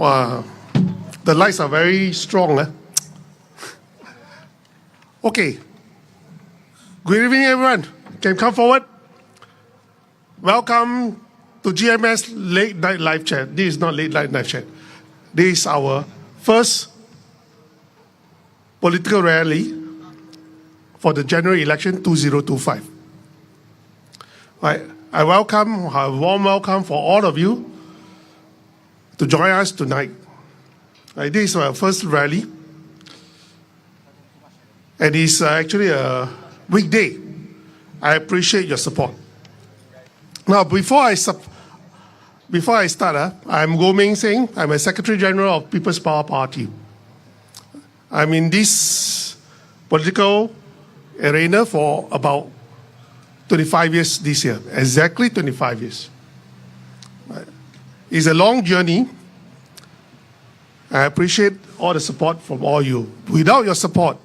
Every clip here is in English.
The lights are very strong. Okay. Good evening, everyone. Can you come forward? Welcome to GMS Late Night Live Chat. This is not Late Night Live Chat. This is our first political rally for the general election 2025. I welcome, a warm welcome for all of you to join us tonight. This is our first rally, and it's actually a weekday. I appreciate your support. Now, before I start, I'm Goh Meng Seng. I'm a Secretary General of People's Power Party. I'm in this political arena for about 25 years this year, exactly 25 years. It's a long journey. I appreciate all the support from all you. Without your support,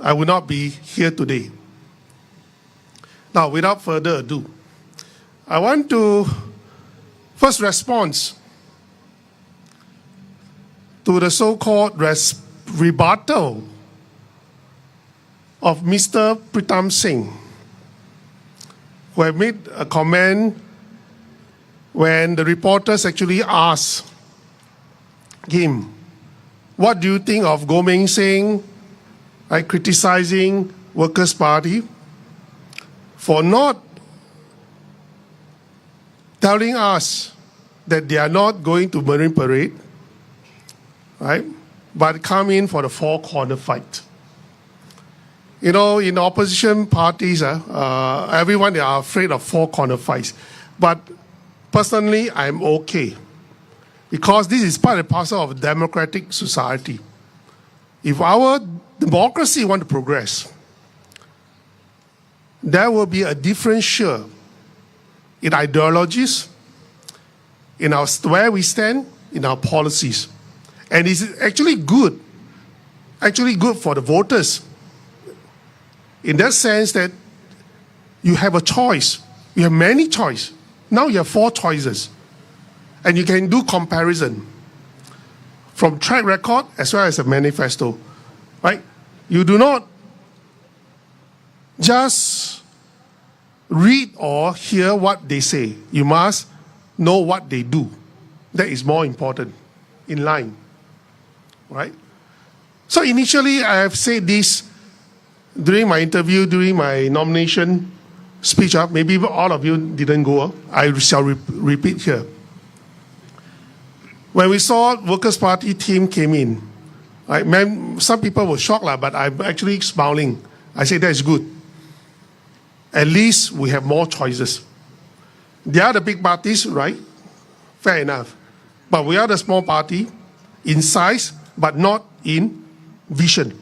I would not be here today. Now, without further ado, I want to first respond to the so-called rebuttal of Mr. Pritam Singh, who have made a comment when the reporters actually asked him, what do you think of Goh Meng Seng criticizing Workers' Party for not telling us that they are not going to Marine Parade, right? But come in for the four-corner fight. You know, in opposition parties, everyone they are afraid of four-corner fights. But personally, I'm okay, because this is part and parcel of a democratic society. If our democracy want to progress, there will be a differential in ideologies, in our where we stand, in our policies. And it's actually good for the voters, in that sense that you have a choice. You have many choices. Now you have 4 choices. And you can do comparison from track record as well as a manifesto, right? You do not just read or hear what they say. You must know what they do. That is more important, in line, right? So initially, I have said this during my interview, during my nomination speech. Maybe all of you didn't go. I shall repeat here. When we saw Workers' Party team came in, some people were shocked, but I'm actually smiling. I say that's good. At least we have more choices. They are the big parties, right? Fair enough. But we are the small party in size, but not in vision.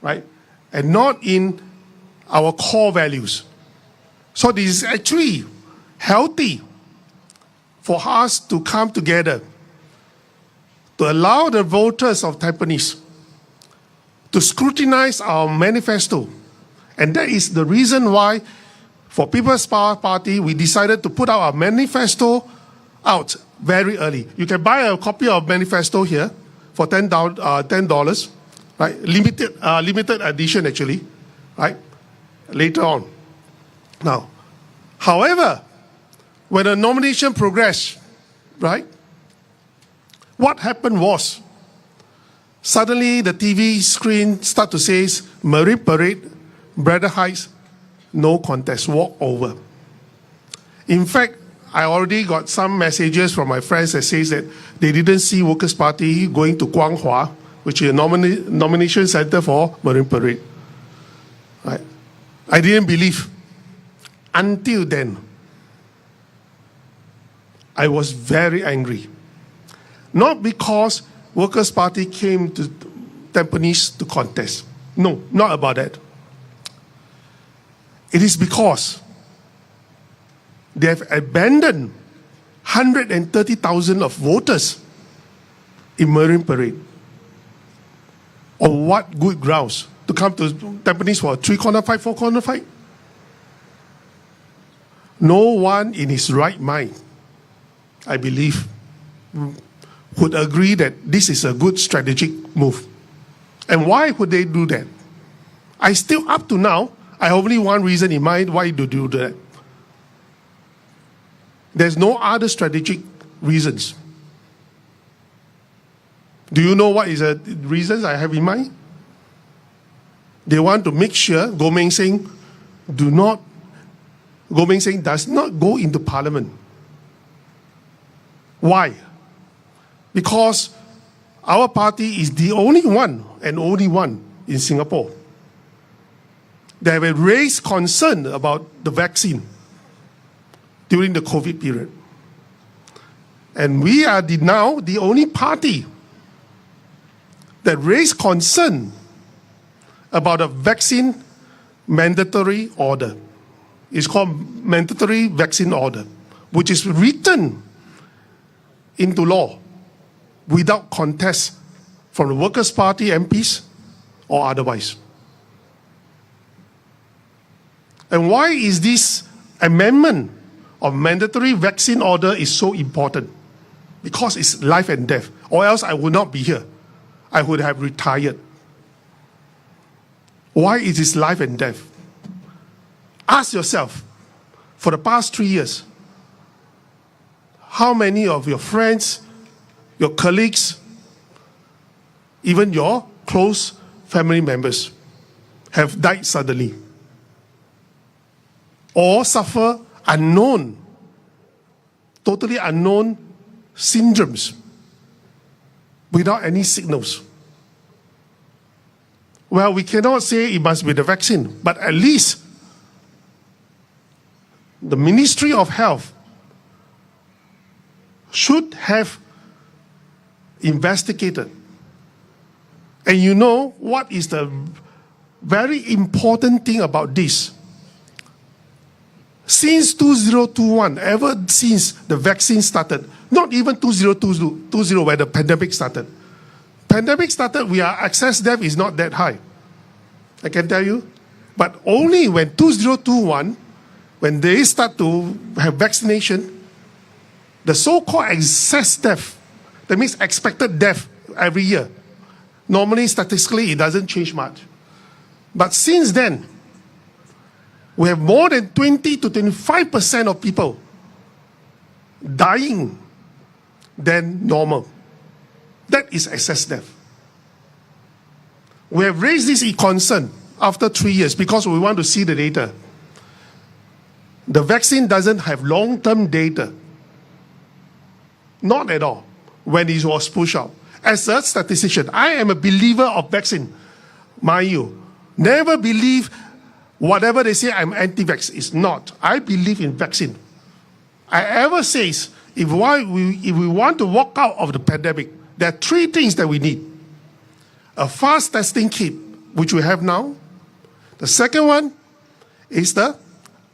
Right? And not in our core values. So this is actually healthy for us to come together to allow the voters of Tampines to scrutinize our manifesto. And that is the reason why, for People's Power Party, we decided to put out our manifesto out very early. You can buy a copy of manifesto here for $10, right? Limited edition, actually, right? Later on. Now, however, when the nomination progressed, right, what happened was, suddenly the TV screen started to say, Marine Parade, Braddell Heights, no contest, walk over. In fact, I already got some messages from my friends that says that they didn't see Workers' Party going to Kwang Hua, which is a nomination center for Marine Parade. Right? I didn't believe. Until then, I was very angry. Not because Workers' Party came to Tampines to contest. No, not about that. It is because they have abandoned 130,000 of voters in Marine Parade. On what good grounds? To come to Tampines for a 3-corner fight, 4-corner fight? No one in his right mind I believe, would agree that this is a good strategic move. And why would they do that? I still, up to now, I have only one reason in mind why to do that. There's no other strategic reasons. Do you know what is the reasons I have in mind? They want to make sure Goh Meng Seng does not go into parliament. Why? Because our party is the only one in Singapore that have raised concern about the vaccine during the COVID period. And we are now the only party that raised concern about a vaccine mandatory order. It's called mandatory vaccine order, which is written into law without contest from the Workers' Party MPs or otherwise. And why is this amendment of mandatory vaccine order is so important? Because it's life and death, or else I would not be here. I would have retired. Why it is life and death? Ask yourself, for the past 3 years, how many of your friends, your colleagues, even your close family members have died suddenly or suffer totally unknown syndromes without any signals? Well, we cannot say it must be the vaccine, but at least the Ministry of Health should have investigated. And you know what is the very important thing about this? Since 2021, ever since the vaccine started, not even 2020 where the pandemic started. Pandemic started, our excess death is not that high. I can tell you. But only when 2021, when they start to have vaccination, the so-called excess death, that means expected death every year. Normally, statistically, it doesn't change much. But since then, we have more than 20 to 25% of people dying than normal. That is excess death. We have raised this concern after 3 years because we want to see the data. The vaccine doesn't have long-term data. Not at all when it was pushed out. As a statistician, I am a believer of vaccine. Mind you, never believe whatever they say I'm anti-vax. It's not. I believe in vaccine. I ever says, if we want to walk out of the pandemic, there are 3 things that we need. A fast testing kit, which we have now. The second one is the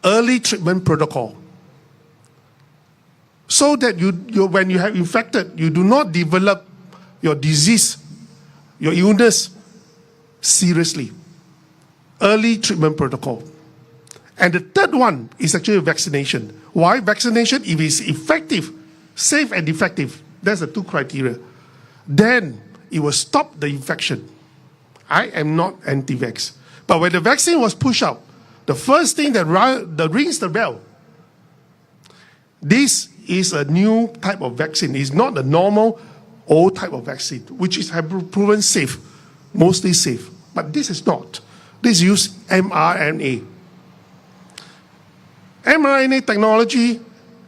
early treatment protocol. So that when you have infected, you do not develop your disease, your illness seriously. Early treatment protocol. And the third one is actually vaccination. Why? Vaccination, if it's effective, safe and effective, that's the 2 criteria, then it will stop the infection. I am not anti-vax. But when the vaccine was pushed out, the first thing that rings the bell, this is a new type of vaccine. It's not the normal old type of vaccine, which is have proven safe, mostly safe. But this is not. This uses mRNA. mRNA technology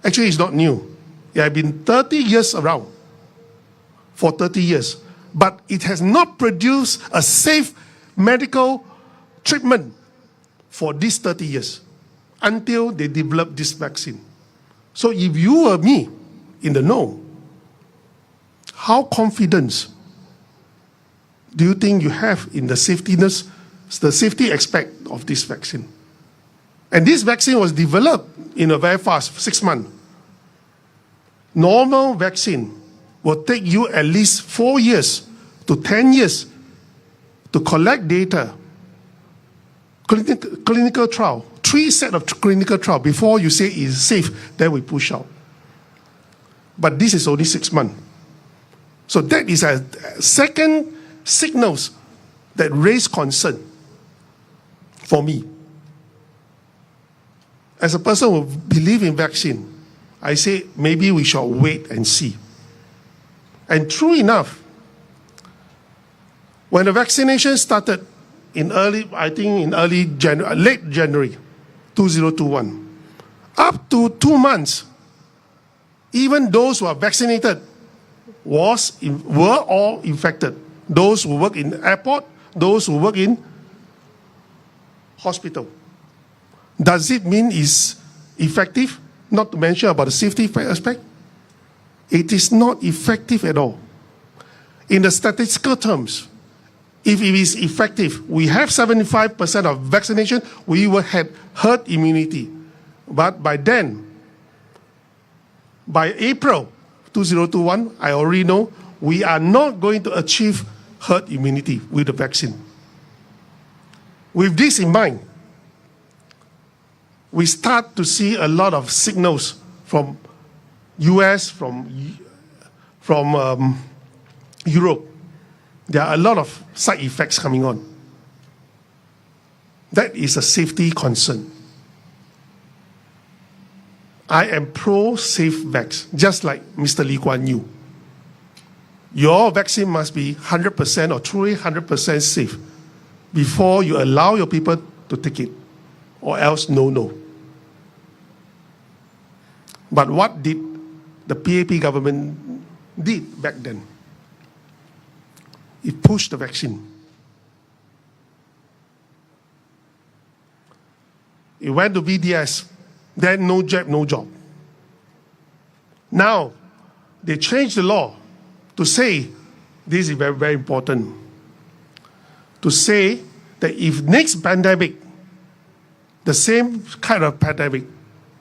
actually is not new. It has been 30 years around, for 30 years. But it has not produced a safe medical treatment for these 30 years until they developed this vaccine. So if you were me in the know, how confident do you think you have in the safety aspect of this vaccine? And this vaccine was developed in a very fast, 6 months. Normal vaccine will take you at least 4 years to 10 years to collect data. Clinical trial, 3 sets of clinical trial before you say it's safe, then we push out. But this is only 6 months. So that is a second signals that raise concern for me. As a person who believes in vaccine, I say maybe we shall wait and see. And true enough, when the vaccination started in late January 2021, up to 2 months, even those who are vaccinated were all infected. Those who work in the airport, those who work in hospital. Does it mean it's effective? Not to mention about the safety aspect. It is not effective at all. In the statistical terms, if it is effective, we have 75% of vaccination, we will have herd immunity. But by then, by April 2021, I already know we are not going to achieve herd immunity with the vaccine. With this in mind, we start to see a lot of signals from US, from Europe. There are a lot of side effects coming on. That is a safety concern. I am pro-safe vax, just like Mr. Lee Kuan Yew. Your vaccine must be 100% or truly 100% safe before you allow your people to take it, or else no. But what did the PAP government did back then? It pushed the vaccine. It went to BDS, then no jab, no job. Now, they changed the law to say, this is very, very important, to say that if next pandemic, the same kind of pandemic,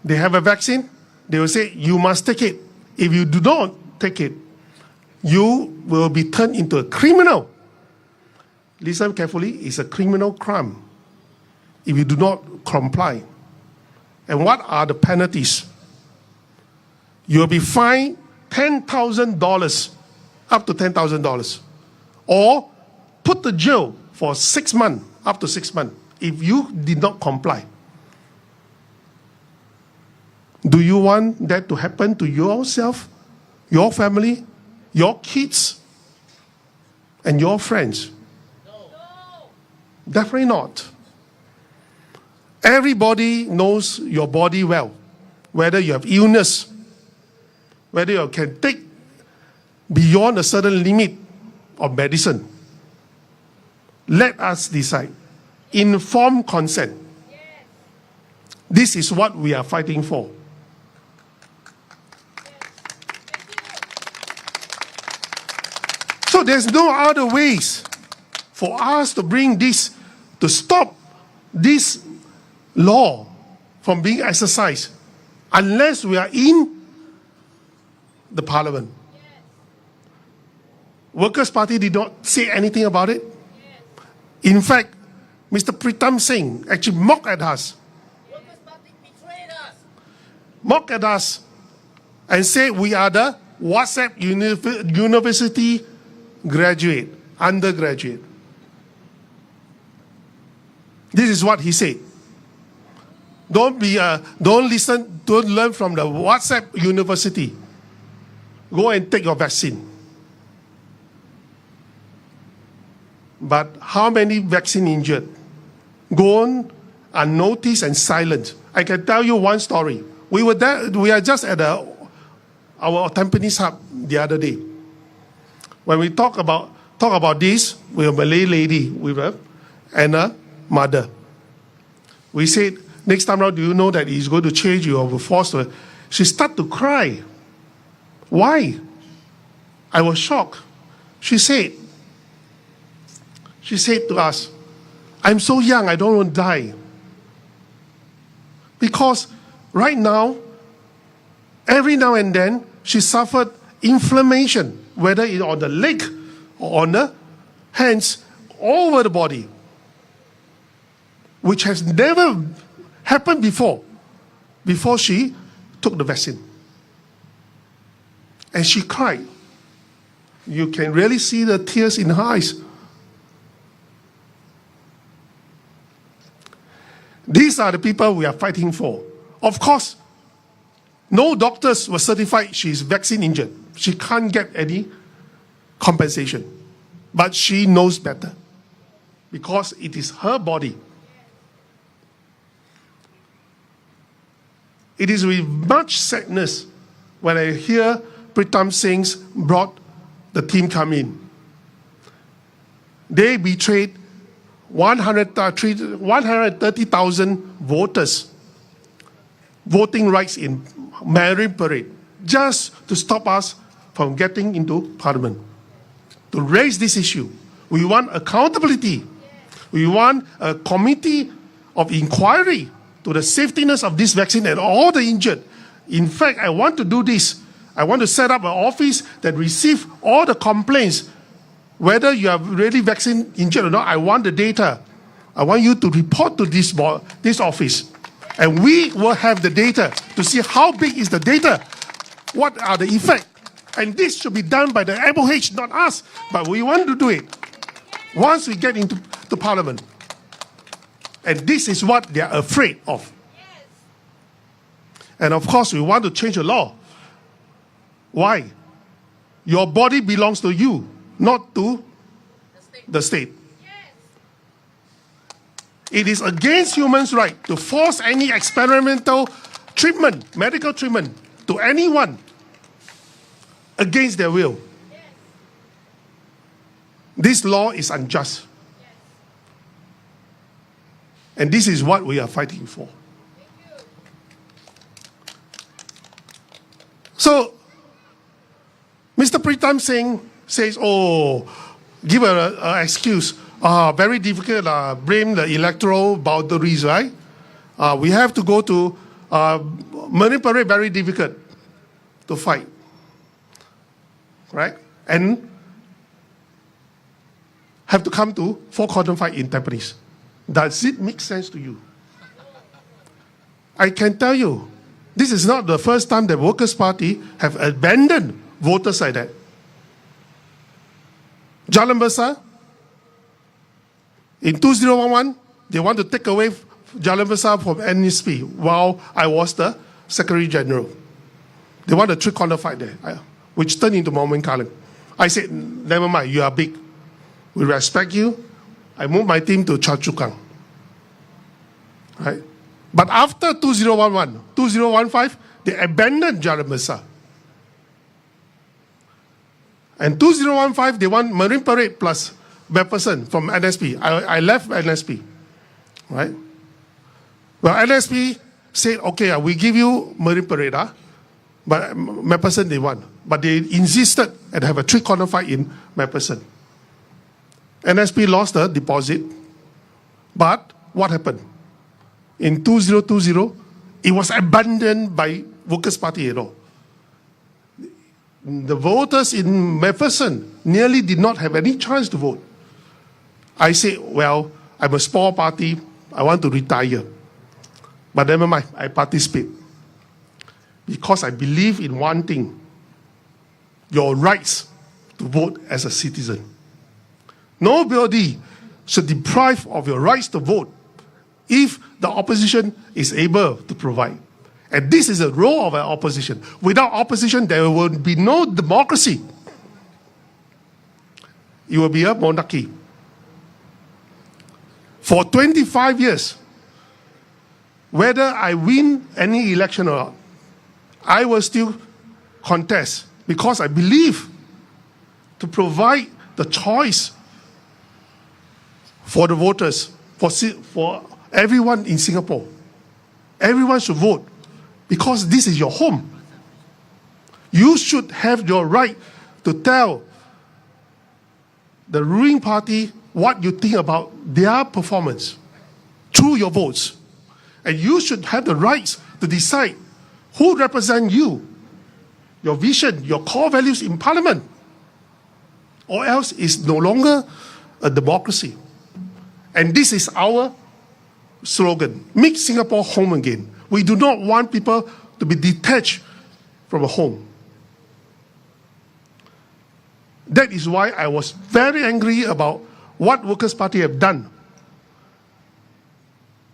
they have a vaccine, they will say, you must take it. If you do not take it, you will be turned into a criminal. Listen carefully, it's a criminal crime if you do not comply. And what are the penalties? You will be fined $10,000, up to $10,000, or put to jail for 6 months, up to 6 months, if you did not comply. Do you want that to happen to yourself, your family, your kids, and your friends? No. Definitely not. Everybody knows your body well, whether you have illness, whether you can take beyond a certain limit of medicine. Let us decide. Informed consent. Yes. This is what we are fighting for. So there's no other ways for us to bring this, to stop this law from being exercised, unless we are in the parliament. Yes. Workers' Party did not say anything about it. Yes. In fact, Mr. Pritam Singh actually mocked at us. Workers' Party betrayed us. Mocked at us and said we are the WhatsApp university graduate, undergraduate. This is what he said. Don't learn from the WhatsApp university. Go and take your vaccine. But how many vaccine injured? Gone unnoticed and silent. I can tell you one story. We are just at our Tampines hub the other day. When we talk about this with a Malay lady with her and a mother, we said, next time around, do you know that he's going to change you or force her? She started to cry. Why? I was shocked. She said to us, I'm so young, I don't want to die. Because right now, every now and then, she suffered inflammation, whether it's on the leg or on the hands, all over the body, which has never happened before she took the vaccine. And she cried. You can really see the tears in her eyes. These are the people we are fighting for. Of course, no doctors were certified she's vaccine injured. She can't get any compensation. But she knows better because it is her body. It is with much sadness when I hear Pritam Singh's brought the team come in. They betrayed 130,000 voters voting rights in Marine Parade just to stop us from getting into Parliament. To raise this issue. We want accountability. We want a committee of inquiry to the safetiness of this vaccine and all the injured. In fact, I want to do this. I want to set up an office that receives all the complaints. Whether you are really vaccine injured or not, I want the data. I want you to report to this office. And we will have the data to see how big is the data. What are the effects? And this should be done by the MOH, not us. But we want to do it once we get into Parliament. And this is what they are afraid of. And of course, we want to change the law. Why? Your body belongs to you, not to the state. It is against humans' right to force any experimental treatment, medical treatment, to anyone against their will. This law is unjust. And this is what we are fighting for. So, Mr. Pritam Singh says, oh, give an excuse. Very difficult, blame the electoral boundaries, right? We have to go to Marine Parade, very difficult to fight. Right? And have to come to four-corner fight in Tampines. Does it make sense to you? I can tell you, this is not the first time the Workers' Party have abandoned voters like that. Jalan Besar, in 2011, they want to take away Jalan Besar from NSP while I was the Secretary General. They want a three-corner fight there, which turned into moment calling. I said, never mind, you are big. We respect you. I moved my team to Choa Chu Kang. Right? But after 2011, 2015, they abandoned Jalan Besar. And 2015, they want Marine Parade plus MacPherson from NSP. I left NSP. Right? Well, NSP said, okay, we give you Marine Parade, but MacPherson they want. But they insisted and have a three-corner fight in MacPherson. NSP lost the deposit, but what happened? In 2020, it was abandoned by Workers' Party at all. The voters in MacPherson nearly did not have any chance to vote. I said, well, I'm a small party, I want to retire. But never mind, I participate. Because I believe in one thing, your rights to vote as a citizen. Nobody should deprive of your rights to vote if the opposition is able to provide. And this is the role of an opposition. Without opposition, there will be no democracy. It will be a monarchy. For 25 years, whether I win any election or not, I will still contest because I believe to provide the choice for the voters, for everyone in Singapore. Everyone should vote because this is your home. You should have your right to tell the ruling party what you think about their performance through your votes. And you should have the rights to decide who represents you, your vision, your core values in Parliament. Or else it's no longer a democracy. And this is our slogan, make Singapore home again. We do not want people to be detached from a home. That is why I was very angry about what Workers' Party have done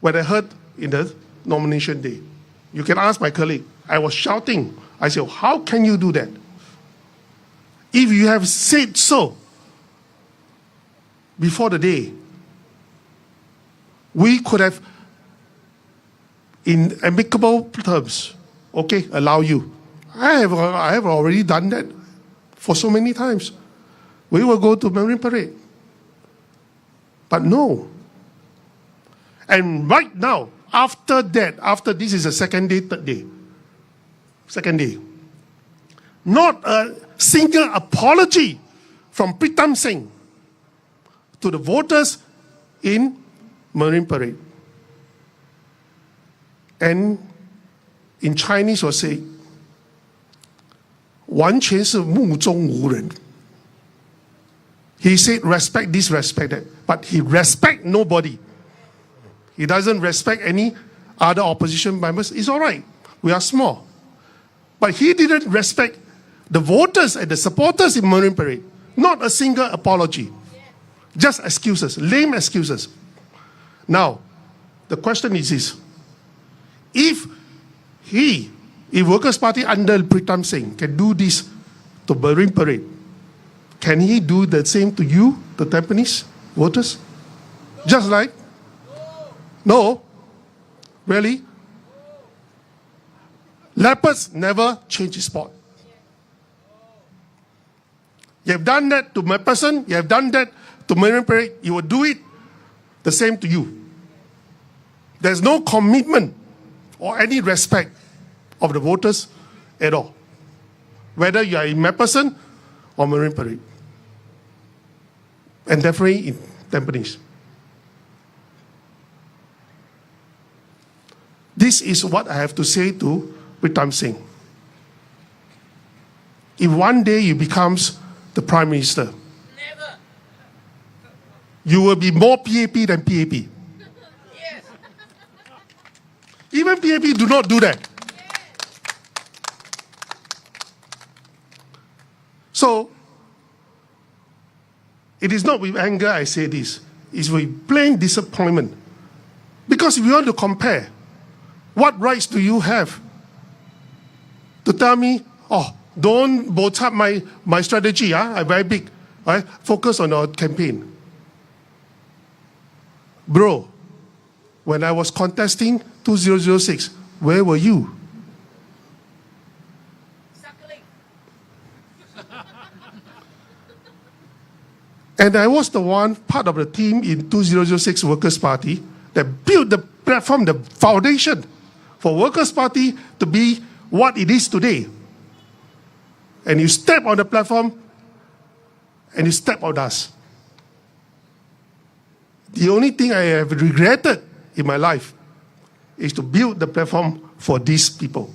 when I heard in the nomination day. You can ask my colleague. I was shouting. I said, how can you do that? If you have said so before the day, we could have, in amicable terms, okay, allow you. I have already done that for so many times. We will go to Marine Parade. But no. And right now, after that, after this is the second day, third day, second day, not a single apology from Pritam Singh to the voters in Marine Parade. And in Chinese we'll say, 完全是目中无人. He said respect this, respect that, but he respect nobody. He doesn't respect any other opposition members. It's all right. We are small. But he didn't respect the voters and the supporters in Marine Parade. Not a single apology. Just excuses, lame excuses. Now, the question is this. If Workers' Party under Pritam Singh can do this to Marine Parade, can he do the same to you, the Tampines voters? Just like? No. Really? Leopards never change spot. You have done that to my person, you have done that to Marine Parade, you will do it the same to you. There's no commitment or any respect of the voters at all, whether you are in Mapperson or Marine Parade, and definitely in Tampines. This is what I have to say to Pritam Singh. If one day you becomes the Prime Minister, never, you will be more PAP than PAP. Yes. Even PAP do not do that. So, it is not with anger I say this. It's with plain disappointment. Because if you want to compare, what rights do you have to tell me, oh, don't both up my strategy, I'm very big, right? Focus on our campaign. Bro, when I was contesting 2006, where were you? And I was the one, part of the team in 2006 Workers' Party that built the platform, the foundation for Workers' Party to be what it is today. And you step on the platform and you step on us. The only thing I have regretted in my life is to build the platform for these people.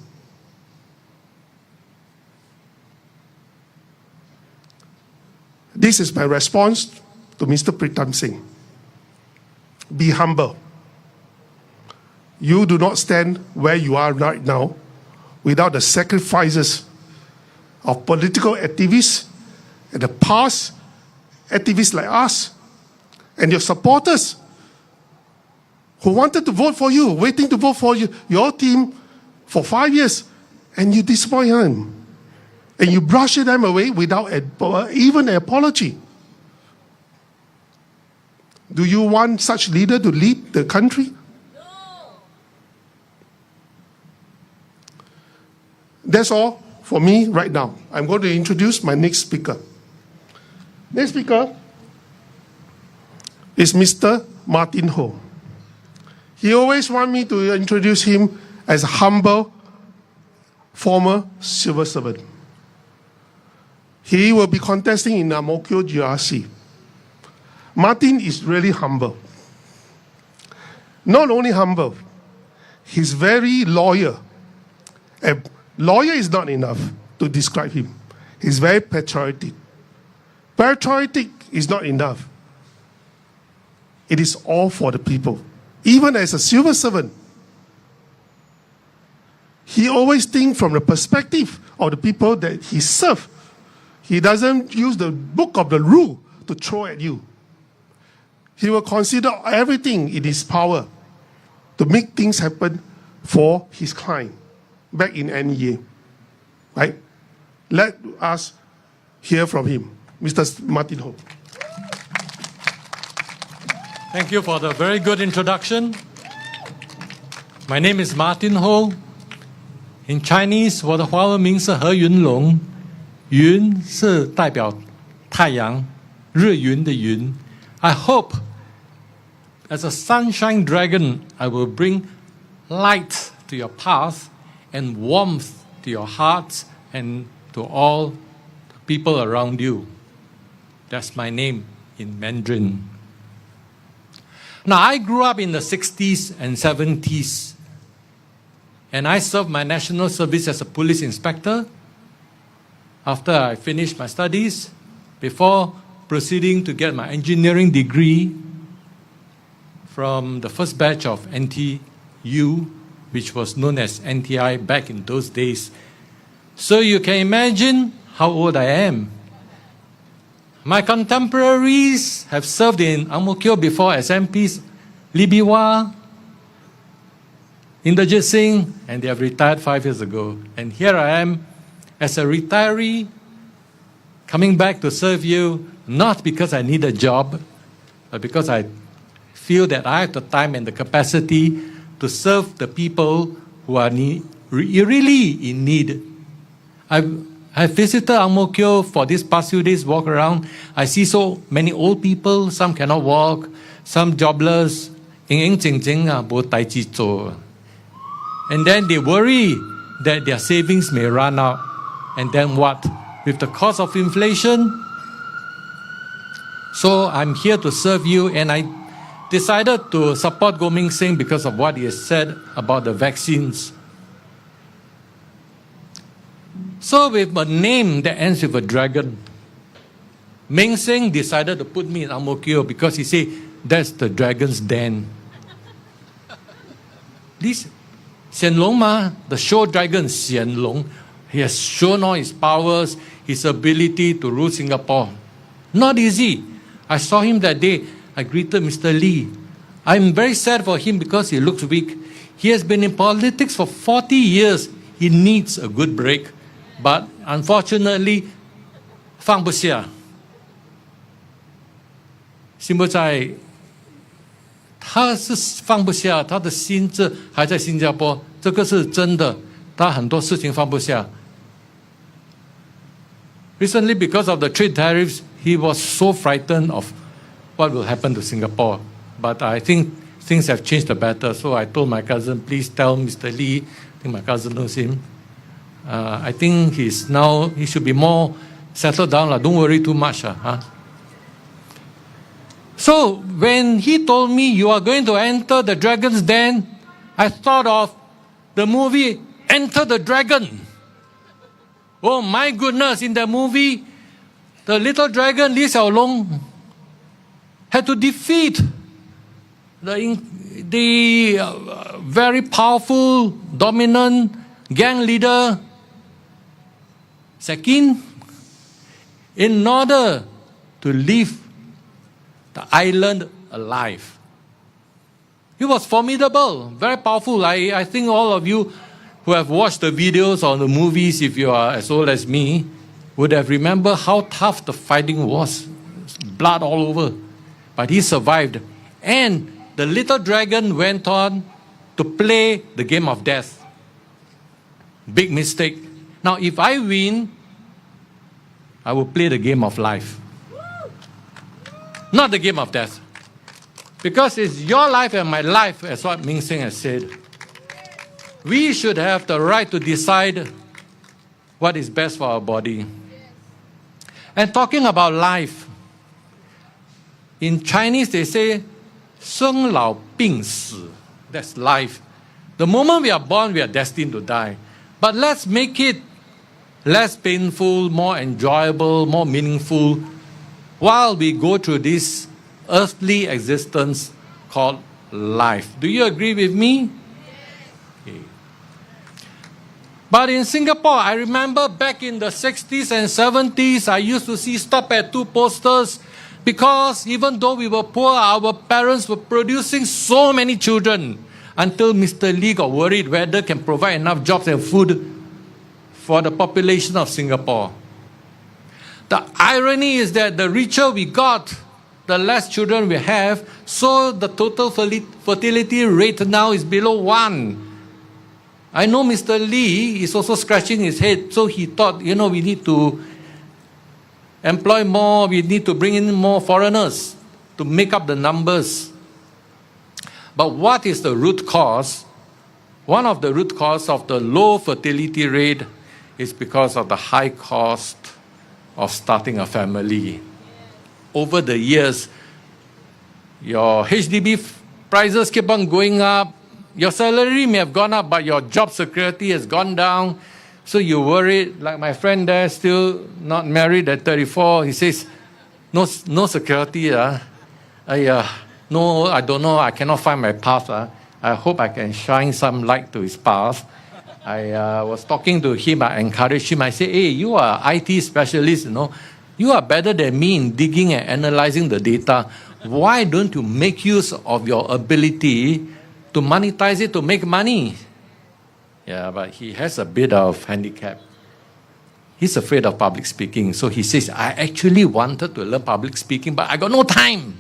This is my response to Mr. Pritam Singh. Be humble. You do not stand where you are right now without the sacrifices of political activists and the past activists like us and your supporters who wanted to vote for you, waiting to vote for you, your team for 5 years, and you disappoint them. And you brush them away without even an apology. Do you want such leader to lead the country? No. That's all for me right now. I'm going to introduce my next speaker. Next speaker is Mr. Martin Ho. He always wants me to introduce him as a humble former civil servant. He will be contesting in Tampines GRC. Martin is really humble. Not only humble, he's very loyal. And loyal is not enough to describe him. He's very patriotic. Patriotic is not enough. It is all for the people. Even as a civil servant, he always thinks from the perspective of the people that he serves. He doesn't use the book of the rule to throw at you. He will consider everything in his power to make things happen for his client back in NEA. Right? Let us hear from him. Mr. Martin Ho. Thank you for the very good introduction. My name is Martin Ho. In Chinese, 我的华文名是何云龙，云是代表太阳，日云的云。I hope, as a sunshine dragon, I will bring light to your path and warmth to your hearts and to all people around you. That's my name in Mandarin. Now, I grew up in the 60s and 70s, and I served my national service as a police inspector after I finished my studies, before proceeding to get my engineering degree from the first batch of NTU, which was known as NTI back in those days. So you can imagine how old I am. My contemporaries have served in Ang Mo Kio before as MPs, Lee Biwa, Inderjit Singh, and they have retired 5 years ago. And here I am as a retiree coming back to serve you, not because I need a job, but because I feel that I have the time and the capacity to serve the people who are really in need. I've visited Ang Mo Kio for these past few days, walk around. I see so many old people, some cannot walk, some jobless. And then they worry that their savings may run out. And then what? With the cost of inflation? So I'm here to serve you, and I decided to support Goh Ming Singh because of what he has said about the vaccines. So with a name that ends with a dragon, Ming Singh decided to put me in Ang Mo Kio because he said, that's the dragon's den. This Xian Long Ma, the show dragon Xian Long, he has shown all his powers, his ability to rule Singapore. Not easy. I saw him that day. I greeted Mr. Lee. I'm very sad for him because he looks weak. He has been in politics for 40 years. He needs a good break. But unfortunately, 放不下。心不在，他是放不下，他的心智还在新加坡，这个是真的。他很多事情放不下。Recently, because of the trade tariffs, he was so frightened of what will happen to Singapore. But I think things have changed the better. So I told my cousin, please tell Mr. Lee, I think my cousin knows him. I think he should be more settled down. Don't worry too much. So when he told me you are going to enter the dragon's den, I thought of the movie Enter the Dragon. Oh my goodness, in the movie, the little dragon Li Xiaolong had to defeat the very powerful, dominant gang leader Sekin in order to leave the island alive. He was formidable, very powerful. I think all of you who have watched the videos or the movies, if you are as old as me, would have remembered how tough the fighting was. Blood all over. But he survived. And the little dragon went on to play the game of death. Big mistake. Now, if I win, I will play the game of life. Not the game of death. Because it's your life and my life, as what Ming Singh has said. We should have the right to decide what is best for our body. And talking about life, in Chinese they say, 生老病死. That's life. The moment we are born, we are destined to die. But let's make it less painful, more enjoyable, more meaningful, while we go through this earthly existence called life. Do you agree with me? Okay. But in Singapore, I remember back in the 60s and 70s, I used to see stop at 2 posters because even though we were poor, our parents were producing so many children until Mr. Lee got worried whether can provide enough jobs and food for the population of Singapore. The irony is that the richer we got, the less children we have, so the total fertility rate now is below 1. I know Mr. Lee is also scratching his head, so he thought, we need to employ more, we need to bring in more foreigners to make up the numbers. But what is the root cause? One of the root causes of the low fertility rate is because of the high cost of starting a family. Over the years, your HDB prices keep on going up. Your salary may have gone up, but your job security has gone down. So you worried, like my friend there, still not married at 34. He says, no security. No, I don't know. I cannot find my path. I hope I can shine some light to his path. I was talking to him. I encouraged him. I said, hey, you are IT specialist, You are better than me in digging and analyzing the data. Why don't you make use of your ability to monetize it to make money? Yeah, but he has a bit of handicap. He's afraid of public speaking. So he says, I actually wanted to learn public speaking, but I got no time.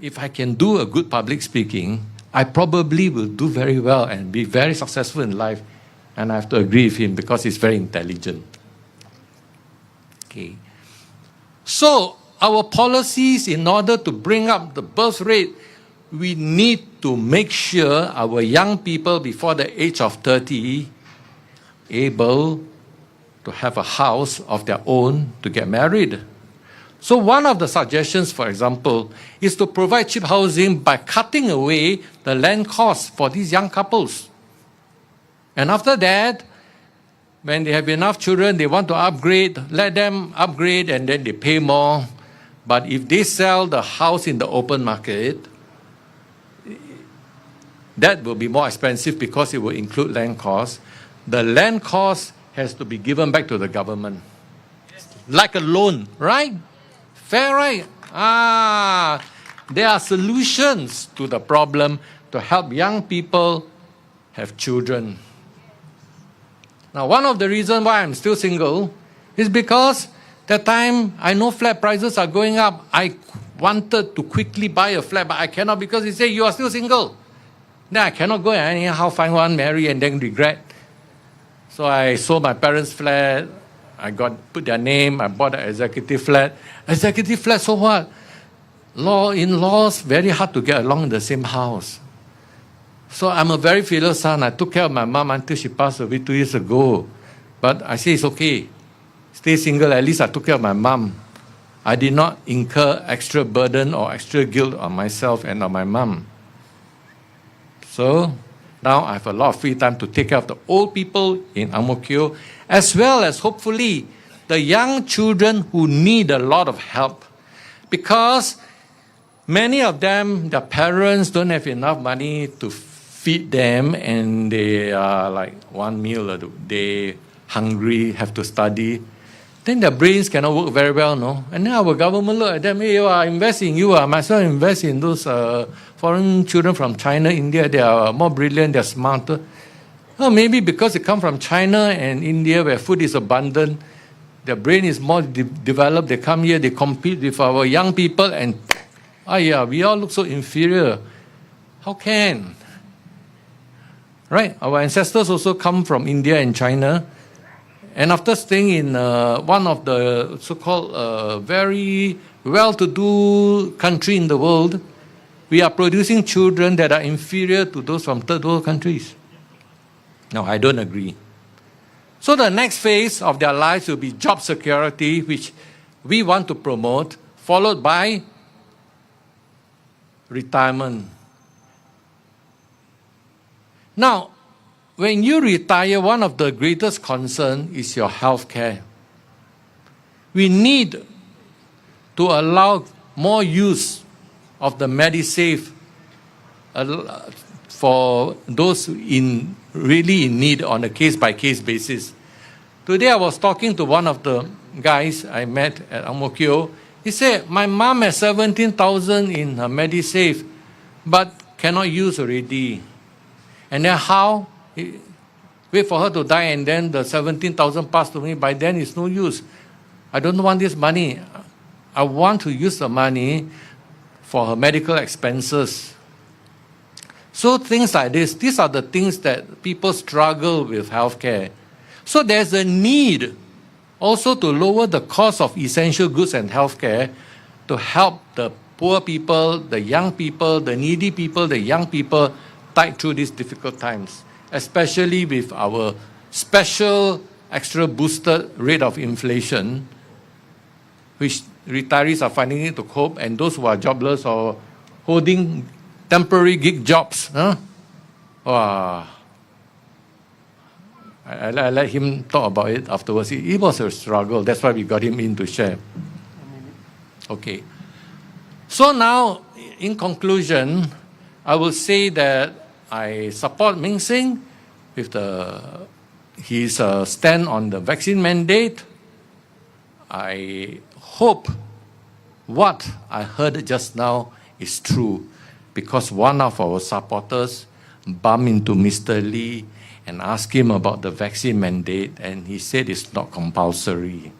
If I can do a good public speaking, I probably will do very well and be very successful in life. And I have to agree with him because he's very intelligent. Okay. So our policies, in order to bring up the birth rate, we need to make sure our young people before the age of 30 able to have a house of their own to get married. So one of the suggestions, for example, is to provide cheap housing by cutting away the land costs for these young couples. And after that, when they have enough children, they want to upgrade, let them upgrade and then they pay more. But if they sell the house in the open market, that will be more expensive because it will include land costs. The land cost has to be given back to the government. Like a loan, right? Fair, right? There are solutions to the problem to help young people have children. Now, one of the reasons why I'm still single is because that time I know flat prices are going up. I wanted to quickly buy a flat, but I cannot because he said, you are still single. Then I cannot go and anyhow find one, marry, and then regret. So I sold my parents' flat. I put their name. I bought an executive flat. Executive flat, so what? In-laws, very hard to get along in the same house. So I'm a very filial son. I took care of my mom until she passed away 2 years ago. But I say it's okay. Stay single. At least I took care of my mom. I did not incur extra burden or extra guilt on myself and on my mom. So now I have a lot of free time to take care of the old people in Ang Mo Kio, as well as hopefully the young children who need a lot of help. Because many of them, their parents don't have enough money to feed them, and they are like one meal a day, hungry, have to study. Then their brains cannot work very well, no? And then our government look at them, hey, invest in you, might as well invest in those foreign children from China, India. They are more brilliant, they are smarter. Well, maybe because they come from China and India where food is abundant, their brain is more developed. They come here, they compete with our young people, and we all look so inferior. How can? Right? Our ancestors also come from India and China. And after staying in one of the so-called very well-to-do country in the world, we are producing children that are inferior to those from third world countries. No, I don't agree. So the next phase of their lives will be job security, which we want to promote, followed by retirement. Now, when you retire, one of the greatest concerns is your health care. We need to allow more use of the MediSave for those really in need on a case-by-case basis. Today I was talking to one of the guys I met at Ang Mo Kio. He said, my mom has 17,000 in her MediSave, but cannot use already. And then how? Wait for her to die and then the 17,000 passed to me. By then it's no use. I don't want this money. I want to use the money for her medical expenses. So things like this, these are the things that people struggle with healthcare. So there's a need also to lower the cost of essential goods and healthcare to help the poor people, the young people, the needy people, the young people tide through these difficult times, especially with our special extra boosted rate of inflation, which retirees are finding it to cope, and those who are jobless or holding temporary gig jobs. Wow. I let him talk about it afterwards. It was a struggle. That's why we got him in to share. Okay. So now, in conclusion, I will say that I support Ming Sing with his stand on the vaccine mandate. I hope what I heard just now is true, because one of our supporters bumped into Mr. Lee and asked him about the vaccine mandate, and he said it's not compulsory.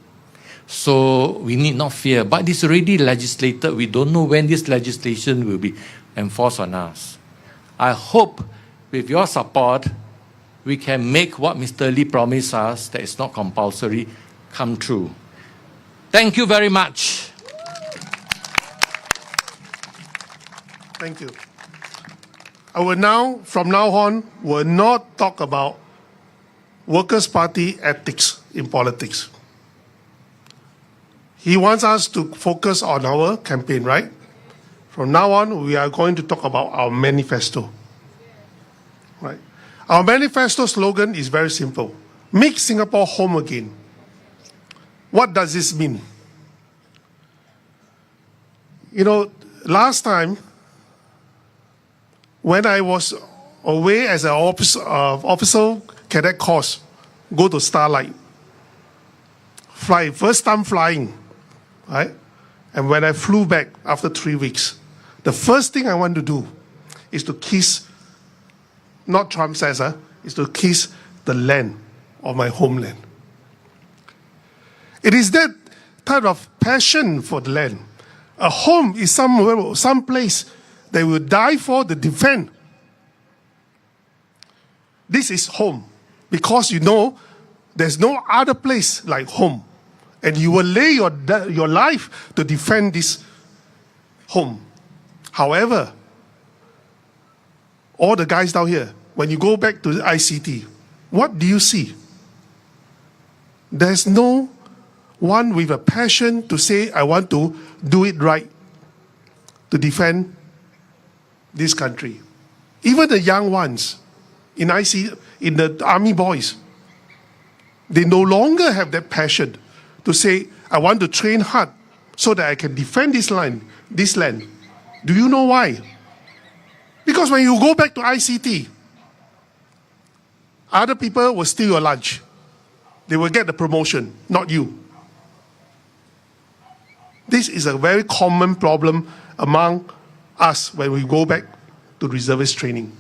So we need not fear, but it's already legislated. We don't know when this legislation will be enforced on us. I hope with your support, we can make what Mr. Lee promised us, that it's not compulsory, come true. Thank you very much. Thank you. I will now, from now on, will not talk about Workers' Party ethics in politics. He wants us to focus on our campaign, right? From now on, we are going to talk about our manifesto. Right? Our manifesto slogan is very simple. Make Singapore home again. What does this mean? You know, last time, when I was away as an officer cadet course, go to Starlight, fly, first time flying, right? And when I flew back after 3 weeks, the first thing I want to do is to kiss, not Trump says, is to kiss the land of my homeland. It is that type of passion for the land. A home is somewhere, some place they will die for to defend. This is home, because you know there's no other place like home. And you will lay your life to defend this home. However, all the guys down here, when you go back to the ICT, what do you see? There's no one with a passion to say, I want to do it right, to defend this country. Even the young ones in the army boys, they no longer have that passion to say, I want to train hard so that I can defend this land. Do you know why? Because when you go back to ICT, other people will steal your lunch. They will get the promotion, not you. This is a very common problem among us when we go back to reservist training.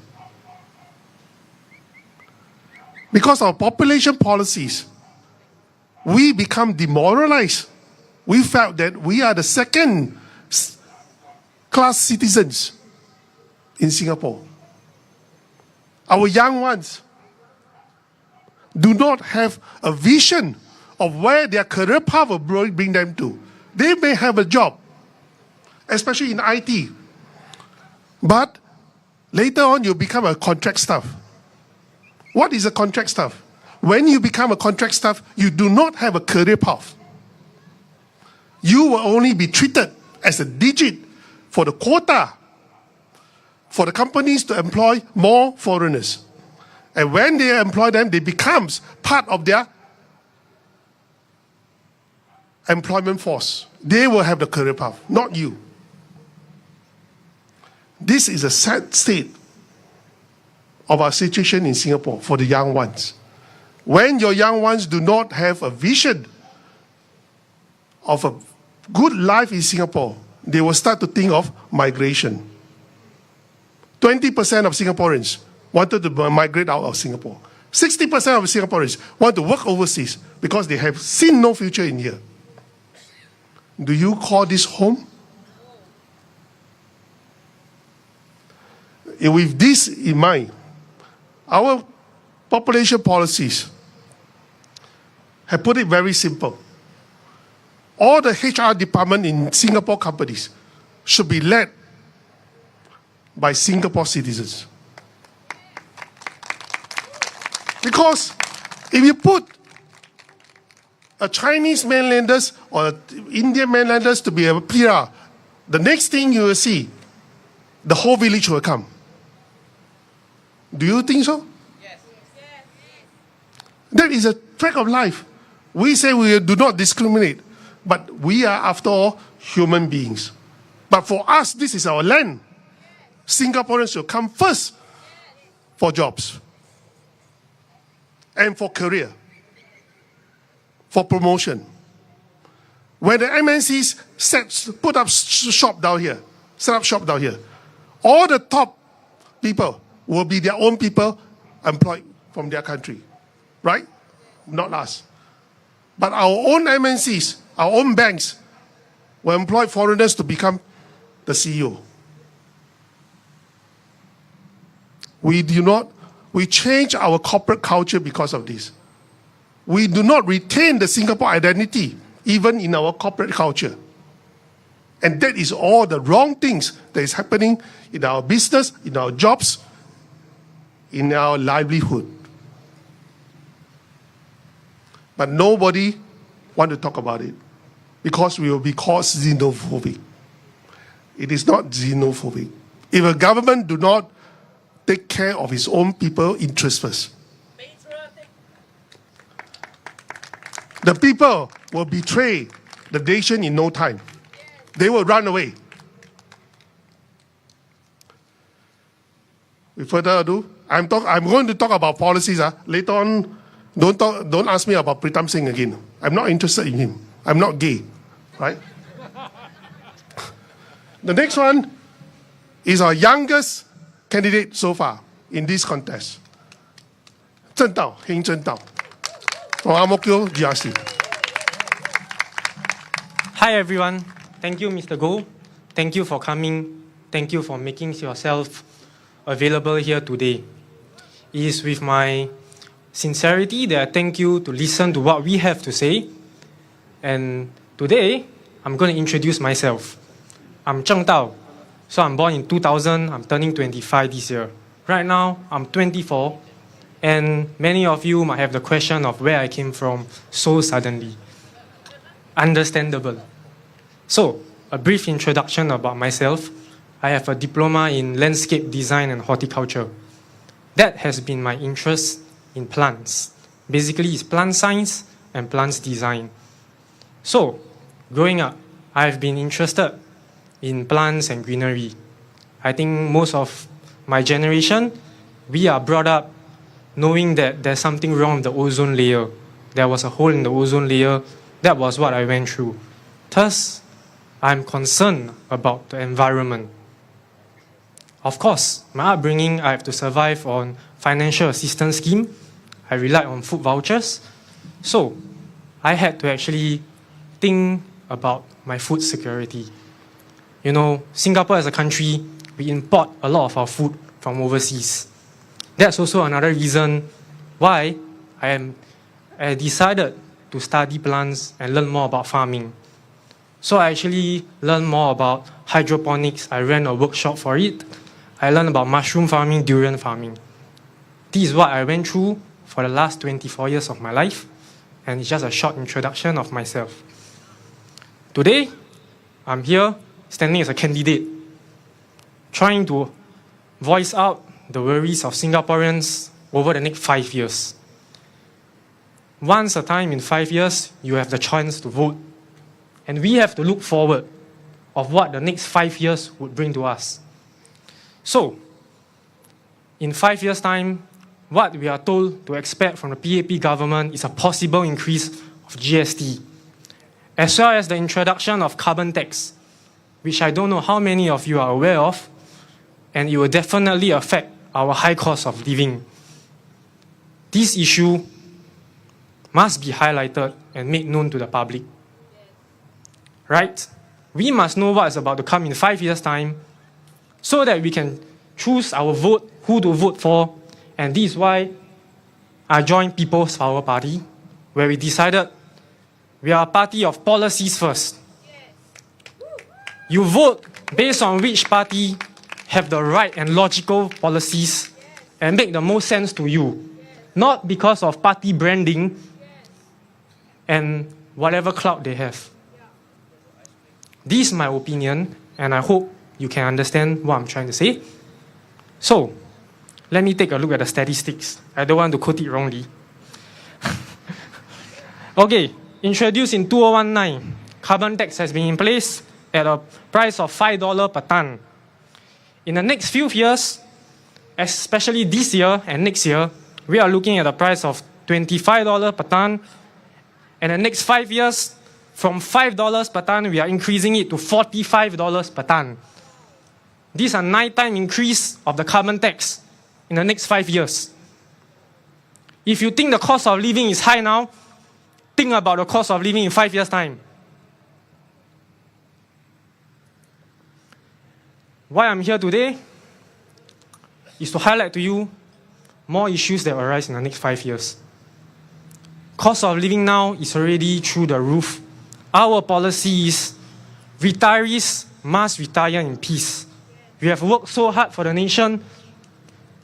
Because of population policies, we become demoralized. We felt that we are the second-class citizens in Singapore. Our young ones do not have a vision of where their career path will bring them to. They may have a job, especially in IT, but later on you become a contract staff. What is a contract staff? When you become a contract staff, you do not have a career path. You will only be treated as a digit for the quota for the companies to employ more foreigners. And when they employ them, they become part of their employment force. They will have the career path, not you. This is a sad state of our situation in Singapore for the young ones. When your young ones do not have a vision of a good life in Singapore, they will start to think of migration. 20% of Singaporeans wanted to migrate out of Singapore. 60% of Singaporeans want to work overseas because they have seen no future in here. Do you call this home? With this in mind, our population policies have put it very simple. All the HR department in Singapore companies should be led by Singapore citizens. Because if you put a Chinese mainlanders or Indian mainlanders to be a PR, the next thing you will see, the whole village will come. Do you think so? Yes. That is a fact of life. We say we do not discriminate, but we are, after all, human beings. But for us, this is our land. Singaporeans should come first for jobs and for career, for promotion. When the MNCs put up shop down here, set up shop down here, all the top people will be their own people employed from their country, right? Not us. But our own MNCs, our own banks, will employ foreigners to become the CEO. We change our corporate culture because of this. We do not retain the Singapore identity, even in our corporate culture. And that is all the wrong things that is happening in our business, in our jobs, in our livelihood. But nobody wants to talk about it because we will be called xenophobic. It is not xenophobic. If a government do not take care of its own people interests first, the people will betray the nation in no time. They will run away. With further ado, I'm going to talk about policies. Later on, don't ask me about Pritam Singh again. I'm not interested in him. I'm not gay, right? The next one is our youngest candidate so far in this contest. Heng Zhendao, from Ang Mo Kio GRC. Hi everyone. Thank you, Mr. Goh. Thank you for coming. Thank you for making yourself available here today. It is with my sincerity that I thank you to listen to what we have to say. And today, I'm going to introduce myself. I'm Cheng Dao. So I'm born in 2000. I'm turning 25 this year. Right now, I'm 24. And many of you might have the question of where I came from so suddenly. Understandable. So, a brief introduction about myself. I have a diploma in landscape design and horticulture. That has been my interest in plants. Basically, it's plant science and plants design. So, growing up, I've been interested in plants and greenery. I think most of my generation, we are brought up knowing that there's something wrong with the ozone layer. There was a hole in the ozone layer. That was what I went through. Thus, I'm concerned about the environment. Of course, my upbringing, I have to survive on financial assistance scheme. I relied on food vouchers. So, I had to actually think about my food security. You know, Singapore as a country, we import a lot of our food from overseas. That's also another reason why I decided to study plants and learn more about farming. So I actually learned more about hydroponics. I ran a workshop for it. I learned about mushroom farming, durian farming. This is what I went through for the last 24 years of my life, and it's just a short introduction of myself. Today, I'm here standing as a candidate, trying to voice out the worries of Singaporeans over the next 5 years. Once a time in 5 years, you have the chance to vote. And we have to look forward of what the next 5 years would bring to us. So, in 5 years' time, what we are told to expect from the PAP government is a possible increase of GST, as well as the introduction of carbon tax, which I don't know how many of you are aware of, and it will definitely affect our high cost of living. This issue must be highlighted and made known to the public. Right? We must know what is about to come in 5 years' time so that we can choose our vote, who to vote for, and this is why I joined People's Power Party, where we decided we are a party of policies first. You vote based on which party have the right and logical policies and make the most sense to you, not because of party branding and whatever clout they have. This is my opinion, and I hope you can understand what I'm trying to say. So, let me take a look at the statistics. I don't want to quote it wrongly. Okay, introduced in 2019, carbon tax has been in place at a price of $5 per ton. In the next few years, especially this year and next year, we are looking at a price of $25 per ton. And the next 5 years, from $5 per ton, we are increasing it to $45 per ton. This is a 9-time increase of the carbon tax in the next 5 years. If you think the cost of living is high now, think about the cost of living in 5 years' time. Why I'm here today is to highlight to you more issues that will arise in the next 5 years. Cost of living now is already through the roof. Our policy is retirees must retire in peace. We have worked so hard for the nation.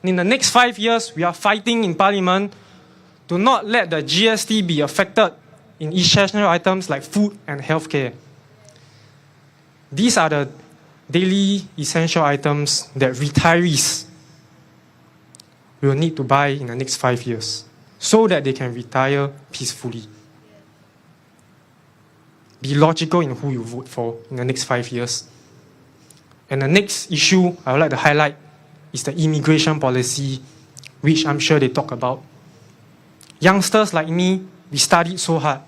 In the next 5 years, we are fighting in Parliament to not let the GST be affected in essential items like food and healthcare. These are the daily essential items that retirees will need to buy in the next 5 years so that they can retire peacefully. Be logical in who you vote for in the next 5 years. And the next issue I would like to highlight is the immigration policy, which I'm sure they talk about. Youngsters like me, we studied so hard.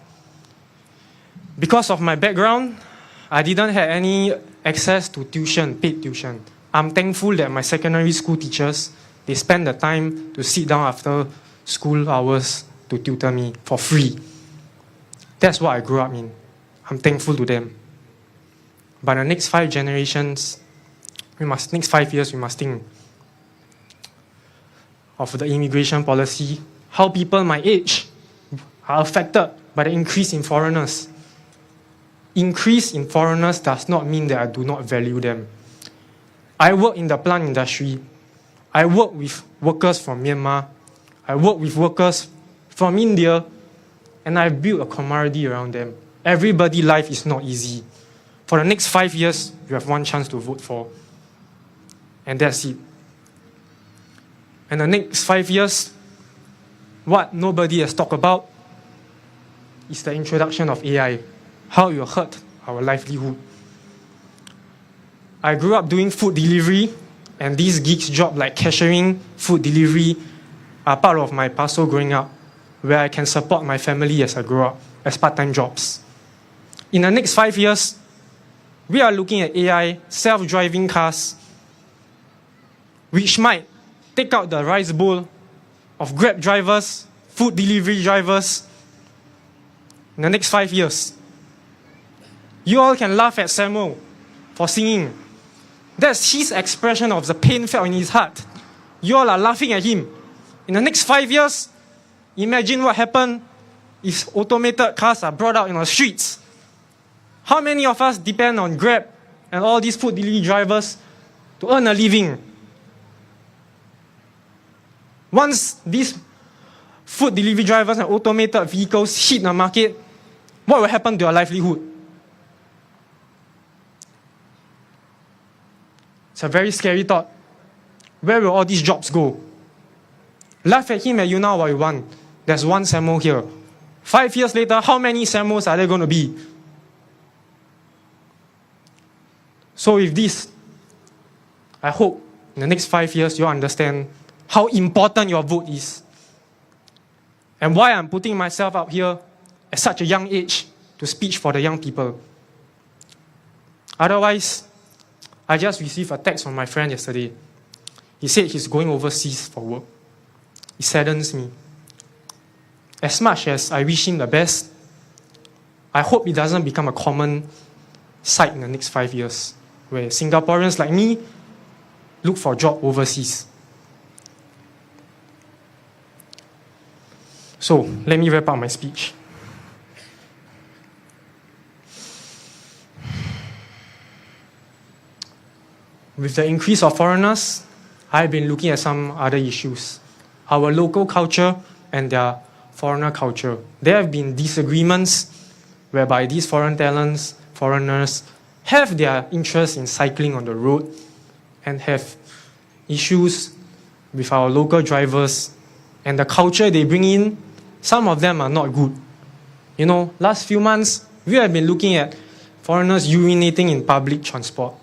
Because of my background, I didn't have any access to tuition, paid tuition. I'm thankful that my secondary school teachers, they spend the time to sit down after school hours to tutor me for free. That's what I grew up in. I'm thankful to them. But the next 5 generations, next 5 years, we must think of the immigration policy, how people my age are affected by the increase in foreigners. Increase in foreigners does not mean that I do not value them. I work in the plant industry. I work with workers from Myanmar. I work with workers from India, and I built a camaraderie around them. Everybody's life is not easy. For the next 5 years, you have one chance to vote for. And that's it. And the next 5 years, what nobody has talked about is the introduction of AI, how it will hurt our livelihood. I grew up doing food delivery, and these gigs jobs like cashiering, food delivery, are part of my parcel growing up, where I can support my family as I grow up, as part-time jobs. In the next 5 years, we are looking at AI, self-driving cars, which might take out the rice bowl of Grab drivers, food delivery drivers in the next 5 years. You all can laugh at Samuel for singing. That's his expression of the pain felt in his heart. You all are laughing at him. In the next 5 years, imagine what happened if automated cars are brought out in the streets. How many of us depend on Grab and all these food delivery drivers to earn a living? Once these food delivery drivers and automated vehicles hit the market, what will happen to your livelihood? It's a very scary thought. Where will all these jobs go? Laugh at him and you know what you want. There's one Samuel here. 5 years later, how many Samuels are there going to be? So with this, I hope in the next 5 years you understand how important your vote is, and why I'm putting myself out here at such a young age to speak for the young people. Otherwise, I just received a text from my friend yesterday. He said he's going overseas for work. It saddens me. As much as I wish him the best, I hope it doesn't become a common sight in the next 5 years, where Singaporeans like me look for a job overseas. So, let me wrap up my speech. With the increase of foreigners, I've been looking at some other issues. Our local culture and their foreigner culture. There have been disagreements whereby these foreign talents, foreigners, have their interest in cycling on the road and have issues with our local drivers and the culture they bring in. Some of them are not good. You know, last few months, we have been looking at foreigners urinating in public transport.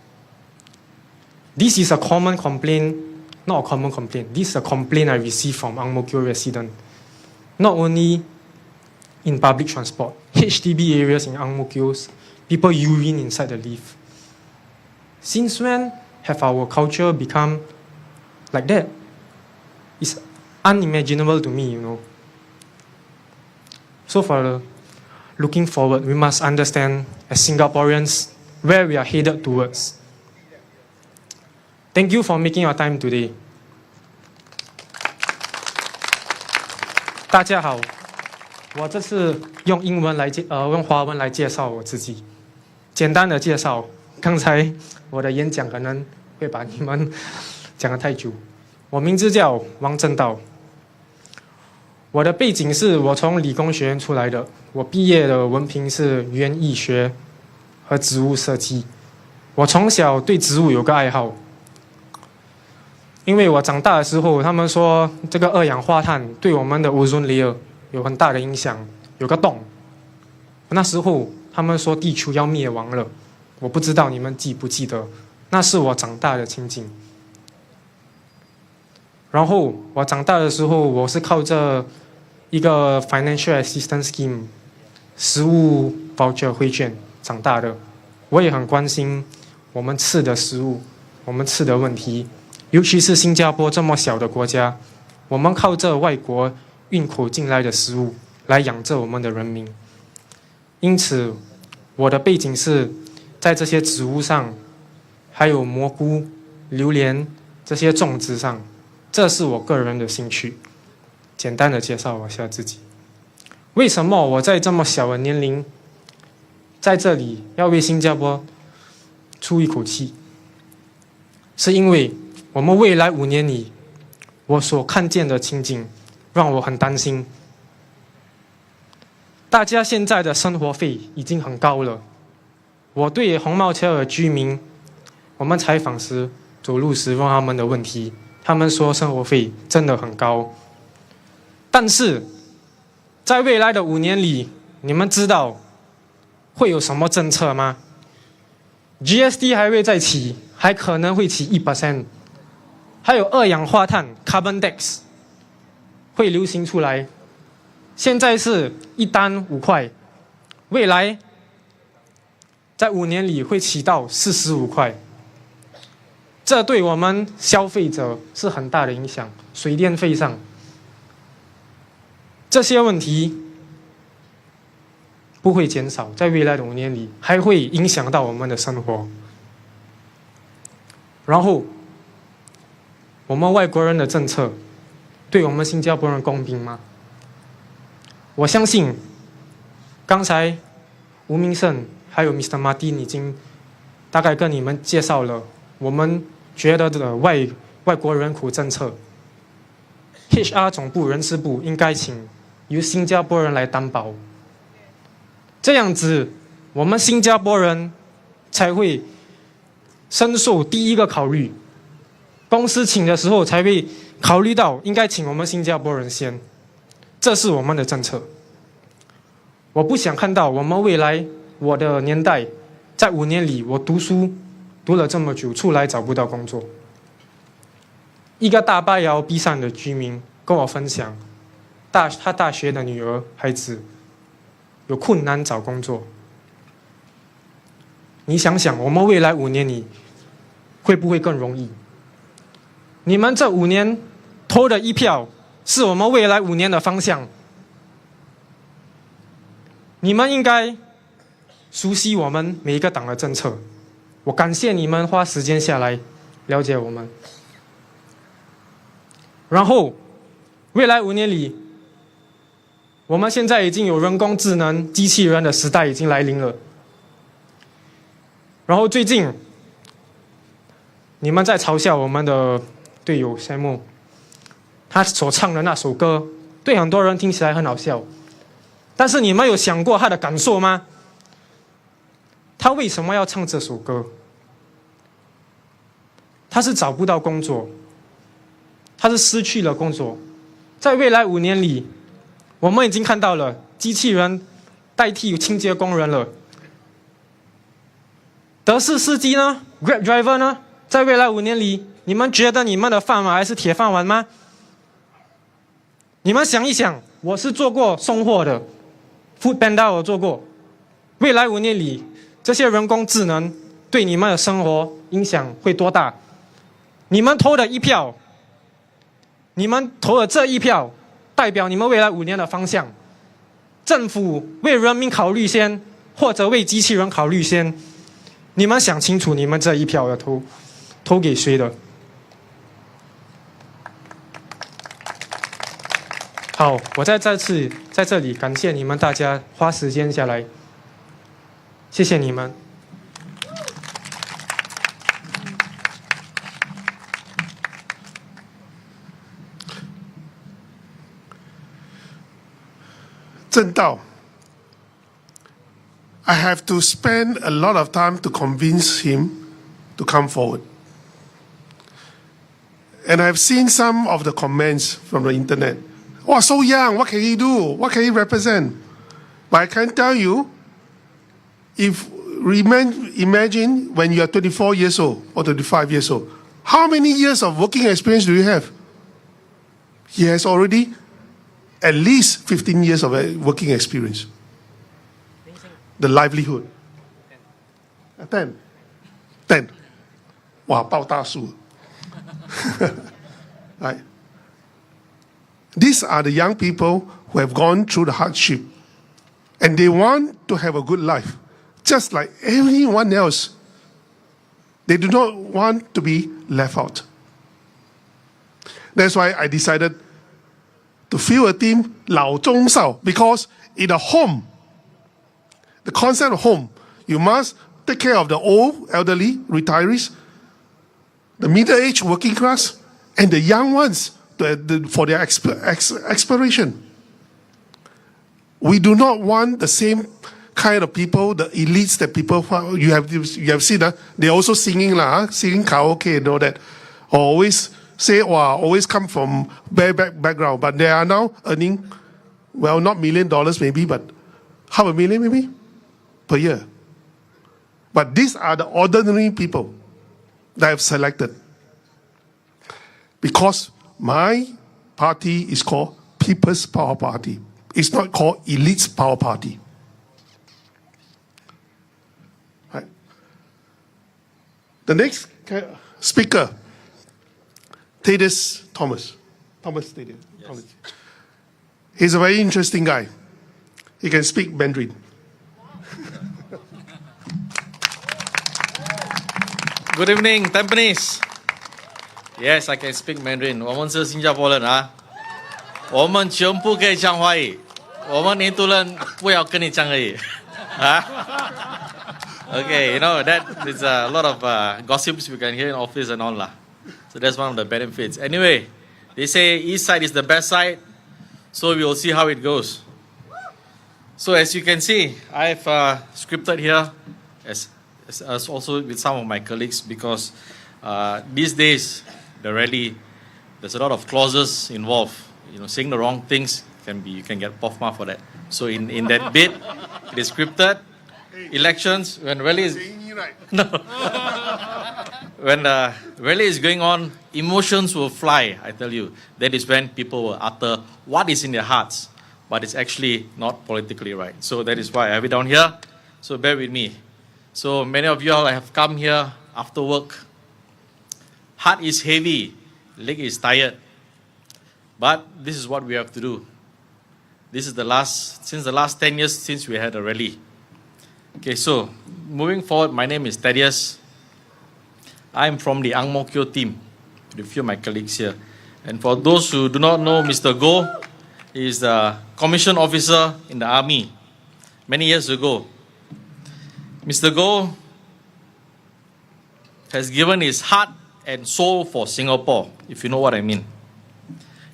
This is a common complaint, not a common complaint, this is a complaint I received from Ang Mo Kio residents. Not only in public transport, HDB areas in Ang Mo Kio's, people urine inside the lift. Since when have our culture become like that? It's unimaginable to me, you know. So for looking forward, we must understand as Singaporeans where we are headed towards. Thank you for making your time today. 大家好，我这次用华文来介绍我自己。简单的介绍，刚才我的演讲可能会把你们讲得太久。我名字叫王正道，我的背景是我从理工学院出来的，我毕业的文凭是园艺学和植物设计。我从小对植物有个爱好。因为我长大的时候，他们说这个二氧化碳对我们的 ozone layer 有很大的影响，有个洞。那时候他们说地球要灭亡了，我不知道你们记不记得，那是我长大的情景。然后我长大的时候，我是靠着一个 financial assistance scheme 食物 voucher 汇券长大的。我也很关心我们吃的食物，我们吃的问题。尤其是新加坡这么小的国家，我们靠着外国运口进来的食物来养着我们的人民。因此，我的背景是在这些植物上，还有蘑菇、榴莲这些种植上，这是我个人的兴趣。简单的介绍一下自己。为什么我在这么小的年龄，在这里要为新加坡出一口气？是因为我们未来5年里，我所看见的情景让我很担心。大家现在的生活费已经很高了。我对红帽桥的居民，我们采访时、走路时问他们的问题，他们说生活费真的很高。但是，在未来的5年里，你们知道会有什么政策吗？ GST 还会再起，还可能会起1%。还有二氧化碳 carbon tax 会流行出来，现在是1单5块，未来在5年里会起到45块，这对我们消费者是很大的影响。水电费上，这些问题不会减少，在未来的5年里还会影响到我们的生活。然后我们外国人的政策对我们新加坡人公平吗？我相信刚才吴明胜还有 Mr. Martin 已经大概跟你们介绍了我们觉得的外国人口政策。HR 总部人事部应该请由新加坡人来担保，这样子我们新加坡人才会深受第一个考虑。公司请的时候才会考虑到应该请我们新加坡人先，这是我们的政策。我不想看到我们未来我的年代，在5年里我读书读了这么久，出来找不到工作。一个大巴窑 B 站的居民跟我分享，他大学的女儿孩子有困难找工作。你想想，我们未来5年里会不会更容易？你们这5年投的一票，是我们未来5年的方向。你们应该熟悉我们每一个党的政策。我感谢你们花时间下来了解我们。然后，未来5年里，我们现在已经有人工智能、机器人的时代已经来临了。然后最近，你们在嘲笑我们的队友山木，他所唱的那首歌，对很多人听起来很好笑，但是你们有想过他的感受吗？他为什么要唱这首歌？他是找不到工作，他是失去了工作。在未来5年里，我们已经看到了机器人代替清洁工人了。德士司机呢 ？Grab driver 呢？在未来5年里，你们觉得你们的饭碗还是铁饭碗吗？你们想一想，我是做过送货的 ，Food Panda 我做过。未来5年里，这些人工智能对你们的生活影响会多大？你们投的一票，你们投的这一票，代表你们未来5年的方向。政府为人民考虑先，或者为机器人考虑先？你们想清楚，你们这一票要投给谁的？好，我再次在这里感谢你们大家花时间下来，谢谢你们。正道 I have to spend a lot of time to convince him to come forward. And I've seen some of the comments from the internet. Oh, so young, what can he do? What can he represent? But I can tell you, if imagine when you are 24 years old or 25 years old, how many years of working experience do you have? He has already at least 15 years of working experience. The livelihood. 10. Wow, 报大树. Right. These are the young people who have gone through the hardship and they want to have a good life, just like everyone else. They do not want to be left out. That's why I decided to fill a team 老中少 because in a home, the concept of home, you must take care of the old, elderly, retirees, the middle-aged working class, and the young ones for their exploration. We do not want the same kind of people, the elites that people you have seen. They're also singing singing karaoke and all that. Or always say, always come from bad background, but they are now earning, well, not $1 million maybe, but $500,000 maybe per year. But these are the ordinary people that I've selected. Because my party is called People's Power Party. It's not called Elite's Power Party. Right. The next speaker, Tedius Thomas. Thomas Tedius. Yes. Thomas. He's a very interesting guy. He can speak Mandarin. Good evening, Tampines. Yes, I can speak Mandarin. 我们是新加坡人啊，我们全部可以讲华语，我们印度人不要跟你讲而已啊。Okay, you know that there's a lot of gossips we can hear in office and all lah. So that's one of the benefits. Anyway, they say east side is the best side, so we will see how it goes. So as you can see, I've scripted here as also with some of my colleagues because these days the rally, there's a lot of clauses involved. You know, saying the wrong things you can get POFMA for that. So in that bit, it is scripted. Elections when rally is no. when the rally is going on, emotions will fly, I tell you. That is when people will utter what is in their hearts, but it's actually not politically right. So that is why I have it down here. So bear with me. So many of you all have come here after work. Heart is heavy, leg is tired. But this is what we have to do. This is since the last 10 years since we had a rally. Okay, so moving forward, my name is Tedius. I'm from the Ang Mo Kio team, with a few of my colleagues here. And for those who do not know, Mr. Goh is the commissioned officer in the army many years ago. Mr. Goh has given his heart and soul for Singapore, if you know what I mean.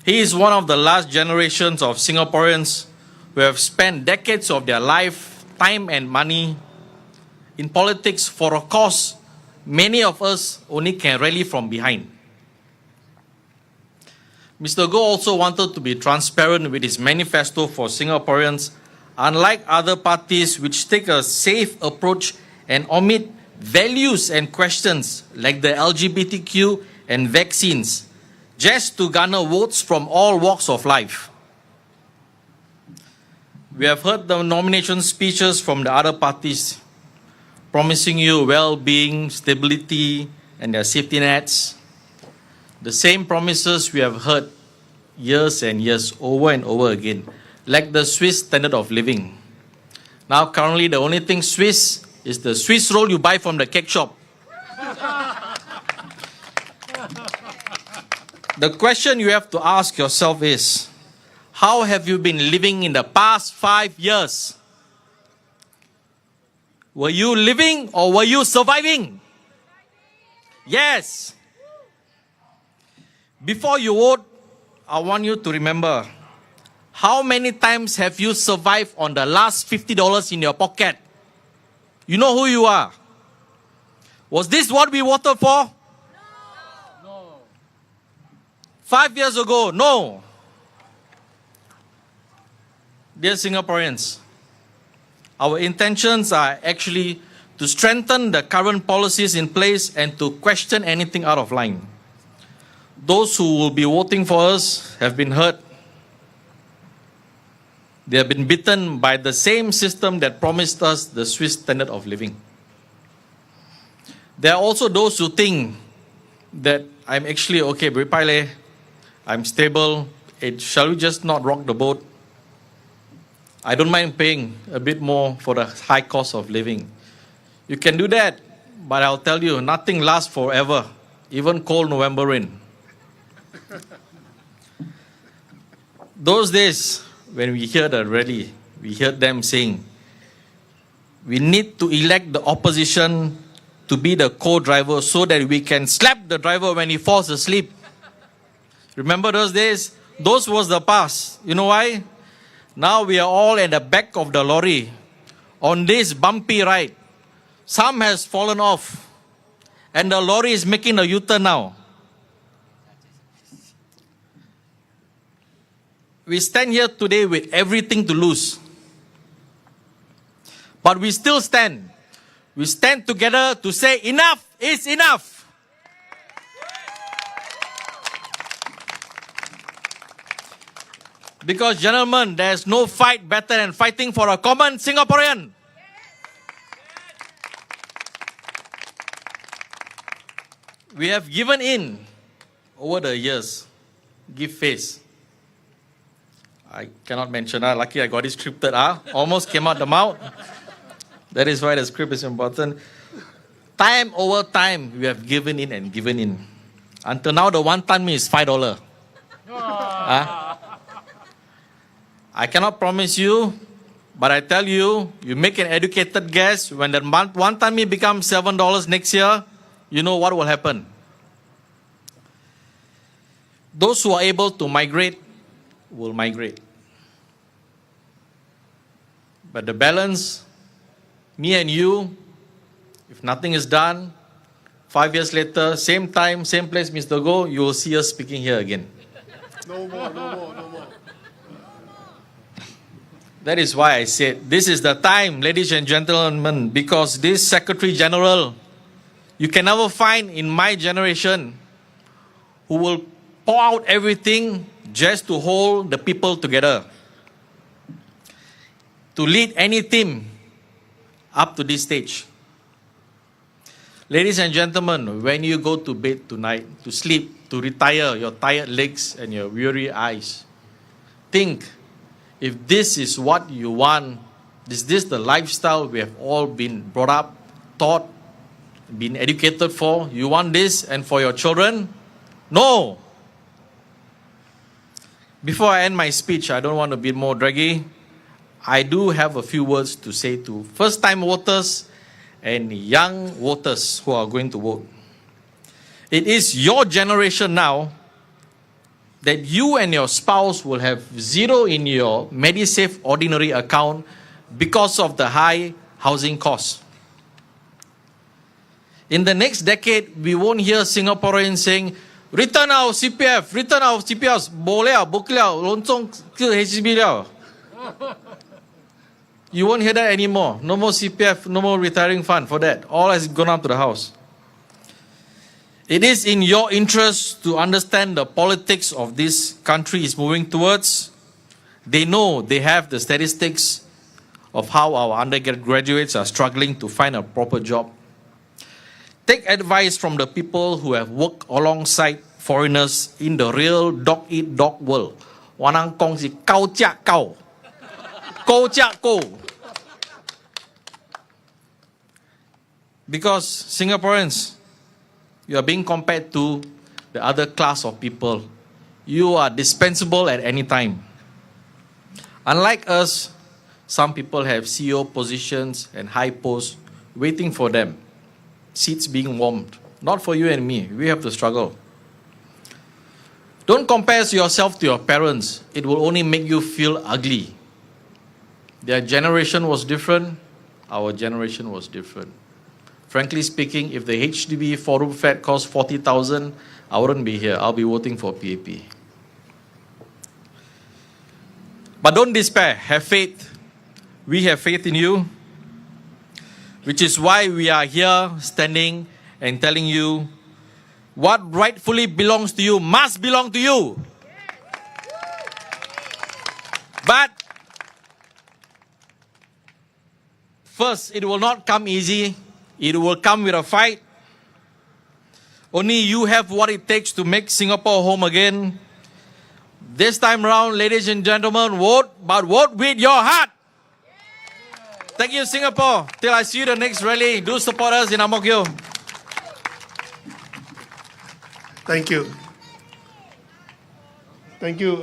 He is one of the last generations of Singaporeans who have spent decades of their life, time and money in politics for a cause many of us only can rally from behind. Mr. Goh also wanted to be transparent with his manifesto for Singaporeans, unlike other parties which take a safe approach and omit values and questions like the LGBTQ and vaccines, just to garner votes from all walks of life. We have heard the nomination speeches from the other parties, promising you well-being, stability, and their safety nets. The same promises we have heard years and years over and over again, like the Swiss standard of living. Now, currently, the only thing Swiss is the Swiss roll you buy from the cake shop. The question you have to ask yourself is, how have you been living in the past 5 years? Were you living or were you surviving? Yes. Before you vote, I want you to remember, how many times have you survived on the last $50 in your pocket? You know who you are. Was this what we voted for? 5 years ago, no. Dear Singaporeans, our intentions are actually to strengthen the current policies in place and to question anything out of line. Those who will be voting for us have been hurt. They have been bitten by the same system that promised us the Swiss standard of living. There are also those who think that I'm actually okay, Bripaile, I'm stable, shall we just not rock the boat? I don't mind paying a bit more for the high cost of living. You can do that, but I'll tell you, nothing lasts forever, even cold November rain. Those days, when we hear the rally, we heard them saying, we need to elect the opposition to be the co-driver so that we can slap the driver when he falls asleep. Remember those days? Those was the past. You know why? Now we are all at the back of the lorry on this bumpy ride. Some has fallen off and the lorry is making a U-turn now. We stand here today with everything to lose. But we still stand. We stand together to say enough is enough. Because, gentlemen, there's no fight better than fighting for a common Singaporean. We have given in over the years. Give face. I cannot mention. Lucky I got it scripted. Almost came out the mouth. That is why the script is important. Time over time, we have given in and given in. Until now, the one-time is $5. I cannot promise you, but I tell you, you make an educated guess, when the one-time becomes $7 next year, you know what will happen. Those who are able to migrate will migrate. But the balance, me and you, if nothing is done, 5 years later, same time, same place, Mr. Goh, you will see us speaking here again. No more, no more, no more. That is why I said, this is the time, ladies and gentlemen, because this Secretary General You can never find in my generation who will pour out everything just to hold the people together, to lead any team up to this stage. Ladies and gentlemen, when you go to bed tonight, to sleep, to retire your tired legs and your weary eyes, think, if this is what you want, is this the lifestyle we have all been brought up, taught, been educated for? You want this and for your children? No. Before I end my speech, I don't want to be more draggy. I do have a few words to say to first-time voters and young voters who are going to vote. It is your generation now that you and your spouse will have zero in your MediSave ordinary account because of the high housing costs. In the next decade, we won't hear Singaporeans saying, return our CPF, return our CPF, boleh ah, book liao, loncong ke HDB liao. You won't hear that anymore. No more CPF, no more retiring fund for that. All has gone up to the house. It is in your interest to understand the politics of this country is moving towards. They know they have the statistics of how our undergraduates are struggling to find a proper job. Take advice from the people who have worked alongside foreigners in the real dog-eat-dog world. Wanang kong si kau jiak kau. Kau jiak kau. Because Singaporeans, you are being compared to the other class of people. You are dispensable at any time. Unlike us, some people have CEO positions and high posts waiting for them. Seats being warmed. Not for you and me. We have to struggle. Don't compare yourself to your parents. It will only make you feel ugly. Their generation was different. Our generation was different. Frankly speaking, if the HDB 4-room flat cost 40,000, I wouldn't be here. I'll be voting for PAP. But don't despair. Have faith. We have faith in you, which is why we are here standing and telling you what rightfully belongs to you must belong to you. But first, it will not come easy. It will come with a fight. Only you have what it takes to make Singapore home again. This time around, ladies and gentlemen, vote, but vote with your heart. Thank you, Singapore. Till I see you the next rally, do support us in Ang Mo Kio. Thank you. Thank you,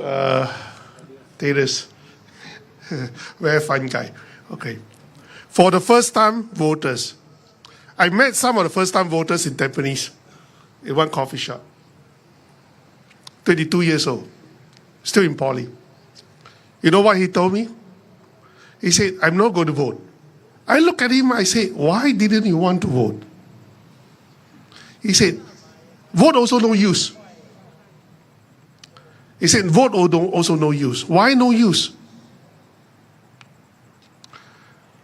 Tedius. Very fun guy. Okay. For the first-time voters, I met some of the first-time voters in Tampines in one coffee shop. 22 years old, still in poly. You know what he told me? He said, I'm not going to vote. I look at him, I say, why didn't you want to vote? He said, vote also no use. He said, vote also no use. Why no use?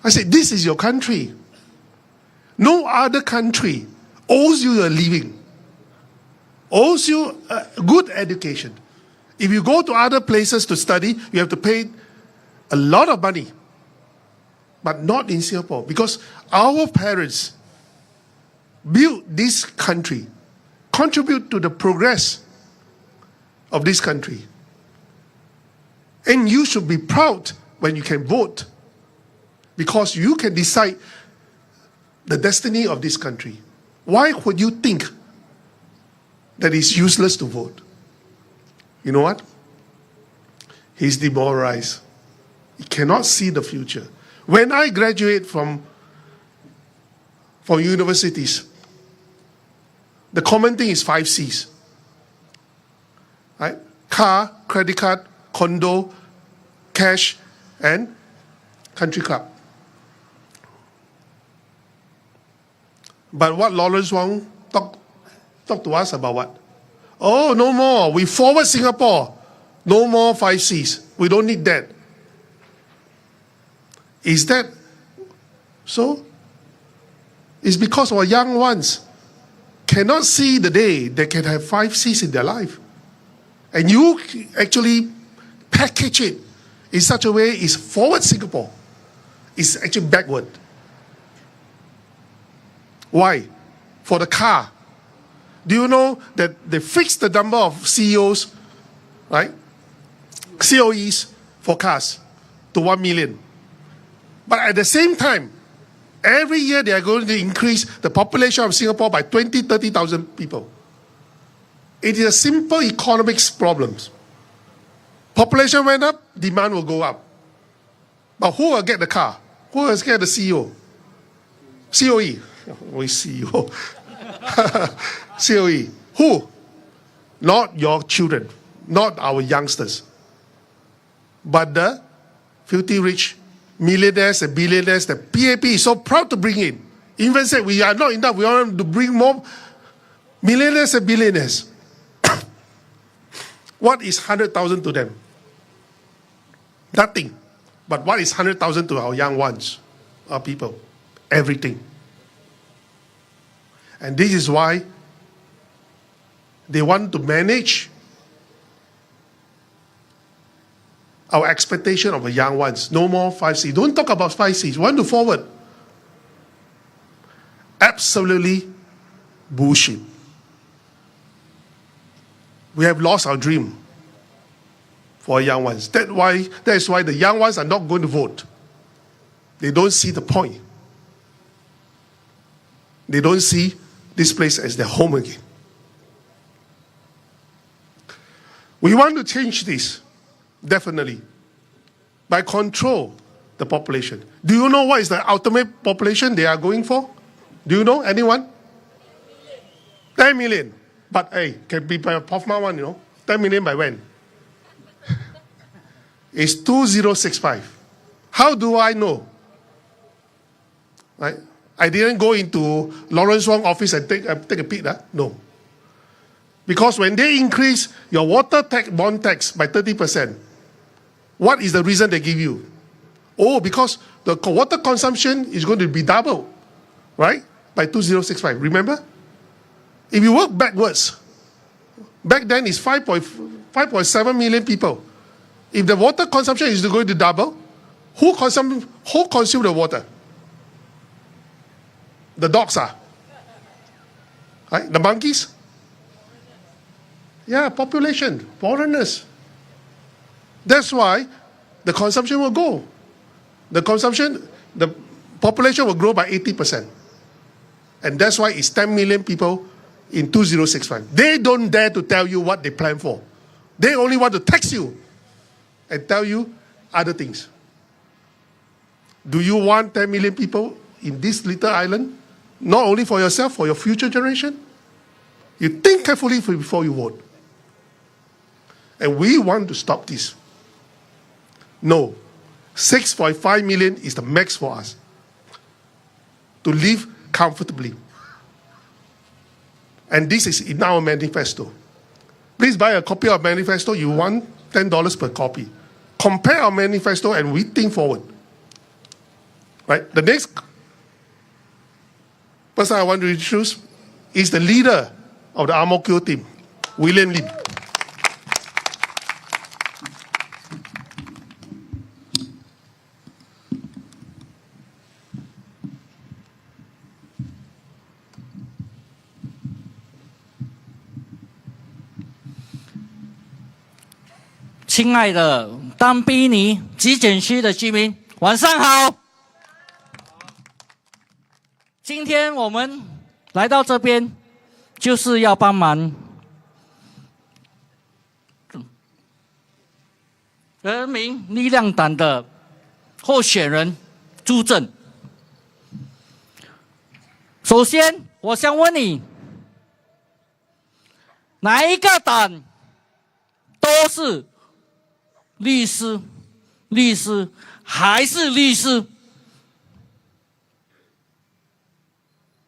I said, this is your country. No other country owes you a living, owes you a good education. If you go to other places to study, you have to pay a lot of money. But not in Singapore, because our parents built this country, contribute to the progress of this country. And you should be proud when you can vote, because you can decide the destiny of this country. Why would you think that it's useless to vote? You know what? He's demoralized. He cannot see the future. When I graduate from universities, the common thing is 5 C's. Right? Car, credit card, condo, cash, and country club. But what Lawrence Wong talk to us about what? Oh, no more. We forward Singapore. No more 5 C's. We don't need that. Is that so? It's because our young ones cannot see the day they can have 5 Cs in their life. And you actually package it in such a way it's forward Singapore. It's actually backward. Why? For the car. Do you know that they fixed the number of CEOs, right? COEs for cars to 1 million. But at the same time, every year they are going to increase the population of Singapore by 20, 30,000 people. It is a simple economics problem. Population went up, demand will go up. But who will get the car? Who will get the CEO? COE. Always CEO. COE. Who? Not your children, not our youngsters, but the filthy rich, millionaires and billionaires that PAP is so proud to bring in. Even said we are not enough, we want to bring more millionaires and billionaires. What is 100,000 to them? Nothing. But what is 100,000 to our young ones, our people? Everything. And this is why they want to manage our expectation of the young ones. No more 5Cs. Don't talk about 5Cs. Want to forward. Absolutely bullshit. We have lost our dream for young ones. That is why the young ones are not going to vote. They don't see the point. They don't see this place as their home again. We want to change this, definitely, by control the population. Do you know what is the ultimate population they are going for? Do you know, anyone? 10 million. But hey, can be by Pofma one, 10 million by when? It's 2065. How do I know? Right? I didn't go into Lawrence Wong's office and take a peek. No. Because when they increase your water tax, bond tax by 30%, what is the reason they give you? Oh, because the water consumption is going to be double, right? By 2065. Remember? If you work backwards, back then it's 5.7 million people. If the water consumption is going to double, who consume the water? The dogs are. Right? The monkeys? Yeah, population, foreigners. That's why the consumption will go. The population will grow by 80%. And that's why it's 10 million people in 2065. They don't dare to tell you what they plan for. They only want to tax you and tell you other things. Do you want 10 million people in this little island? Not only for yourself, for your future generation? You think carefully before you vote. And we want to stop this. No. 6.5 million is the max for us to live comfortably. And this is in our manifesto. Please buy a copy of manifesto. You want $10 per copy. Compare our manifesto and we think forward. Right? The next person I want to introduce is the leader of the Ang-Mo-Kio team, William Lim.亲爱的当宾尼集检区的居民，晚上好。今天我们来到这边，就是要帮忙人民力量党的候选人朱正。首先，我想问你，哪一个党都是律师，律师还是律师？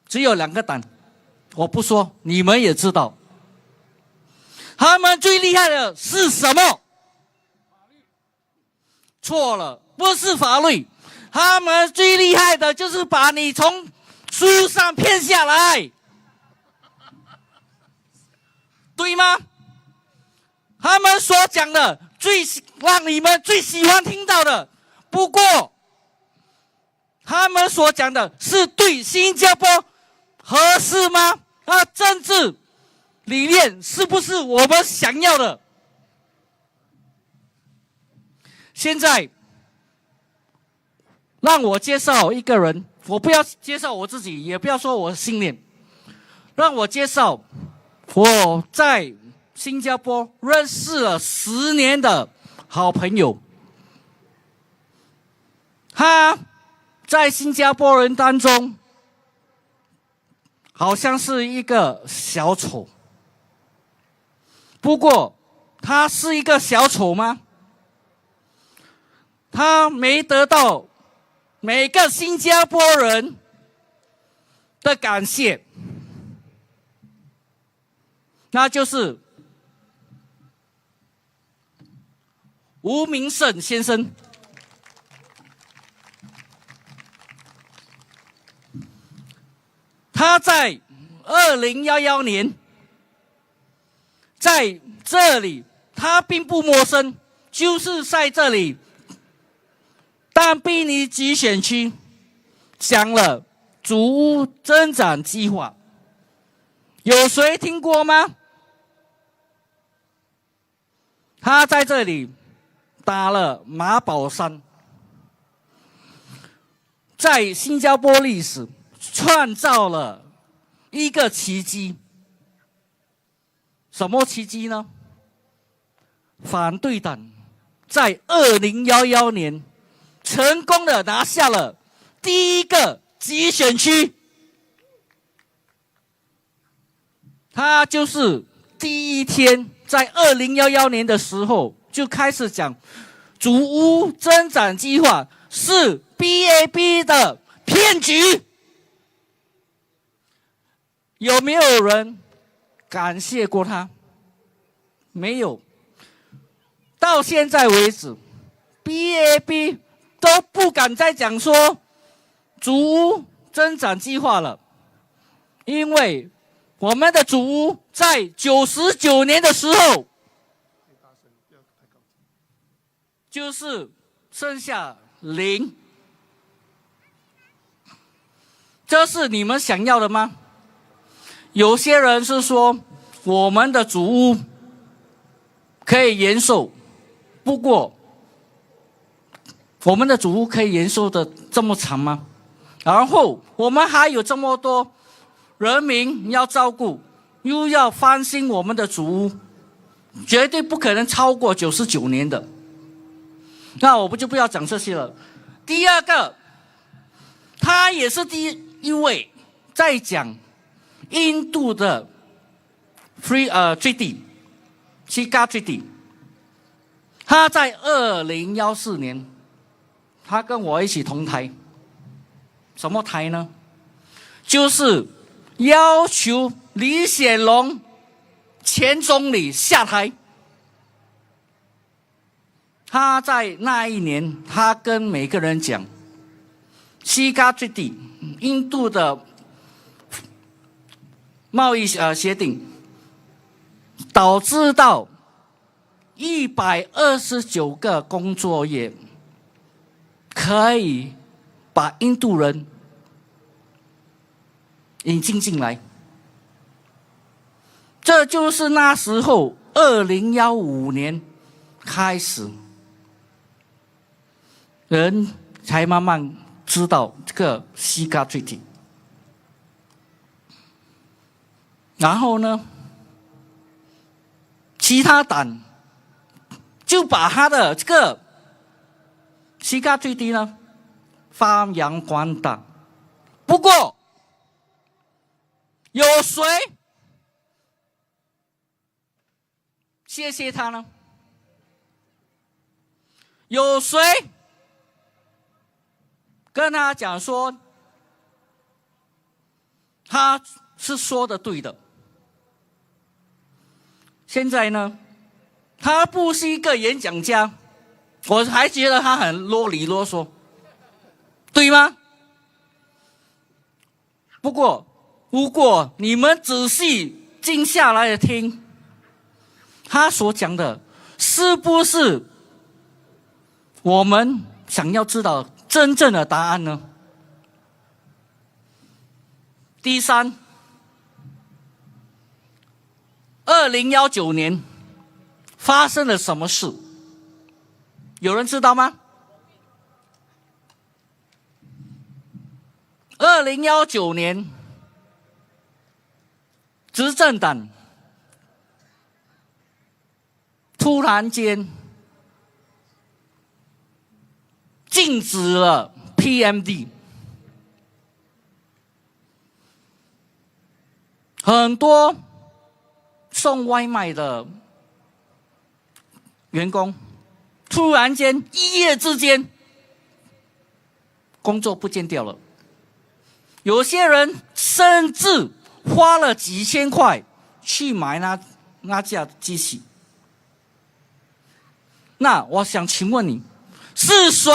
只有2个党，我不说，你们也知道。他们最厉害的是什么？错了，不是法律。他们最厉害的就是把你从书上骗下来。对吗？他们所讲的让你们最喜欢听到的，不过他们所讲的是对新加坡合适吗？政治理念是不是我们想要的？现在让我介绍一个人，我不要介绍我自己，也不要说我的信念，让我介绍我在新加坡认识了10年的好朋友。他在新加坡人当中好像是一个小丑，不过他是一个小丑吗？他没得到每个新加坡人的感谢，那就是吴明胜先生。他在2011年在这里，他并不陌生，就是在这里但宾尼集选区讲了祖屋增长计划，有谁听过吗？他在这里打了马宝山，在新加坡历史创造了一个奇迹。什么奇迹呢？反对党在2011年成功的拿下了第一个集选区，他就是第一天在2011年的时候就开始讲祖屋增长计划是 PAP 的骗局。有没有人感谢过他？没有。到现在为止 PAP 都不敢再讲说祖屋增长计划了，因为我们的祖屋在99年的时候就是剩下0。这是你们想要的吗？有些人是说我们的祖屋可以延寿，不过我们的祖屋可以延寿的这么长吗？然后我们还有这么多人民要照顾，又要翻新我们的祖屋，绝对不可能超过99年的。那我们就不要讲这些了。第二个，他也是第一位在讲印度的 Treaty GE2025 Treaty。他在2014年，他跟我一起同台。什么台呢？就是要求李显龙前总理下台。他在那一年，他跟每个人讲 GE2025 印度的贸易协定导致到129个工作业可以把印度人引进来。这就是那时候2015年开始，人才慢慢知道这个西嘎 Treaty。然后呢，其他党就把他的这个西嘎 Treaty 呢发扬光大。不过有谁谢谢他呢？有谁跟他讲说他是说的对的？现在呢，他不是一个演讲家，我还觉得他很啰里啰嗦，对吗？不过如果你们仔细静下来的听，他所讲的是不是我们想要知道真正的答案呢？第三，2019年发生了什么事？有人知道吗？2019年，执政党突然间禁止了 PMD， 很多送外卖的员工突然间一夜之间工作不见掉了，有些人甚至花了几千块去买那架机器。那我想请问你，是谁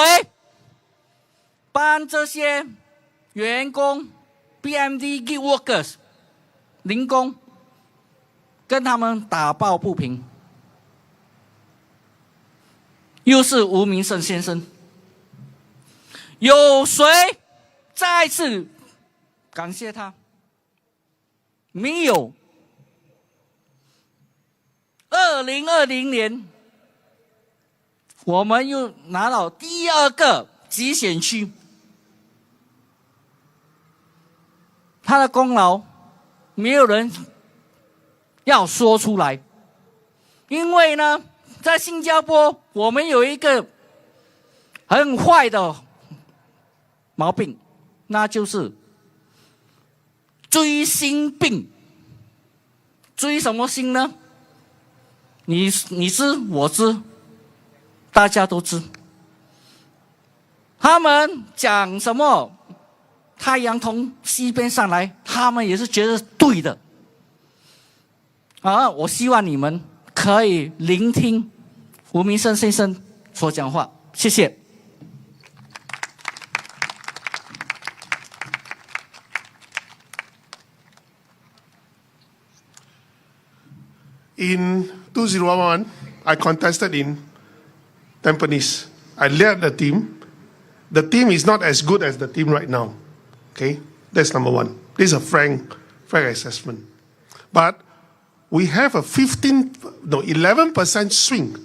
帮这些员工 PMD gig workers 零工跟他们打抱不平？又是吴明胜先生，有谁再次感谢他？没有。2020年，我们又拿到第二个集选区，他的功劳没有人要说出来，因为呢，在新加坡我们有一个很坏的毛病，那就是追星病。追什么星呢？你知我知，大家都知。他们讲什么太阳从西边上来，他们也是觉得对的。我希望你们可以聆听吴明胜先生所讲话，谢谢。In 2011, I contested in Tampines. I led the team. The team is not as good as the team right now. Okay, that's number one. This is a frank assessment. But we have a 11% swing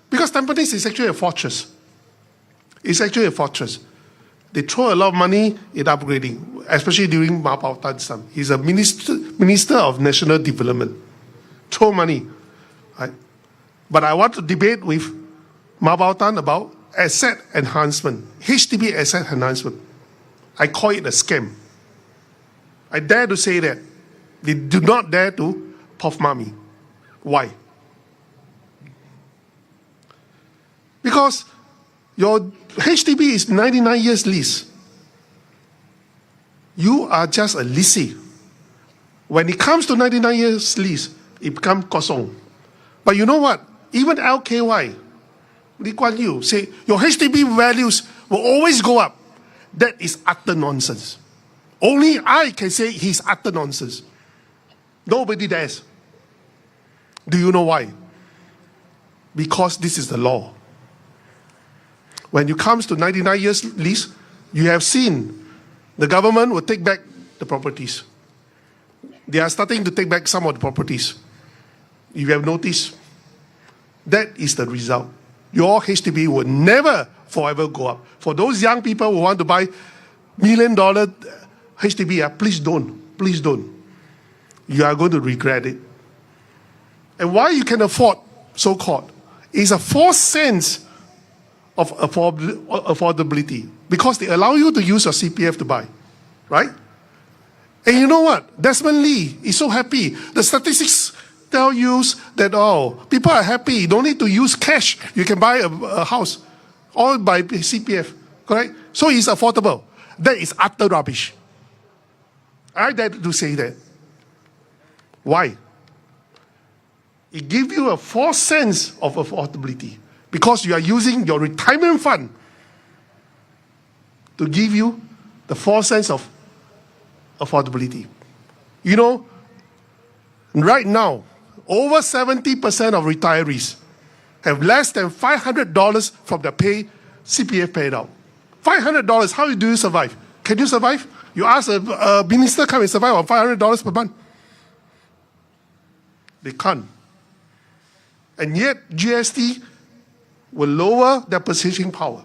because Tampines is actually a fortress. It's actually a fortress. They throw a lot of money in upgrading, especially during Ma Bao Tan's time. He's a minister of national development. Throw money. Right? But I want to debate with Ma Bao Tan about asset enhancement, HDB asset enhancement. I call it a scam. I dare to say that. They do not dare to puff mommy. Why? Because your HDB is 99 years lease. You are just a leasee. When it comes to 99 years lease, it becomes kosong. But you know what? Even LKY, Lee Kuan Yew, say your HDB values will always go up. That is utter nonsense. Only I can say he's utter nonsense. Nobody dares. Do you know why? Because this is the law. When it comes to 99 years lease, you have seen the government will take back the properties. They are starting to take back some of the properties. If you have noticed, that is the result. Your HDB will never forever go up. For those young people who want to buy $1 million HDB, please don't. Please don't. You are going to regret it. And why you can afford, so-called, is a false sense of affordability. Because they allow you to use your CPF to buy. Right? And you know what? Desmond Lee is so happy. The statistics tell you that, people are happy. You don't need to use cash. You can buy a house. All by CPF. Correct? So it's affordable. That is utter rubbish. I dare to say that. Why? It gives you a false sense of affordability. Because you are using your retirement fund to give you the false sense of affordability. You know, right now, over 70% of retirees have less than $500 from their pay, CPF paid out. $500, how do you survive? Can you survive? You ask a minister, can we survive on $500 per month? They can't. And yet, GST will lower their purchasing power.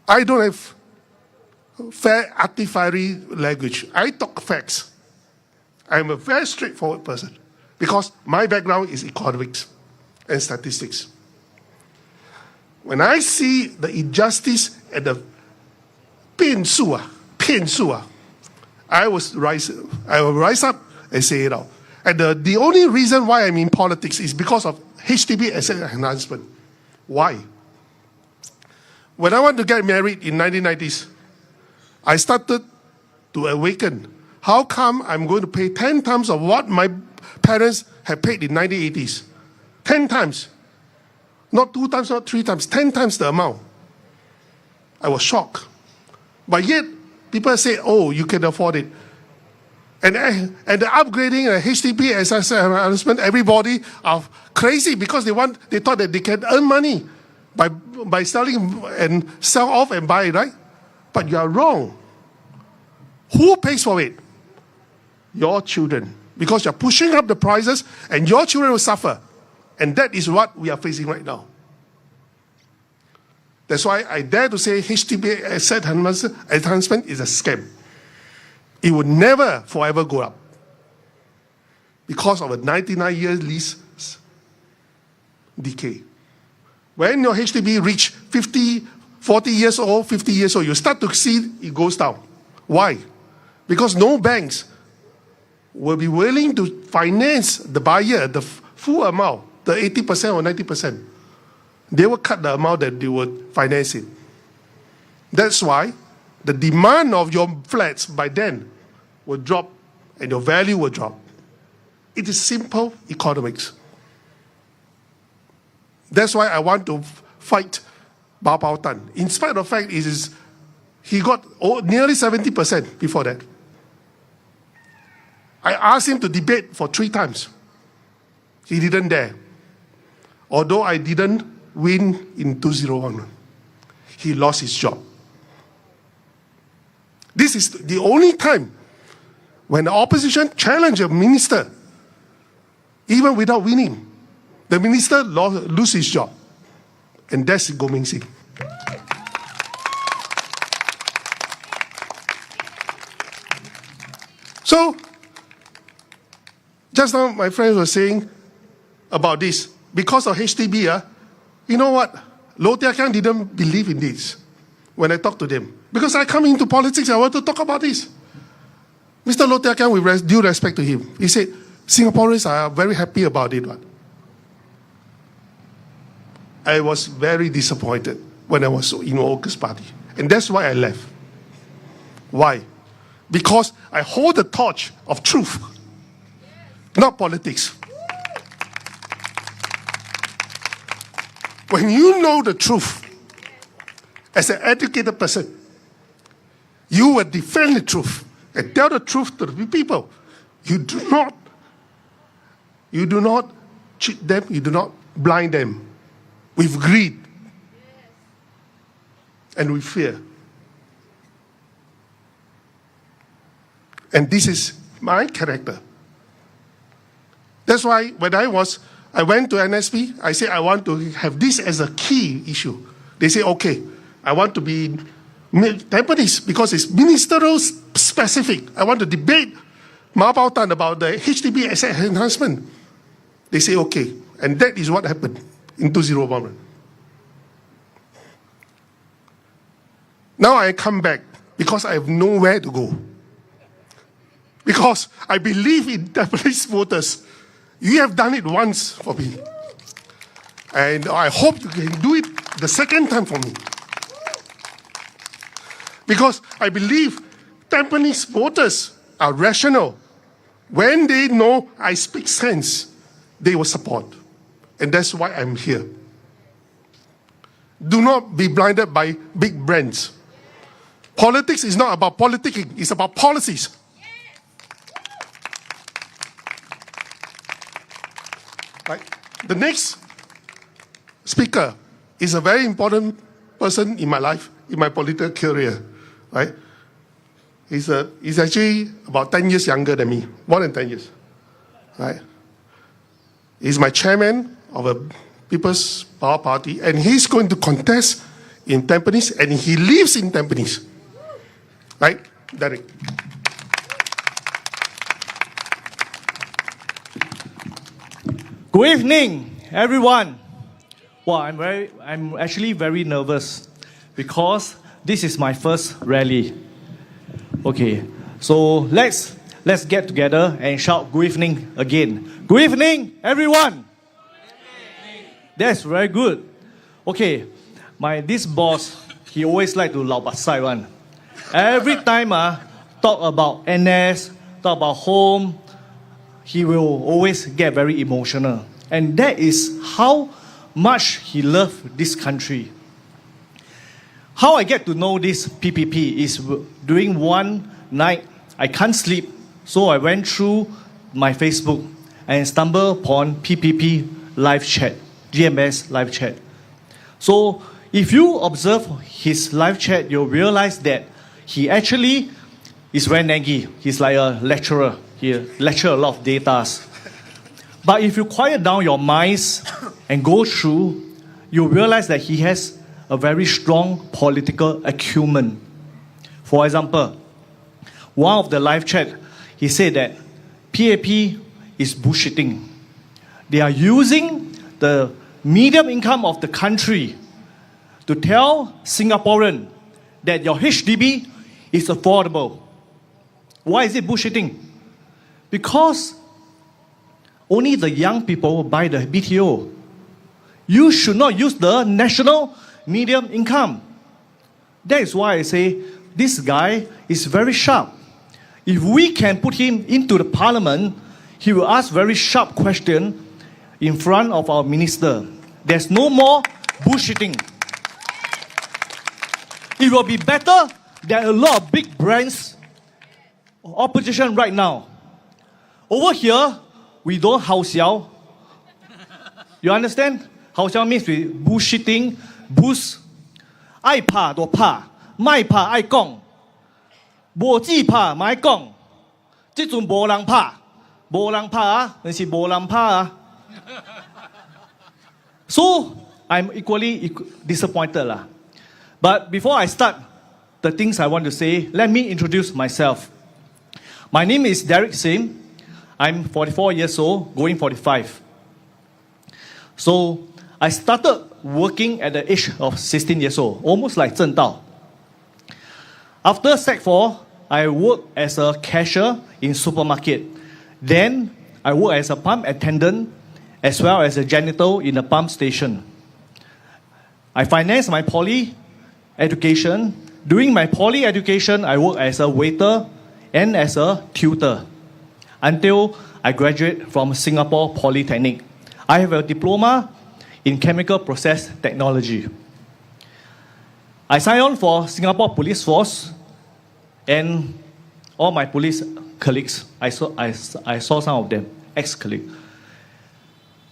I don't have fair artificial language. I talk facts. I'm a very straightforward person because my background is economics and statistics. When I see the injustice and the 骗术, I will rise up and say it out. And the only reason why I'm in politics is because of HDB asset enhancement. Why? When I want to get married in 1990s, I started to awaken. How come I'm going to pay 10 times of what my parents had paid in 1980s? 10 times. Not 2 times, not 3 times, 10 times the amount. I was shocked. But yet, people say, oh, you can afford it. And the upgrading and HDB asset enhancement, everybody are crazy because they thought that they can earn money by selling and sell off and buy, right? But you are wrong. Who pays for it? Your children. Because you're pushing up the prices and your children will suffer. And that is what we are facing right now. That's why I dare to say HDB asset enhancement is a scam. It would never forever go up because of a 99-year lease decay. When your HDB reach 40 years old, 50 years old, you start to see it goes down. Why? Because no banks will be willing to finance the buyer the full amount, the 80% or 90%. They will cut the amount that they would finance it. That's why the demand of your flats by then will drop and your value will drop. It is simple economics. That's why I want to fight Bao Tan. In spite of the fact he got nearly 70% before that. I asked him to debate for 3 times. He didn't dare. Although I didn't win in 2011. He lost his job. This is the only time when the opposition challenged a minister, even without winning, the minister loses his job. And that's Goh Meng Sing. So, just now my friends were saying about this. Because of HDB, you know what? Low Tia Kiang didn't believe in this when I talked to them. Because I come into politics, I want to talk about this. Mr. Low Tia Kiang, with due respect to him, he said, Singaporeans are very happy about it. I was very disappointed when I was in August Party. And that's why I left. Why? Because I hold the torch of truth, not politics. When you know the truth, as an educated person, you will defend the truth and tell the truth to the people. You do not cheat them, you do not blind them with greed and with fear. And this is my character. That's why when I went to NSP, I said I want to have this as a key issue. They say, okay, I want to be Tampines because it's ministerial specific. I want to debate Bao Tan about the HDB asset enhancement. They say, okay. And that is what happened in 2011. Now I come back because I have nowhere to go. Because I believe in Tampines voters. You have done it once for me. And I hope you can do it the second time for me. Because I believe Tampines voters are rational. When they know I speak sense, they will support. And that's why I'm here. Do not be blinded by big brands. Politics is not about politicking, it's about policies. Right? The next speaker is a very important person in my life, in my political career. Right? He's actually about 10 years younger than me, more than 10 years. Right? He's my chairman of a People's Power Party, and he's going to contest in Tampines, and he lives in Tampines. Right, Derek? Good evening, everyone. Well, I'm actually very nervous because this is my first rally. Okay, so let's get together and shout good evening again. Good evening, everyone. That's very good. Okay, this boss, he always like to lao basai one. Every time talk about NS, talk about home, he will always get very emotional. And that is how much he loves this country. How I get to know this PPP is during one night, I can't sleep. So I went through my Facebook and stumbled upon PPP live chat, GMS live chat. So if you observe his live chat, you'll realize that he actually is very naggy. He's like a lecturer. He lectures a lot of data. But if you quiet down your minds and go through, you realize that he has a very strong political acumen. For example, one of the live chat, he said that PAP is bullshitting. They are using the medium income of the country to tell Singaporean that your HDB is affordable. Why is it bullshitting? Because only the young people buy the BTO. You should not use the national medium income. That is why I say this guy is very sharp. If we can put him into the parliament, he will ask very sharp questions in front of our minister. There's no more bullshitting. It will be better than a lot of big brands opposition right now. Over here, we don't 好笑. You understand? 好笑 means we bullshitting, boost. 愛怕就怕，賣怕愛講，無止怕咪講，這陣無人怕，無人怕啊，但是無人怕啊。So I'm equally disappointed lah. But before I start the things I want to say, let me introduce myself. My name is Derek Sim. I'm 44 years old, going 45. So I started working at the age of 16 years old, almost like Zheng Dao. After Sec 4, I worked as a cashier in supermarket. Then I worked as a pump attendant as well as a janitor in a pump station. I financed my poly education. During my poly education, I worked as a waiter and as a tutor until I graduated from Singapore Polytechnic. I have a diploma in chemical process technology. I signed on for Singapore Police Force and all my police colleagues, I saw some of them, ex-colleagues.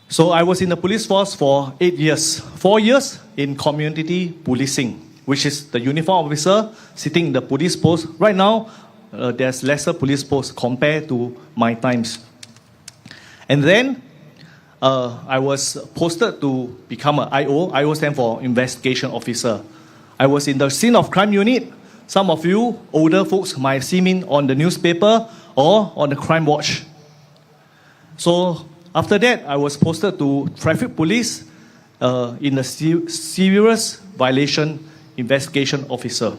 So I was in the police force for 8 years, 4 years in community policing, which is the uniform officer sitting in the police post. Right now, there's lesser police posts compared to my times. And then I was posted to become an IO. IO stands for Investigation Officer. I was in the Scene of Crime Unit. Some of you older folks might see me on the newspaper or on the Crime Watch. So after that, I was posted to Traffic Police in the Serious Violation Investigation Officer.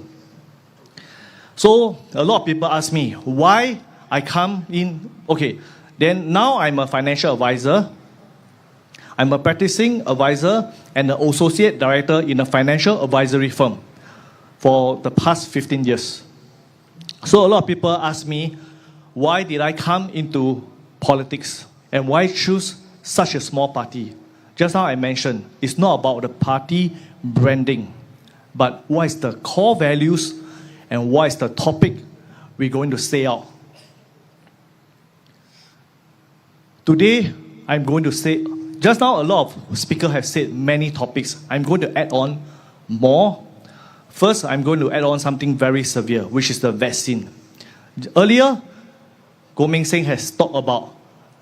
So a lot of people ask me why I come in. Okay, then now I'm a financial advisor. I'm a practicing advisor and an associate director in a financial advisory firm for the past 15 years. So a lot of people ask me, why did I come into politics and why choose such a small party? Just now I mentioned, it's not about the party branding, but what is the core values and what is the topic we're going to say out. Today, I'm going to just now a lot of speakers have said many topics. I'm going to add on more. First, I'm going to add on something very severe, which is the vaccine. Earlier, Goh Meng Seng has talked about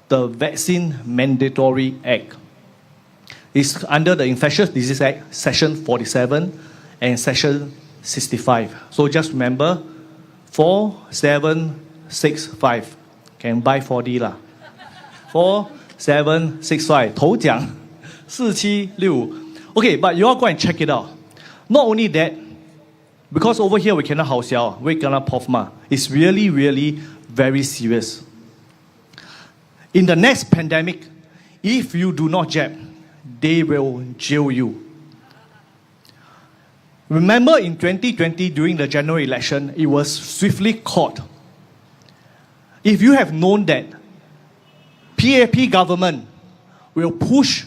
the Vaccine Mandatory Act. It's under the Infectious Disease Act, Section 47 and Section 65. So just remember, 4765. Can buy 4D lah. 4765. 头奖4765. Okay, but you all go and check it out. Not only that, because over here we cannot 好笑, we cannot puff ma. It's really, really very serious. In the next pandemic, if you do not jab, they will jail you. Remember in 2020 during the general election, it was swiftly caught. If you have known that PAP government will push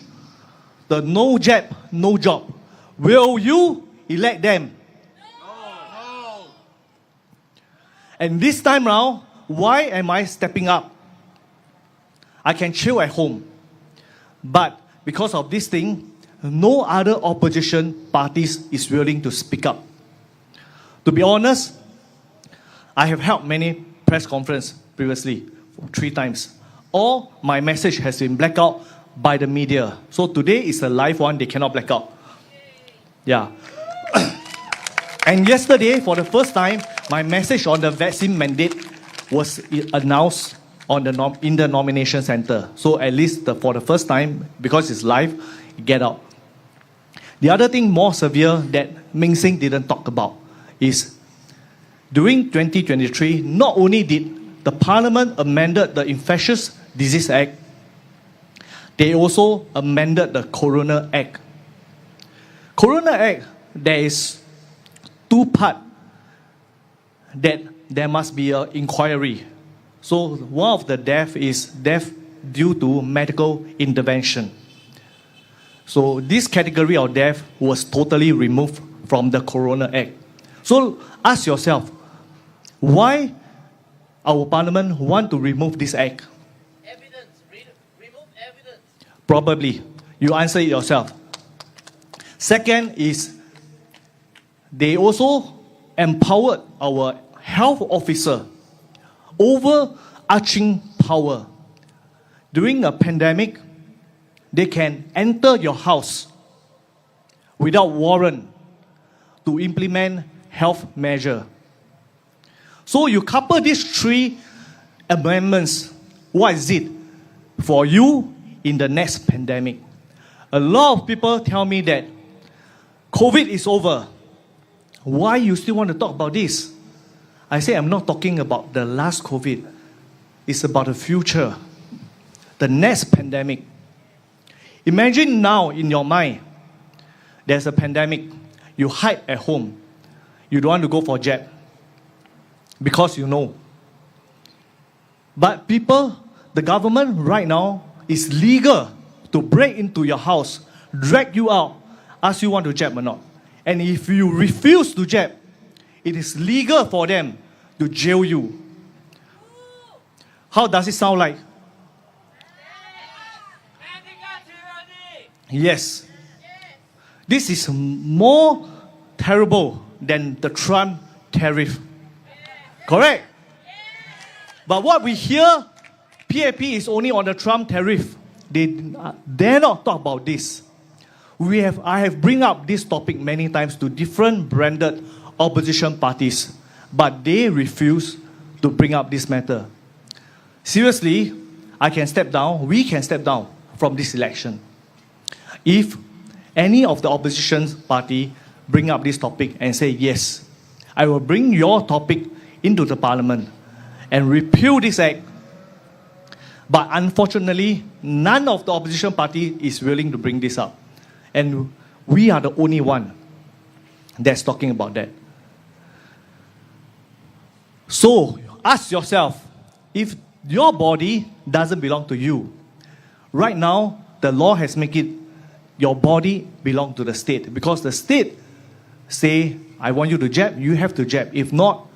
the no jab, no job, will you elect them? No. And this time round, why am I stepping up? I can chill at home. But because of this thing, no other opposition parties is willing to speak up. To be honest, I have held many press conferences previously, 3 times. All my message has been blacked out by the media. So today is a live one, they cannot black out. Yeah. And yesterday, for the first time, my message on the vaccine mandate was announced on in the nomination center. So at least for the first time, because it's live, get out. The other thing more severe that Meng Seng didn't talk about is during 2023, not only did the Parliament amended the Infectious Disease Act, they also amended the Corona Act. Corona Act, there is 2 parts that there must be an inquiry. So one of the death is death due to medical intervention. So this category of death was totally removed from the Corona Act. So ask yourself, why our parliament want to remove this act? Evidence. Remove evidence. Probably. You answer it yourself. Second is, they also empowered our health officer, overarching power. During a pandemic, they can enter your house without warrant to implement health measure. So you couple these 3 amendments, what is it for you in the next pandemic? A lot of people tell me that COVID is over. Why you still want to talk about this? I say I'm not talking about the last COVID. It's about the future, the next pandemic. Imagine now in your mind, there's a pandemic. You hide at home. You don't want to go for jab because you know. But people, the government right now is legal to break into your house, drag you out, ask you want to jab or not. And if you refuse to jab, it is legal for them to jail you. How does it sound like? Yes. This is more terrible than the Trump tariff. Correct? But what we hear, PAP is only on the Trump tariff. They dare not talk about this. I have bring up this topic many times to different branded opposition parties, but they refuse to bring up this matter. Seriously, we can step down from this election. If any of the opposition party bring up this topic and say, yes, I will bring your topic into the parliament and repeal this act. But unfortunately, none of the opposition party is willing to bring this up. And we are the only one that's talking about that. So ask yourself, if your body doesn't belong to you, right now the law has made it your body belong to the state, because the state say, I want you to jab, you have to jab. If not,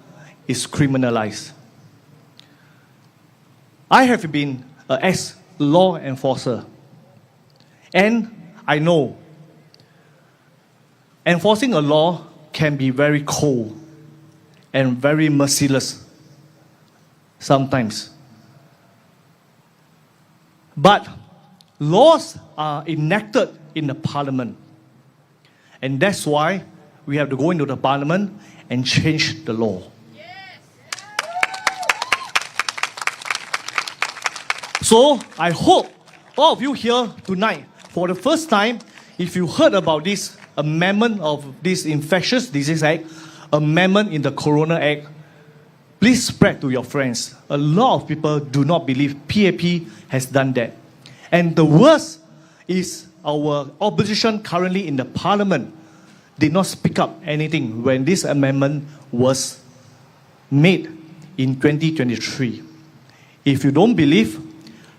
it's criminalized. I have been an ex-law enforcer. And I know enforcing a law can be very cold and very merciless sometimes. But laws are enacted in the parliament. And that's why we have to go into the parliament and change the law. So I hope all of you here tonight, for the first time, if you heard about this amendment of this Infectious Disease Act, amendment in the Corona Act, please spread to your friends. A lot of people do not believe PAP has done that. And the worst is our opposition currently in the parliament did not speak up anything when this amendment was made in 2023. If you don't believe,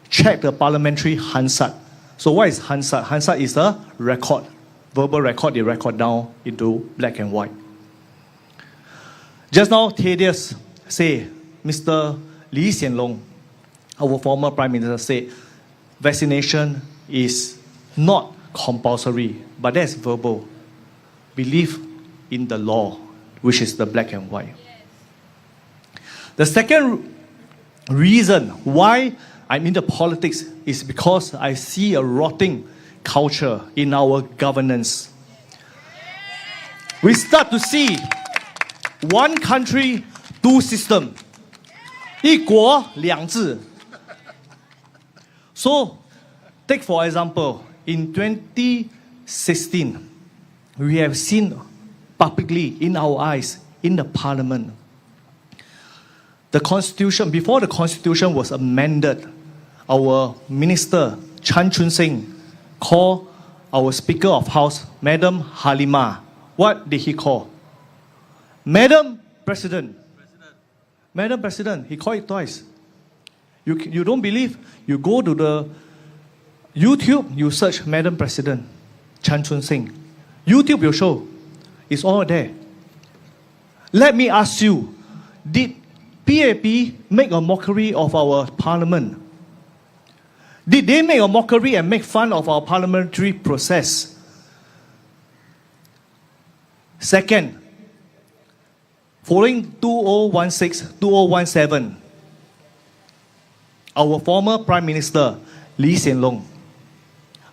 check the parliamentary Hansard. So what is Hansard? Hansard is a record, verbal record, they record down into black and white. Just now, Tedius said, Mr. Lee Hsien Loong, our former Prime Minister, said, vaccination is not compulsory, but that's verbal. Believe in the law, which is the black and white. The second reason why I'm into politics is because I see a rotting culture in our governance. We start to see one country, two systems. 一国两制. So, take for example, in 2016, we have seen publicly in our eyes, in the parliament, the constitution, before the constitution was amended, our minister, Chan Chun Sing, called our Speaker of House, Madam Halima. What did he call? Madam President. Madam President, he called it twice. You don't believe? You go to the YouTube, you search Madam President, Chan Chun Sing. YouTube will show. It's all there. Let me ask you, did PAP make a mockery of our parliament? Did they make a mockery and make fun of our parliamentary process? Second, following 2016, 2017, our former Prime Minister, Lee Hsien Loong,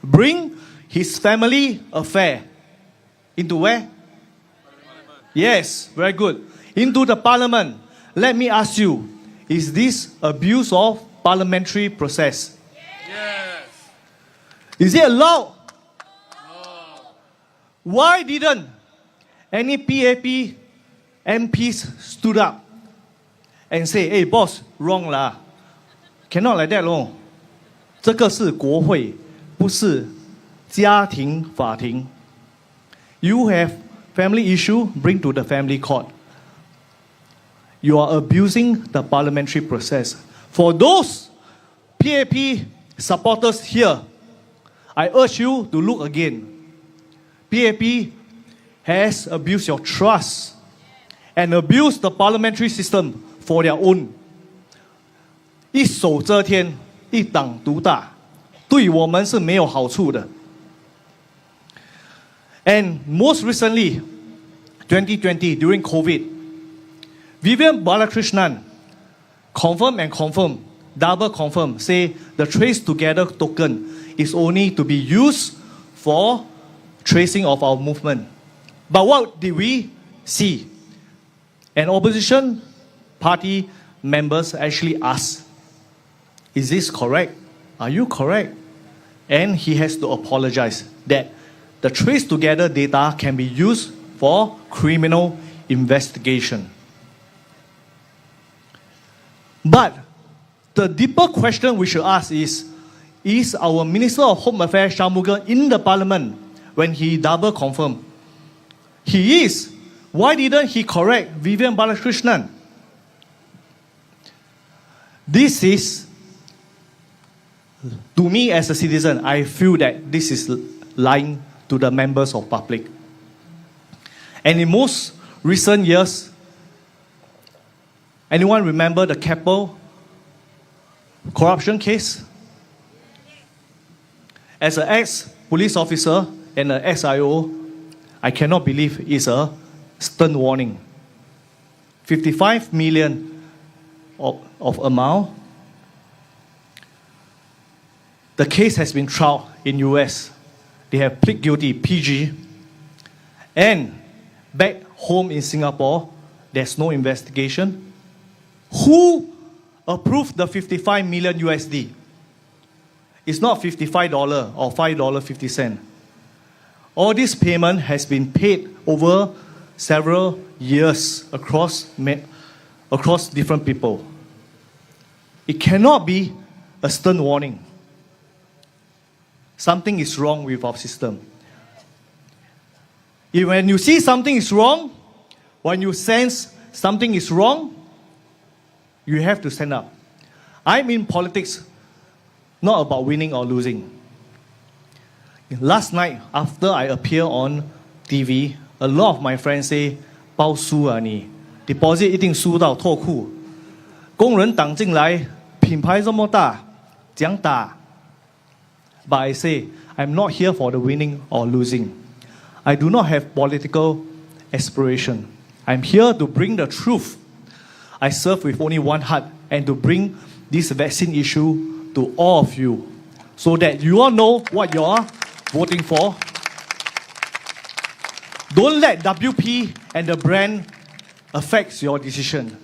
bring his family affair into where? Yes, very good. Into the parliament. Let me ask you, is this abuse of parliamentary process? Yes. Is it allowed? No. Why didn't any PAP MPs stood up and say, hey boss, wrong lah. Cannot like that long. 这个是国会，不是家庭法庭. You have family issue, bring to the family court. You are abusing the parliamentary process. For those PAP supporters here, I urge you to look again. PAP has abused your trust and abused the parliamentary system for their own. 一手遮天，一党独大，对我们是没有好处的。And most recently, 2020, during COVID, Vivian Balakrishnan confirm, double confirm, say the Trace Together token is only to be used for tracing of our movement. But what did we see? An opposition party members actually asked, is this correct? Are you correct? And he has to apologize that the Trace Together data can be used for criminal investigation. But the deeper question we should ask is our Minister of Home Affairs, Shanmugam, in the parliament when he double confirmed? He is. Why didn't he correct Vivian Balakrishnan? This is, to me as a citizen, I feel that this is lying to the members of public. And in most recent years, anyone remember the Keppel corruption case? As an ex-police officer and an ex-IO, I cannot believe it's a stern warning. 55 million of amount. The case has been tried in US. They have plead guilty, PG. And back home in Singapore, there's no investigation. Who approved the 55 million USD? It's not $55 or $5.50. All this payment has been paid over several years across different people. It cannot be a stern warning. Something is wrong with our system. When you see something is wrong, when you sense something is wrong, you have to stand up. I'm in politics not about winning or losing. Last night, after I appear on TV, a lot of my friends say, 包输啊你 deposit 一定输到脱裤。工人党进来，品牌这么大，讲打。But I say, I'm not here for the winning or losing. I do not have political aspiration. I'm here to bring the truth. I serve with only one heart and to bring this vaccine issue to all of you so that you all know what you are voting for. Don't let WP and the brand affect your decision.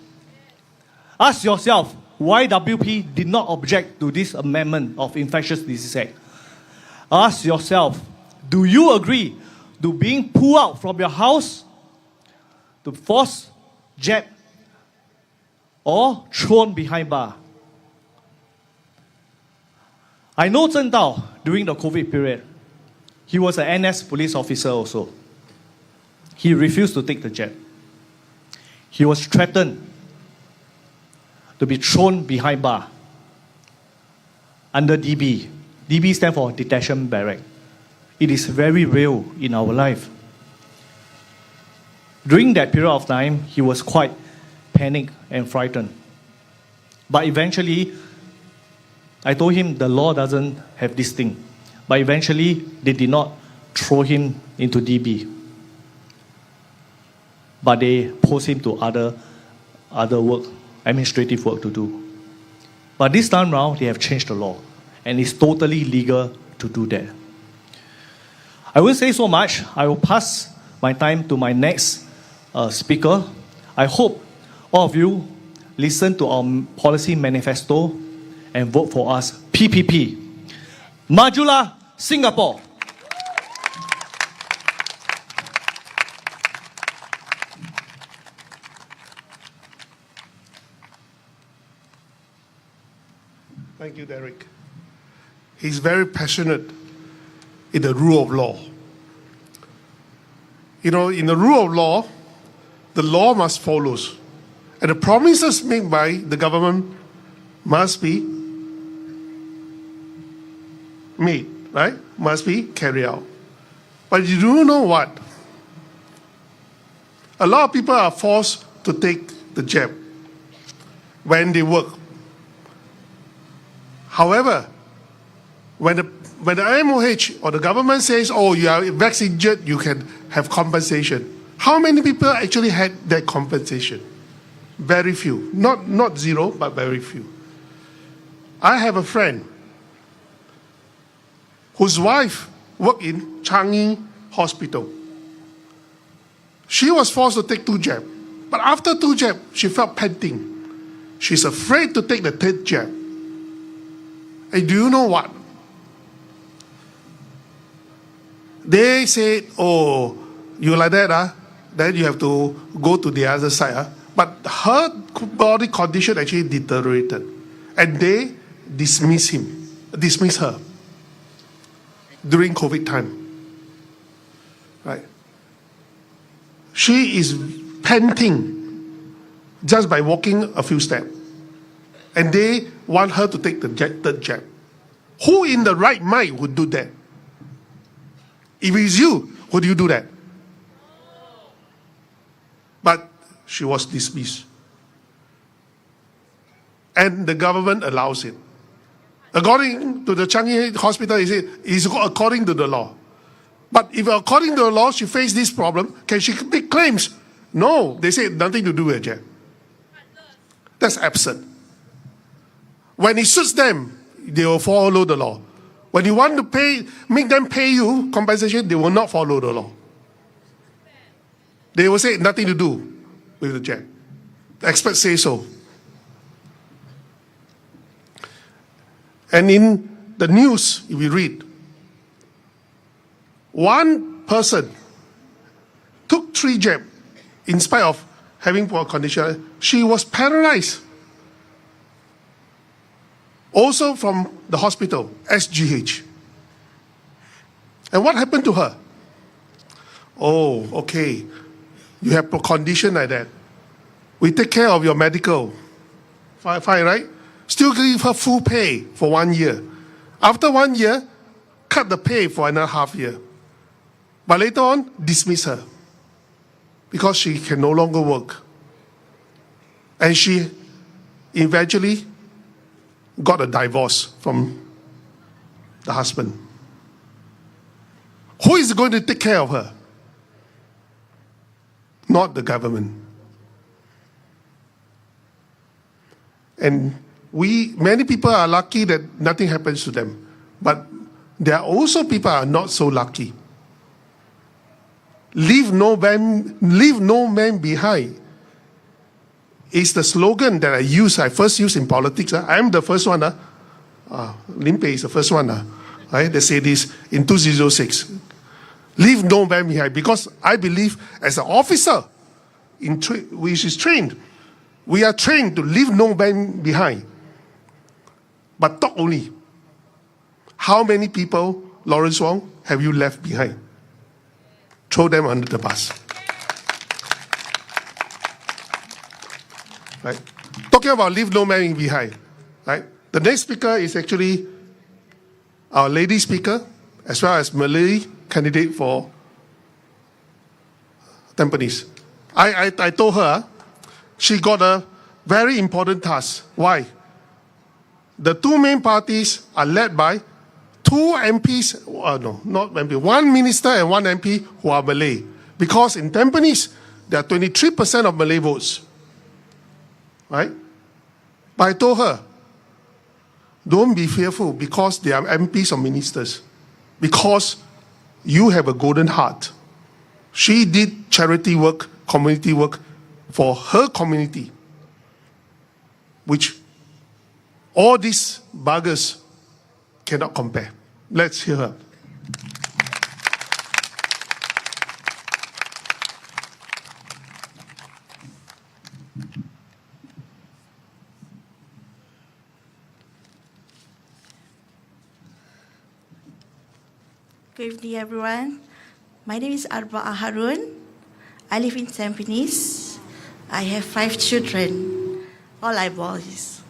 Ask yourself why WP did not object to this amendment of Infectious Disease Act. Ask yourself, do you agree to being pulled out from your house, to force jab, or thrown behind bar? I know Zheng Dao during the COVID period. He was an NS police officer also. He refused to take the jab. He was threatened to be thrown behind bar under DB. DB stands for Detention Barrack. It is very real in our life. During that period of time, he was quite panicked and frightened. But eventually, I told him the law doesn't have this thing. But eventually, they did not throw him into DB. But they post him to other work, administrative work to do. But this time round, they have changed the law. And it's totally legal to do that. I won't say so much. I will pass my time to my next speaker. I hope all of you listen to our policy manifesto and vote for us, PPP. Majulah Singapore. Thank you, Derek. He's very passionate in the rule of law. You know, in the rule of law, the law must follow. And the promises made by the government must be made, right? Must be carried out. But you do know what? A lot of people are forced to take the jab when they work. However, when the MOH or the government says, oh, you are vaccinated, you can have compensation. How many people actually had that compensation? Very few. Not zero, but very few. I have a friend whose wife worked in Changi Hospital. She was forced to take 2 jabs. But after 2 jabs, she felt panting. She's afraid to take the 3rd jab. And do you know what? They said, oh, you like that, then you have to go to the other side. But her body condition actually deteriorated. And they dismissed her during COVID time. Right? She is panting just by walking a few steps. And they want her to take the 3rd jab. Who in the right mind would do that? If it's you, would you do that? But she was dismissed. And the government allows it. According to the Changi Hospital, it's according to the law. But if according to the law, she faced this problem, can she make claims? No, they say nothing to do with Jack. That's absurd. When it suits them, they will follow the law. When you want to make them pay you compensation, they will not follow the law. They will say nothing to do with the Jack. The experts say so. And in the news, if we read, one person took 3 jabs in spite of having poor condition. She was paralyzed. Also from the hospital, SGH. And what happened to her? Oh, okay. You have a condition like that. We take care of your medical. Fine, right? Still give her full pay for 1 year. After 1 year, cut the pay for another half year. But later on, dismiss her. Because she can no longer work. And she eventually got a divorce from the husband. Who is going to take care of her? Not the government. And many people are lucky that nothing happens to them. But there are also people who are not so lucky. Leave no man behind is the slogan that I first used in politics. I am the first one. Lim Pei is the first one. Right? They say this in 2006. Leave no man behind. Because I believe as an officer, which is trained, we are trained to leave no man behind. But talk only. How many people, Lawrence Wong, have you left behind? Throw them under the bus. Right? Talking about leave no man behind. Right? The next speaker is actually our lady speaker, as well as Malay candidate for Tampines. I told her she got a very important task. Why? The 2 main parties are led by 2 MPs, not MP, 1 minister and 1 MP who are Malay. Because in Tampines, there are 23% of Malay votes. Right? But I told her, don't be fearful because they are MPs or ministers. Because you have a golden heart. She did charity work, community work for her community, which all these buggers cannot compare. Let's hear her. Good evening, everyone. My name is Arba Harun. I live in Tampines. I have 5 children. All are boys.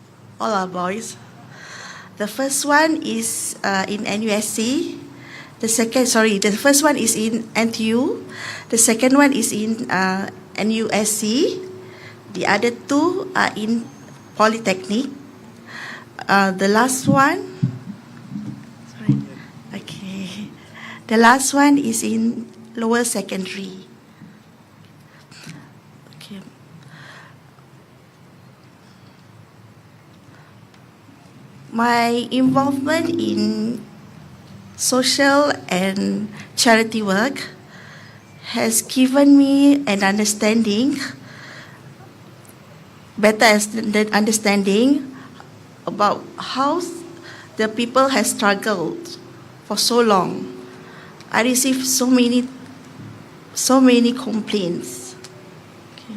The first one is in NUSC. The first one is in NTU. The second one is in NUSC. The other 2 are in Polytechnic. The last one, the last one is in lower secondary. Okay. My involvement in social and charity work has given me an understanding, better understanding about how the people have struggled for so long. I received so many complaints. Okay.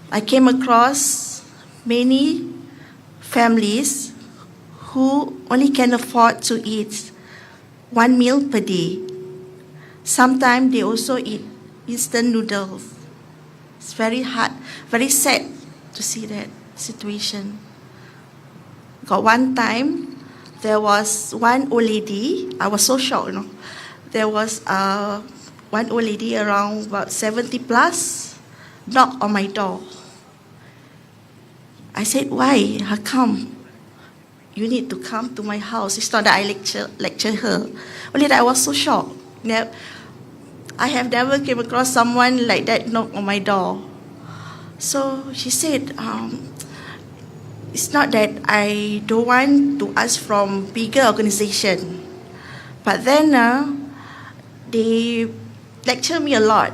I came across many families who only can afford to eat 1 meal per day. Sometimes they also eat instant noodles. It's very hard, very sad to see that situation. Got one time, there was one old lady. I was so shocked, There was one old lady around about 70 plus knocked on my door. I said, why? How come? you need to come to my house. It's not that I lecture her. Only that I was so shocked. I have never came across someone like that knock on my door. So she said, it's not that I don't want to ask from bigger organization, but then they lecture me a lot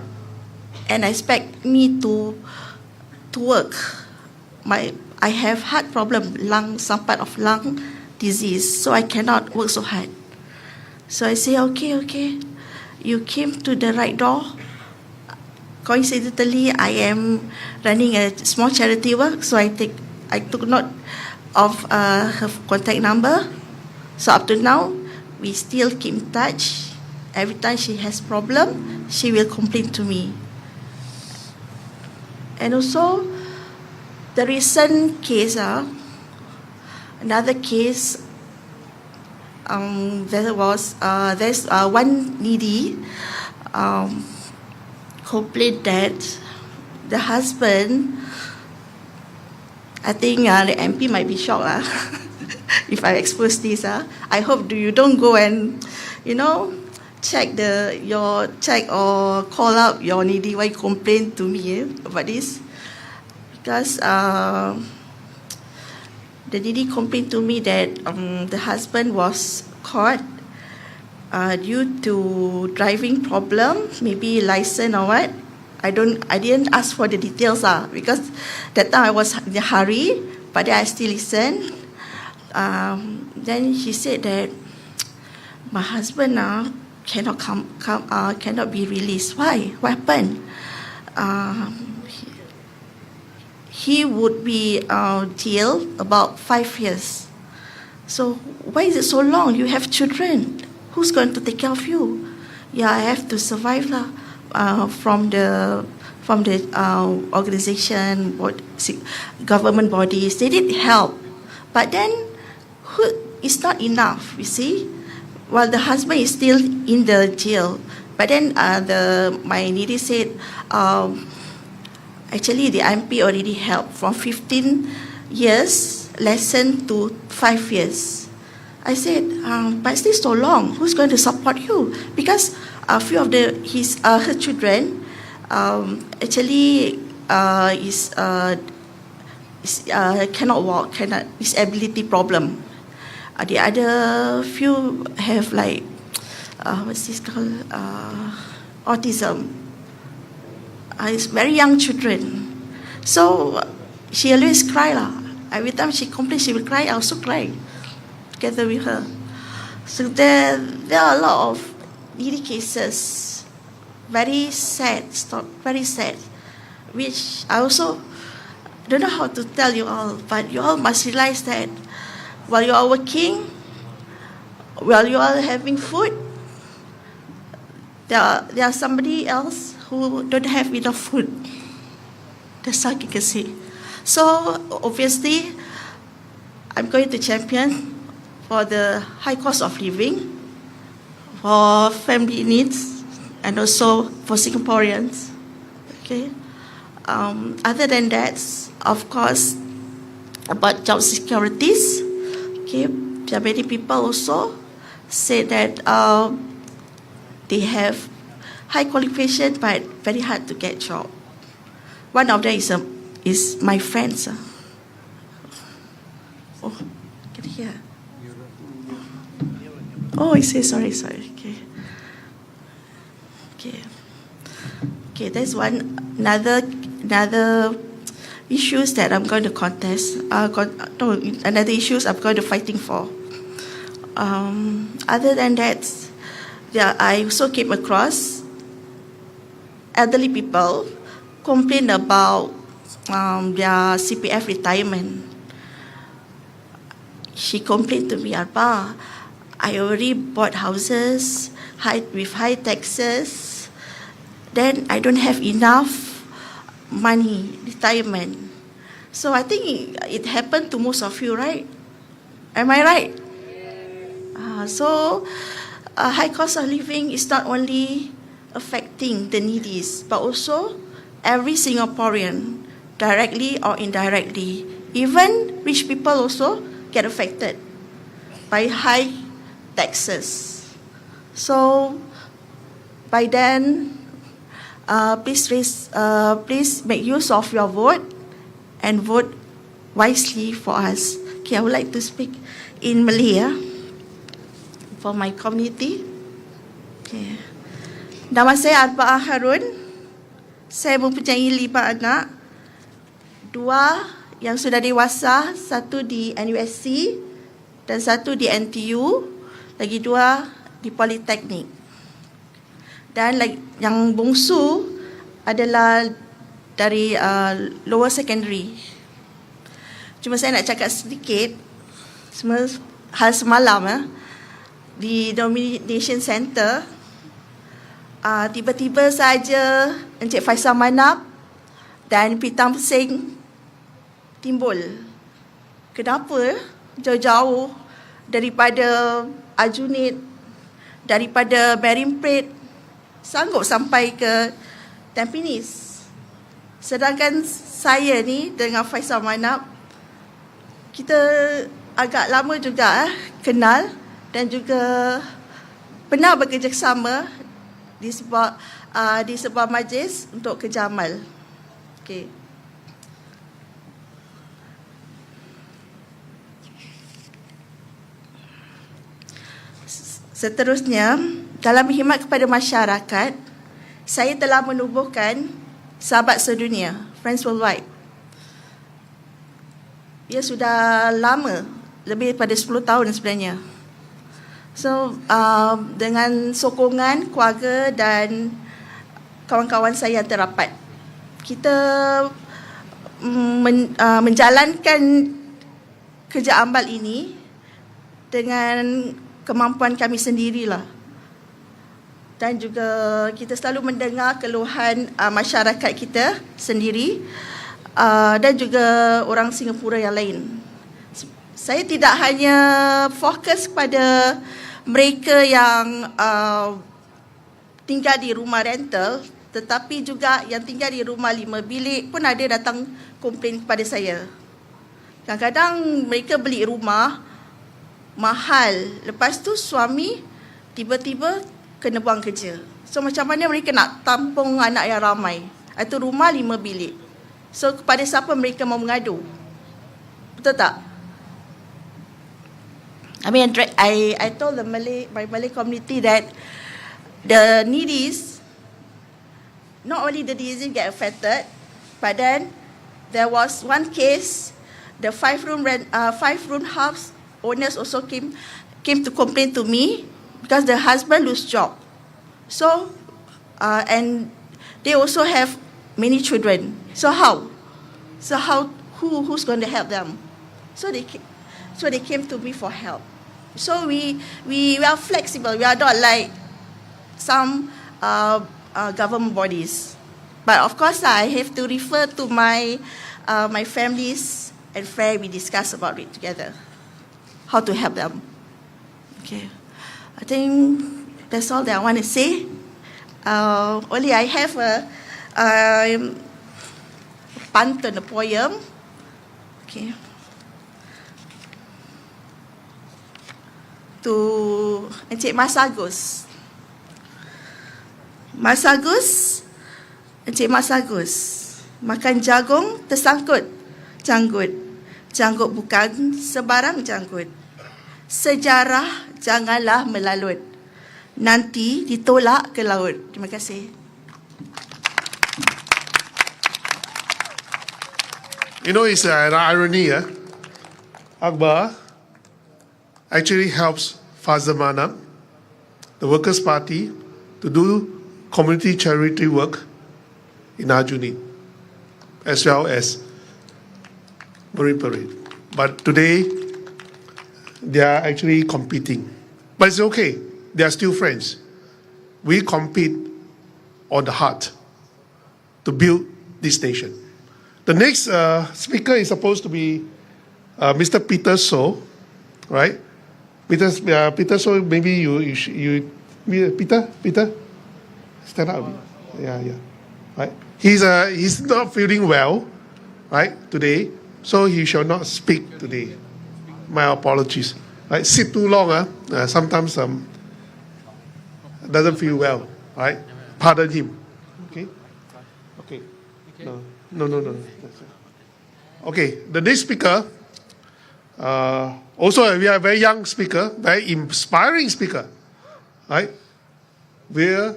and expect me to work. I have heart problem, some part of lung disease, so I cannot work so hard. So I say, okay, you came to the right door. Coincidentally, I am running a small charity work, so I took note of her contact number. So up to now, we still keep in touch. Every time she has problem, she will complain to me. And also, the recent case, another case, there's one needy complained that the husband, I think the MP might be shocked if I expose this. I hope you don't go and, check or call up your needy wife complain to me about this. Because the needy complained to me that the husband was caught due to driving problem, maybe license or what. I didn't ask for the details because that time I was in a hurry, but then I still listened. Then she said that my husband cannot cannot be released. Why? What happened? He would be jailed about 5 years. So why is it so long? You have children. Who's going to take care of you? Yeah, I have to survive from the organization, government bodies. They did help, but then it's not enough. You see, while the husband is still in the jail, but then my needy said, actually the MP already helped from 15 years lesson to 5 years. I said, but still so long. Who's going to support you? Because a few of her children actually cannot walk, disability problem. The other few have what's this called? Autism. It's very young children. So she always cry Every time she complains, she will cry. I also cry together with her. So there are a lot of needy cases, very sad, which I also don't know how to tell you all, but you all must realize that while you are working, while you are having food, there are somebody else who don't have enough food. That's how you can see. So obviously, I'm going to champion for the high cost of living, for family needs, and also for Singaporeans. Okay. Other than that, of course, about job securities. Okay, there are many people also say that they have high qualification but very hard to get job. One of them is my friends. Oh, can you hear? Oh, I say sorry. Okay, there's another issues that I'm going to contest. Another issues I'm going to fighting for. Other than that, I also came across elderly people complain about their CPF retirement. She complained to me, Arba, I already bought houses with high taxes, then I don't have enough money, retirement. So I think it happened to most of you, right? Am I right? So high cost of living is not only affecting the needies, but also every Singaporean, directly or indirectly. Even rich people also get affected by high taxes. So by then, please make use of your vote and vote wisely for us. Okay, I would like to speak in Malay for my community. Okay. Nama saya Arba Harun. Saya mempunyai 5 anak. 2 yang sudah dewasa, 1 di NUSC dan 1 di NTU, lagi 2 di Politeknik. Dan yang bungsu adalah dari lower secondary. Cuma saya nak cakap sedikit, hal semalam di Nomination Center, tiba-tiba saja Encik Faisal Manap dan Pitang Sing timbul. Kenapa? Jauh-jauh daripada Aljunied, daripada Marine Parade, sanggup sampai ke Tampines. Sedangkan saya ni dengan Faisal Manap, kita agak lama juga kenal dan juga pernah bekerjasama di sebuah majlis untuk kerja amal. Okay. Seterusnya, dalam khidmat kepada masyarakat, saya telah menubuhkan Sahabat Sedunia, Friends Worldwide. Ia sudah lama, lebih daripada 10 tahun sebenarnya. So, dengan sokongan keluarga dan kawan-kawan saya yang terapat, kita menjalankan kerja amal ini dengan kemampuan kami sendirilah. Dan juga kita selalu mendengar keluhan masyarakat kita sendiri dan juga orang Singapura yang lain. Saya tidak hanya fokus kepada mereka yang tinggal di rumah rental, tetapi juga yang tinggal di rumah 5 bilik pun ada datang komplain kepada saya. Kadang-kadang mereka beli rumah mahal, lepas tu suami tiba-tiba kena buang kerja. So macam mana mereka nak tampung anak yang ramai? Itu rumah 5 bilik. So kepada siapa mereka mau mengadu? Betul tak? I mean, I told my Malay community that the needies, not only the needies get affected, but then there was one case, the 5-room house owners also came to complain to me because the husband lose job. So, and they also have many children. So how? Who's going to help them? So they came to me for help. So we are flexible. We are not like some government bodies. But of course, I have to refer to my families and friends. We discuss about it together, how to help them. Okay, I think that's all that I want to say. Only I have a pantun, a poem. Okay. To Encik Mas Agus. Mas Agus, Encik Mas Agus, makan jagung tersangkut janggut. Janggut bukan sebarang janggut. Sejarah janganlah melalut. Nanti ditolak ke laut. Terima kasih. You know, it's an irony, Akbar actually helps Fazal Manap, the Workers' Party, to do community charity work in Aljunied, as well as Marine Parade. But today, they are actually competing. But it's okay. They are still friends. We compete on the heart to build this nation. The next speaker is supposed to be Mr. Peter So, right? Peter So, maybe you Peter, stand up. Yeah. Right. He's not feeling well, right, today, so he shall not speak today. My apologies. right? Sit too long, sometimes doesn't feel well, right? Pardon him. Okay? Okay. No. Okay, the next speaker, also we are a very young speaker, very inspiring speaker, right? We're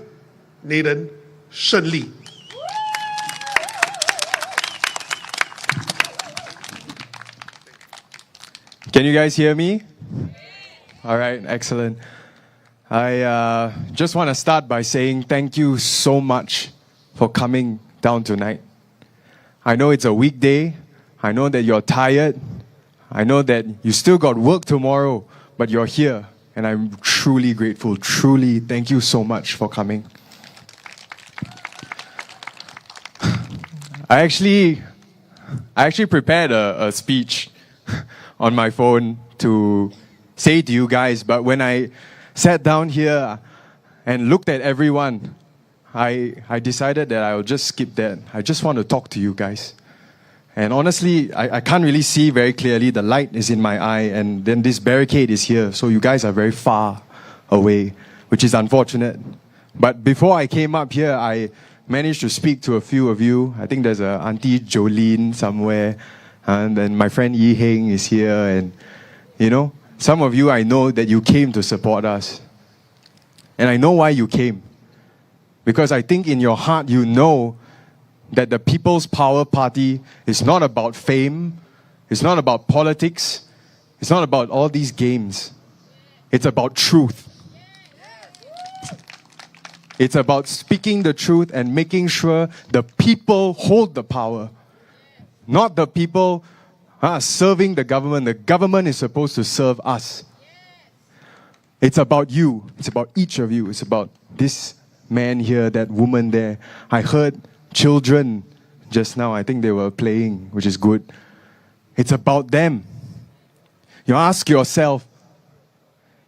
Nathan Shen Li. Can you guys hear me? All right, excellent. I just want to start by saying thank you so much for coming down tonight. I know it's a weekday. I know that you're tired. I know that you still got work tomorrow, but you're here, and I'm truly grateful. Truly, thank you so much for coming. I actually prepared a speech on my phone to say to you guys, but when I sat down here and looked at everyone, I decided that I'll just skip that. I just want to talk to you guys. And honestly, I can't really see very clearly. The light is in my eye, and then this barricade is here, so you guys are very far away, which is unfortunate. But before I came up here, I managed to speak to a few of you. I think there's a Auntie Jolene somewhere, and then my friend Yi Heng is here, and you know, some of you I know that you came to support us. And I know why you came. Because I think in your heart you know that the People's Power Party is not about fame, it's not about politics, it's not about all these games. It's about truth. It's about speaking the truth and making sure the people hold the power. Not the people serving the government. The government is supposed to serve us. It's about you. It's about each of you. It's about this man here, that woman there. I heard children just now. I think they were playing, which is good. It's about them. You ask yourself,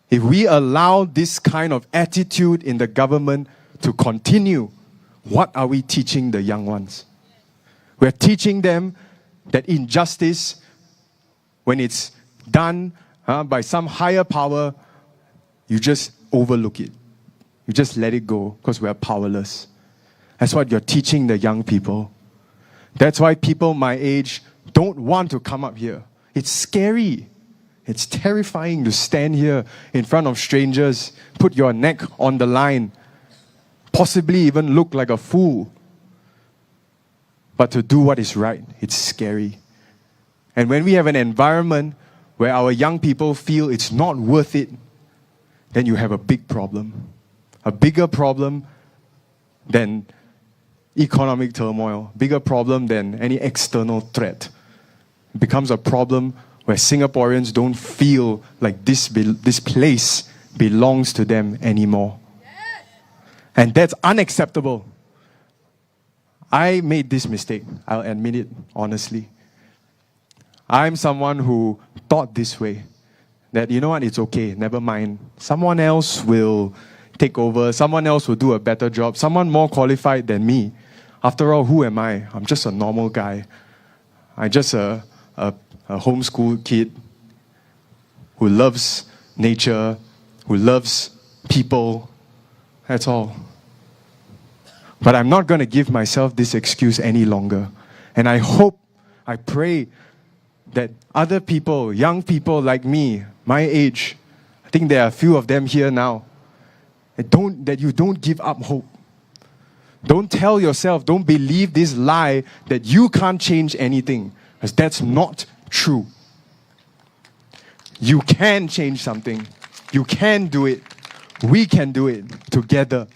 if we allow this kind of attitude in the government to continue, what are we teaching the young ones? We're teaching them that injustice, when it's done by some higher power, you just overlook it. You just let it go because we're powerless. That's what you're teaching the young people. That's why people my age don't want to come up here. It's scary. It's terrifying to stand here in front of strangers, put your neck on the line, possibly even look like a fool. But to do what is right, it's scary. And when we have an environment where our young people feel it's not worth it, then you have a big problem. A bigger problem than economic turmoil, bigger problem than any external threat. It becomes a problem where Singaporeans don't feel like this place belongs to them anymore. And that's unacceptable. I made this mistake. I'll admit it honestly. I'm someone who thought this way. That, you know what, it's okay, never mind. Someone else will take over. Someone else will do a better job. Someone more qualified than me. After all, who am I? I'm just a normal guy. I'm just a homeschool kid who loves nature, who loves people. That's all. But I'm not going to give myself this excuse any longer. And I hope, I pray that other people, young people like me, my age, I think there are a few of them here now, that you don't give up hope. Don't tell yourself, don't believe this lie that you can't change anything, because that's not true. You can change something. You can do it. We can do it together.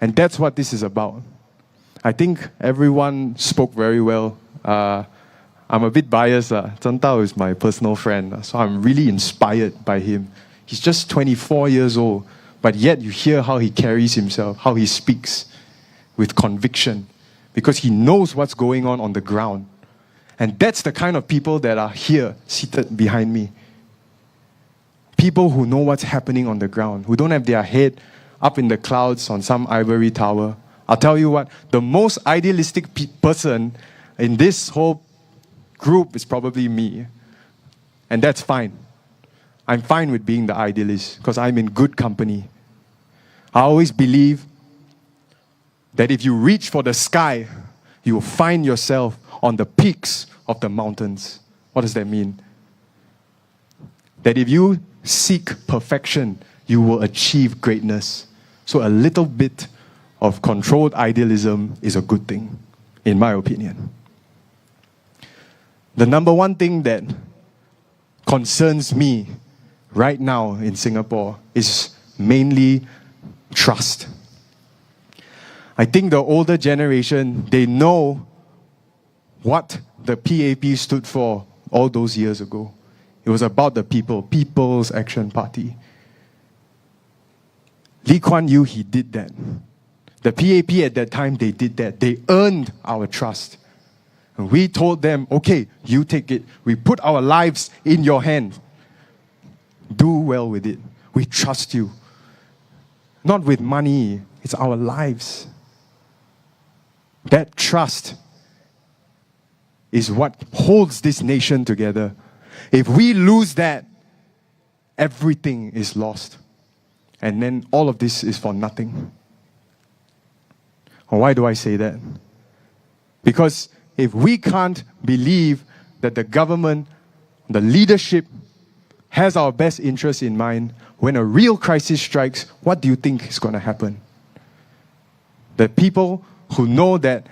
And that's what this is about. I think everyone spoke very well. I'm a bit biased. Zheng Tao is my personal friend, so I'm really inspired by him. He's just 24 years old, but yet you hear how he carries himself, how he speaks with conviction, because he knows what's going on the ground. And that's the kind of people that are here, seated behind me. People who know what's happening on the ground, who don't have their head up in the clouds on some ivory tower. I'll tell you what, the most idealistic person in this whole group is probably me. And that's fine. I'm fine with being the idealist because I'm in good company. I always believe that if you reach for the sky, you will find yourself on the peaks of the mountains. What does that mean? That if you seek perfection, you will achieve greatness. So a little bit of controlled idealism is a good thing, in my opinion. The number one thing that concerns me right now in Singapore is mainly trust. I think the older generation, they know what the PAP stood for all those years ago. It was about the people, People's Action Party. Lee Kuan Yew, he did that. The PAP at that time, they did that. They earned our trust. And we told them, okay, you take it. We put our lives in your hand. Do well with it. We trust you. Not with money, it's our lives. That trust is what holds this nation together. If we lose that, everything is lost. And then all of this is for nothing. Why do I say that? Because if we can't believe that the government, the leadership, has our best interests in mind, when a real crisis strikes, what do you think is going to happen? The people who know that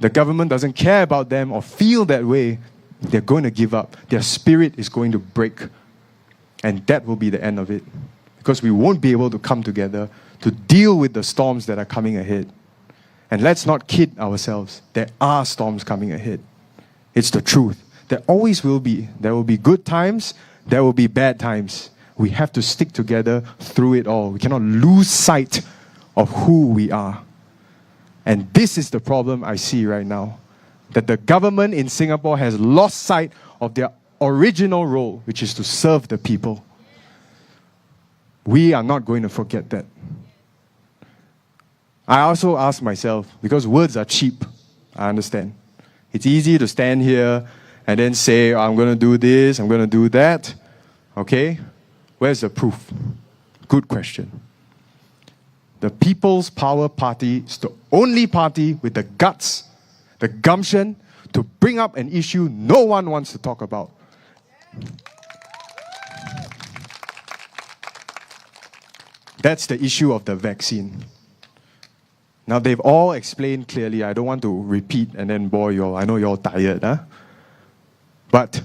the government doesn't care about them or feel that way, they're going to give up. Their spirit is going to break. And that will be the end of it. Because we won't be able to come together to deal with the storms that are coming ahead. And let's not kid ourselves. There are storms coming ahead. It's the truth. There always will be. There will be good times. There will be bad times. We have to stick together through it all. We cannot lose sight of who we are. And this is the problem I see right now. That the government in Singapore has lost sight of their original role, which is to serve the people. We are not going to forget that. I also ask myself, because words are cheap, I understand. It's easy to stand here and then say, I'm going to do this, I'm going to do that. Okay? Where's the proof? Good question. The People's Power Party is the only party with the guts, the gumption to bring up an issue no one wants to talk about. That's the issue of the vaccine. Now, they've all explained clearly. I don't want to repeat and then bore you all. I know you're all tired. Huh? But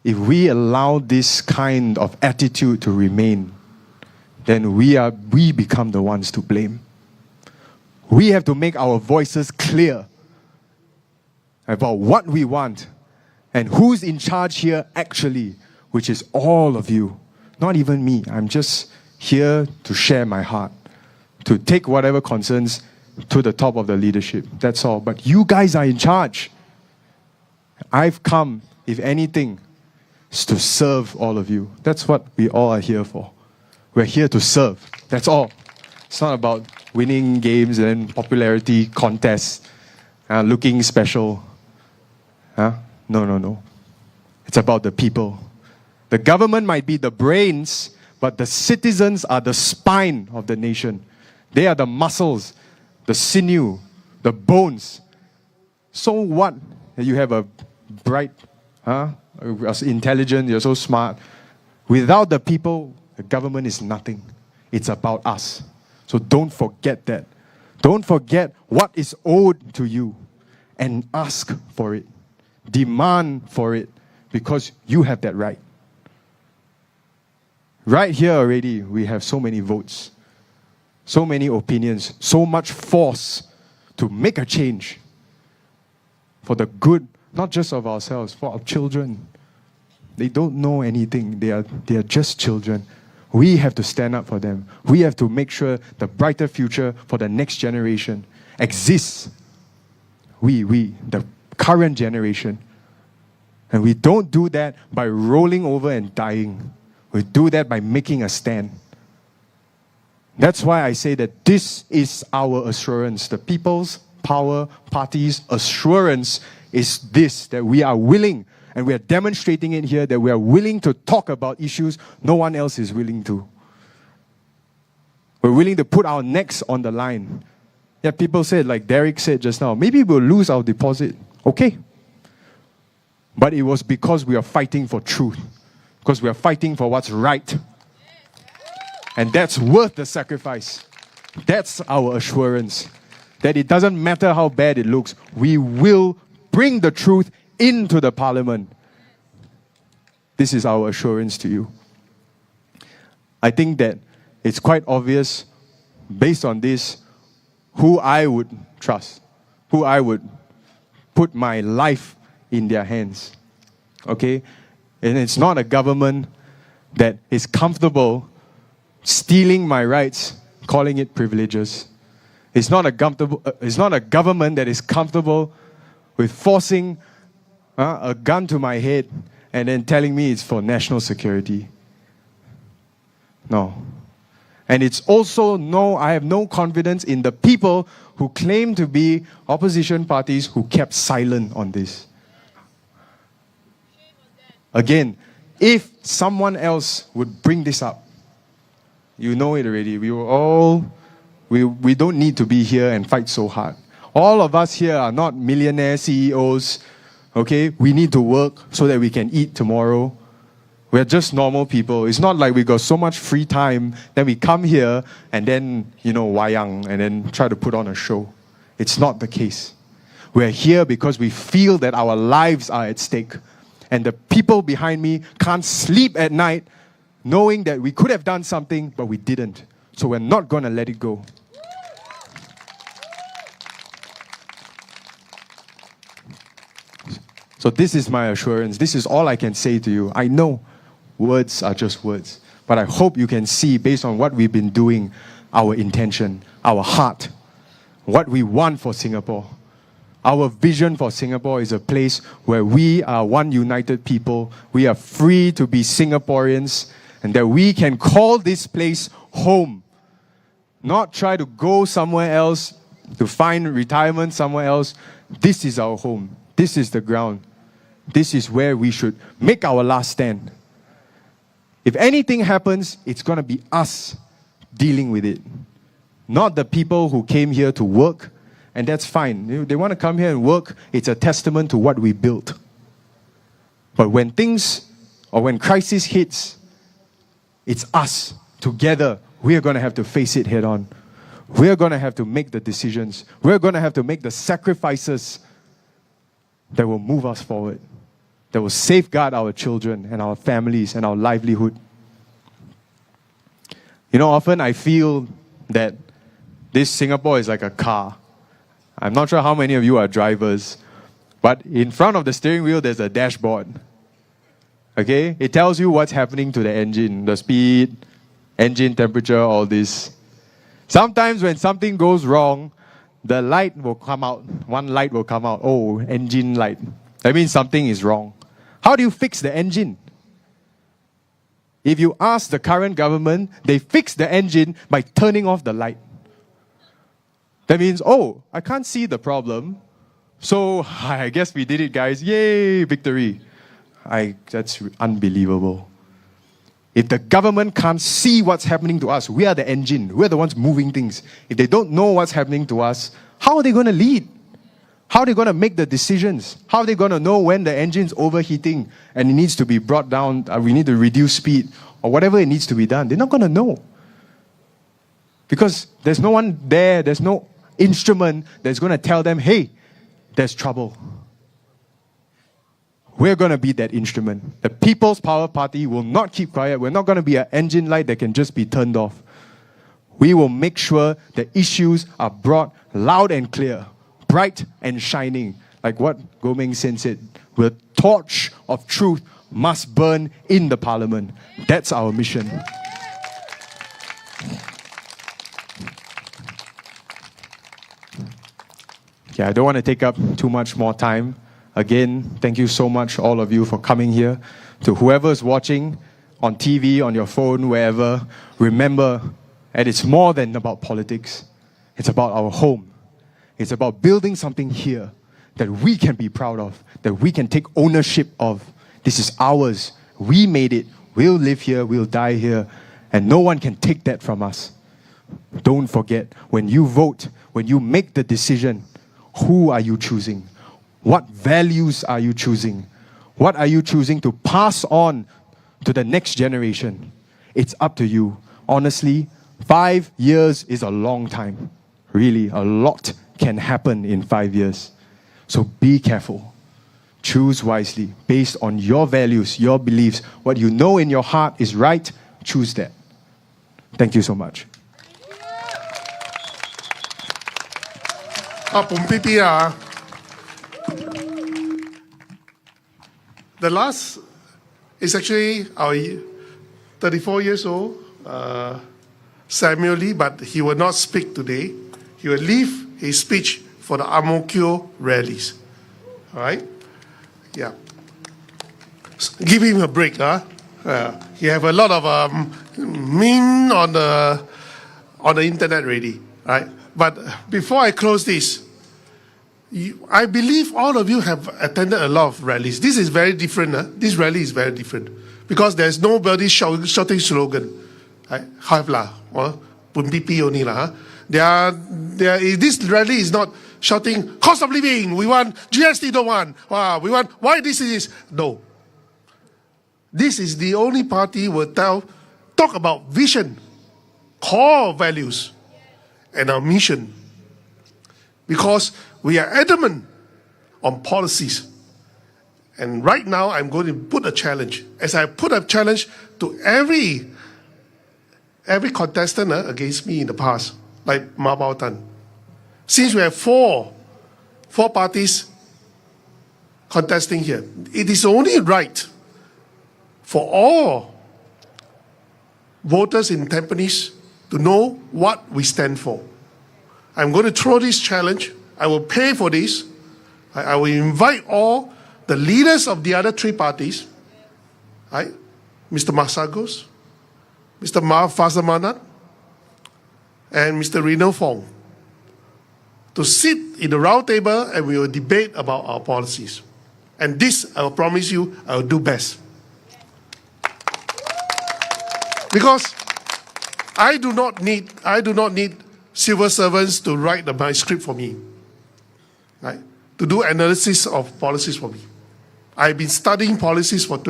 if we allow this kind of attitude to remain, then we become the ones to blame. We have to make our voices clear about what we want and who's in charge here actually, which is all of you. Not even me. I'm just here to share my heart, to take whatever concerns to the top of the leadership. That's all. But you guys are in charge. I've come, if anything, is to serve all of you. That's what we all are here for. We're here to serve. That's all. It's not about winning games and popularity contests, looking special. No. It's about the people. The government might be the brains, but the citizens are the spine of the nation. They are the muscles, the sinew, the bones. So what? You have a bright, intelligent, you're so smart. Without the people, the government is nothing. It's about us. So don't forget that. Don't forget what is owed to you and ask for it. Demand for it because you have that right. Right here already, we have so many votes, so many opinions, so much force to make a change for the good, not just of ourselves, for our children. They don't know anything. They are just children. We have to stand up for them. We have to make sure the brighter future for the next generation exists. The current generation. And we don't do that by rolling over and dying. We do that by making a stand. That's why I say that this is our assurance. The People's Power Party's assurance is this, that we are willing and we are demonstrating it here that we are willing to talk about issues no one else is willing to. We're willing to put our necks on the line. Yeah, people said, like Derek said just now, maybe we'll lose our deposit. Okay. But it was because we are fighting for truth. Because we are fighting for what's right. And that's worth the sacrifice. That's our assurance. That it doesn't matter how bad it looks, we will bring the truth into the parliament. This is our assurance to you. I think that it's quite obvious, based on this, who I would trust, who I would put my life in their hands. Okay? And it's not a government that is comfortable stealing my rights, calling it privileges. It's not a government that is comfortable with forcing a gun to my head and then telling me it's for national security. No. And it's also I have no confidence in the people who claim to be opposition parties who kept silent on this. Again, if someone else would bring this up, you know it already. We don't need to be here and fight so hard. All of us here are not millionaire CEOs. Okay? We need to work so that we can eat tomorrow. We're just normal people. It's not like we got so much free time that we come here and then, wayang and then try to put on a show. It's not the case. We're here because we feel that our lives are at stake. And the people behind me can't sleep at night knowing that we could have done something, but we didn't. So we're not going to let it go. So this is my assurance. This is all I can say to you. I know words are just words, but I hope you can see, based on what we've been doing, our intention, our heart, what we want for Singapore. Our vision for Singapore is a place where we are one united people. We are free to be Singaporeans, and that we can call this place home. Not try to go somewhere else, to find retirement somewhere else. This is our home. This is the ground. This is where we should make our last stand. If anything happens, it's going to be us dealing with it. Not the people who came here to work, and that's fine. They want to come here and work. It's a testament to what we built. But when when crisis hits, it's us together. We're going to have to face it head on. We're going to have to make the decisions. We're going to have to make the sacrifices that will move us forward, that will safeguard our children and our families and our livelihood. Often I feel that this Singapore is like a car. I'm not sure how many of you are drivers, but in front of the steering wheel, there's a dashboard. Okay? It tells you what's happening to the engine, the speed, engine temperature, all this. Sometimes when something goes wrong, the light will come out. One light will come out. Oh, engine light. That means something is wrong. How do you fix the engine? If you ask the current government, they fix the engine by turning off the light. That means, I can't see the problem. So I guess we did it, guys. Yay, victory. That's unbelievable. If the government can't see what's happening to us, we are the engine. We're the ones moving things. If they don't know what's happening to us, how are they going to lead? How are they going to make the decisions? How are they going to know when the engine's overheating and it needs to be brought down, we need to reduce speed, or whatever it needs to be done? They're not going to know. Because there's no one there, there's no instrument that's going to tell them, hey, there's trouble. We're going to be that instrument. The People's Power Party will not keep quiet. We're not going to be an engine light that can just be turned off. We will make sure the issues are brought loud and clear, bright and shining. Like what Goh Meng Sen said, the torch of truth must burn in the parliament. That's our mission. Okay, I don't want to take up too much more time. Again, thank you so much, all of you, for coming here. To whoever's watching on TV, on your phone, wherever, remember that it's more than about politics. It's about our home. It's about building something here that we can be proud of, that we can take ownership of. This is ours. We made it. We'll live here, we'll die here, and no one can take that from us. Don't forget, when you vote, when you make the decision, who are you choosing? What values are you choosing? What are you choosing to pass on to the next generation? It's up to you. Honestly, 5 years is a long time. Really, a lot can happen in 5 years. So be careful. Choose wisely, based on your values, your beliefs. What you know in your heart is right, choose that. Thank you so much. ผม PP The last is actually our 34 years old, Samuel Lee, but he will not speak today. He will leave his speech for the Amokyo rallies. All right? Yeah. Give him a break, huh? He have a lot of meme on the internet already, right? But before I close this, I believe all of you have attended a lot of rallies. This is very different. This rally is very different because there's nobody shouting slogan. Have lah, pun PP only lah. This rally is not shouting cost of living. We want GST. Don't want. We want why this is no. This is the only party will talk about vision, core values, and our mission. Because we are adamant on policies. And right now, I'm going to put a challenge. As I put a challenge to every contestant against me in the past, like Ma Bao Tan. Since we have four parties contesting here, it is only right for all voters in Tampines to know what we stand for. I'm going to throw this challenge. I will pay for this. I will invite all the leaders of the other three parties, right? Mr. Masagos, Mr. Ma Fazamanat, and Mr. Reno Fong, to sit in the round table and we will debate about our policies. And this, I will promise you, I will do best. Because I do not need civil servants to write my script for me, right? To do analysis of policies for me. I've been studying policies for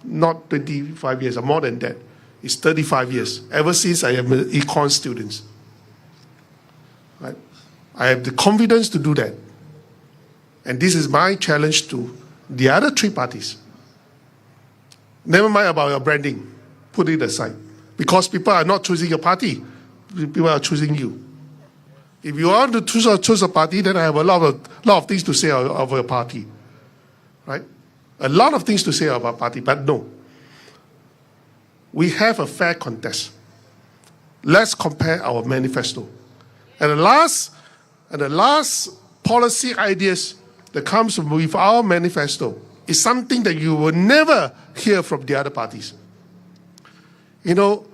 not 25 years, or more than that. It's 35 years, ever since I am an econ student. Right? I have the confidence to do that. And this is my challenge to the other three parties. Never mind about your branding. Put it aside. Because people are not choosing your party. People are choosing you. If you want to choose a party, then I have a lot of things to say of your party. Right? A lot of things to say about party, but no. We have a fair contest. Let's compare our manifesto. And the last policy ideas that comes with our manifesto is something that you will never hear from the other parties. You know,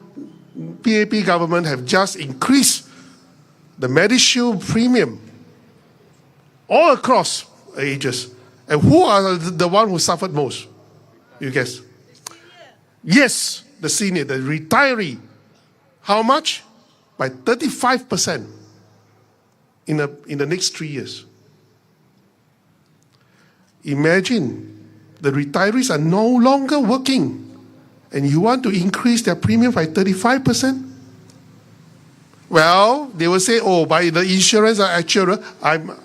PAP government have just increased the MediShield premium all across ages. And who are the one who suffered most? You guess? Yes, the senior, the retiree. How much? By 35% in the next 3 years. Imagine the retirees are no longer working and you want to increase their premium by 35%? Well, they will say, oh, by the insurance or actuarial,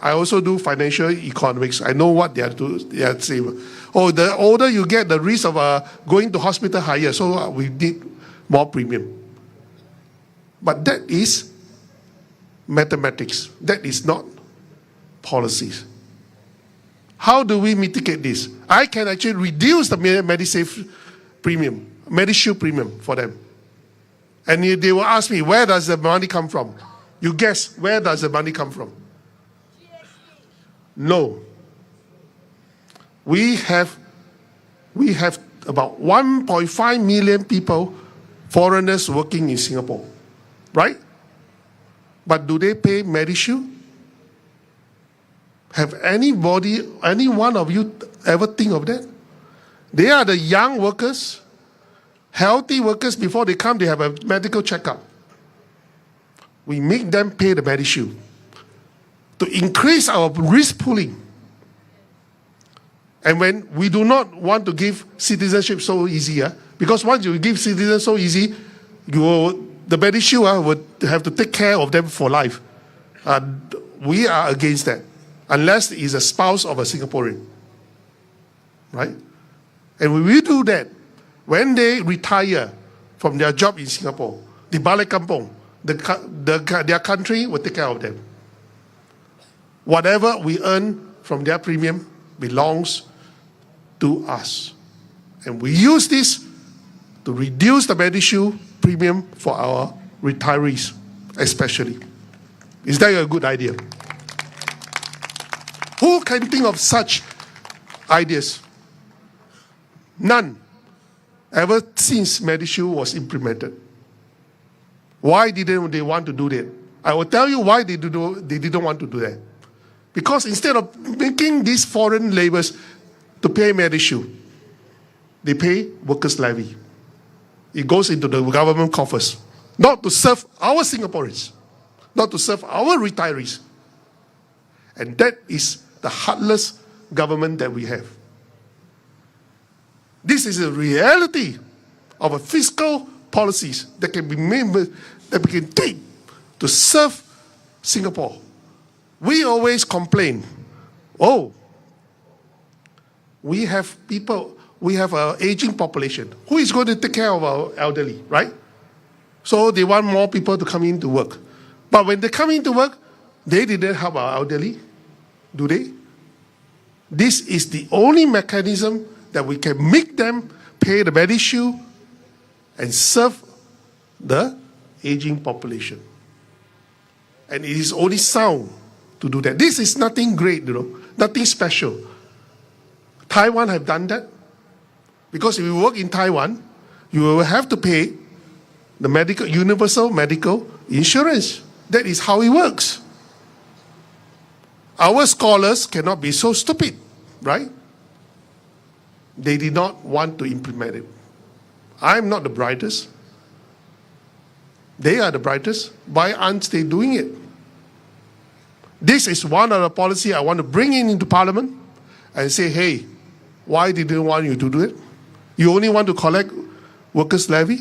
I also do financial economics. I know what they are saying. Oh, the older you get, the risk of going to hospital higher, so we need more premium. But that is mathematics. That is not policies. How do we mitigate this? I can actually reduce the MediSave premium, MediShield premium for them. And they will ask me, where does the money come from? You guess, where does the money come from? No. We have about 1.5 million people, foreigners working in Singapore, right? But do they pay MediShield? Have any one of you ever think of that? They are the young workers, healthy workers. Before they come, they have a medical checkup. We make them pay the medishield to increase our risk pooling. And when we do not want to give citizenship so easy, because once you give citizens so easy, the medishield would have to take care of them for life. We are against that, unless he's a spouse of a Singaporean, right? And when we do that, when they retire from their job in Singapore, the balik kampung, their country will take care of them. Whatever we earn from their premium belongs to us. And we use this to reduce the medishield premium for our retirees, especially. Is that a good idea? Who can think of such ideas? None. Ever since medishield was implemented. Why didn't they want to do that? I will tell you why they didn't want to do that. Because instead of making these foreign laborers to pay medishield, they pay workers' levy. It goes into the government coffers, not to serve our Singaporeans, not to serve our retirees. And that is the heartless government that we have. This is a reality of a fiscal policies that can be made, that we can take to serve Singapore. We always complain, we have an aging population. Who is going to take care of our elderly, right? So they want more people to come in to work. But when they come into work, they didn't help our elderly, do they? This is the only mechanism that we can make them pay the medishield and serve the aging population. And it is only sound to do that. This is nothing great, nothing special. Taiwan have done that. Because if you work in Taiwan, you will have to pay the universal medical insurance. That is how it works. Our scholars cannot be so stupid, right? They did not want to implement it. I'm not the brightest. They are the brightest. Why aren't they doing it? This is one of the policy I want to bring into Parliament and say, hey, why did they want you to do it? You only want to collect workers' levy?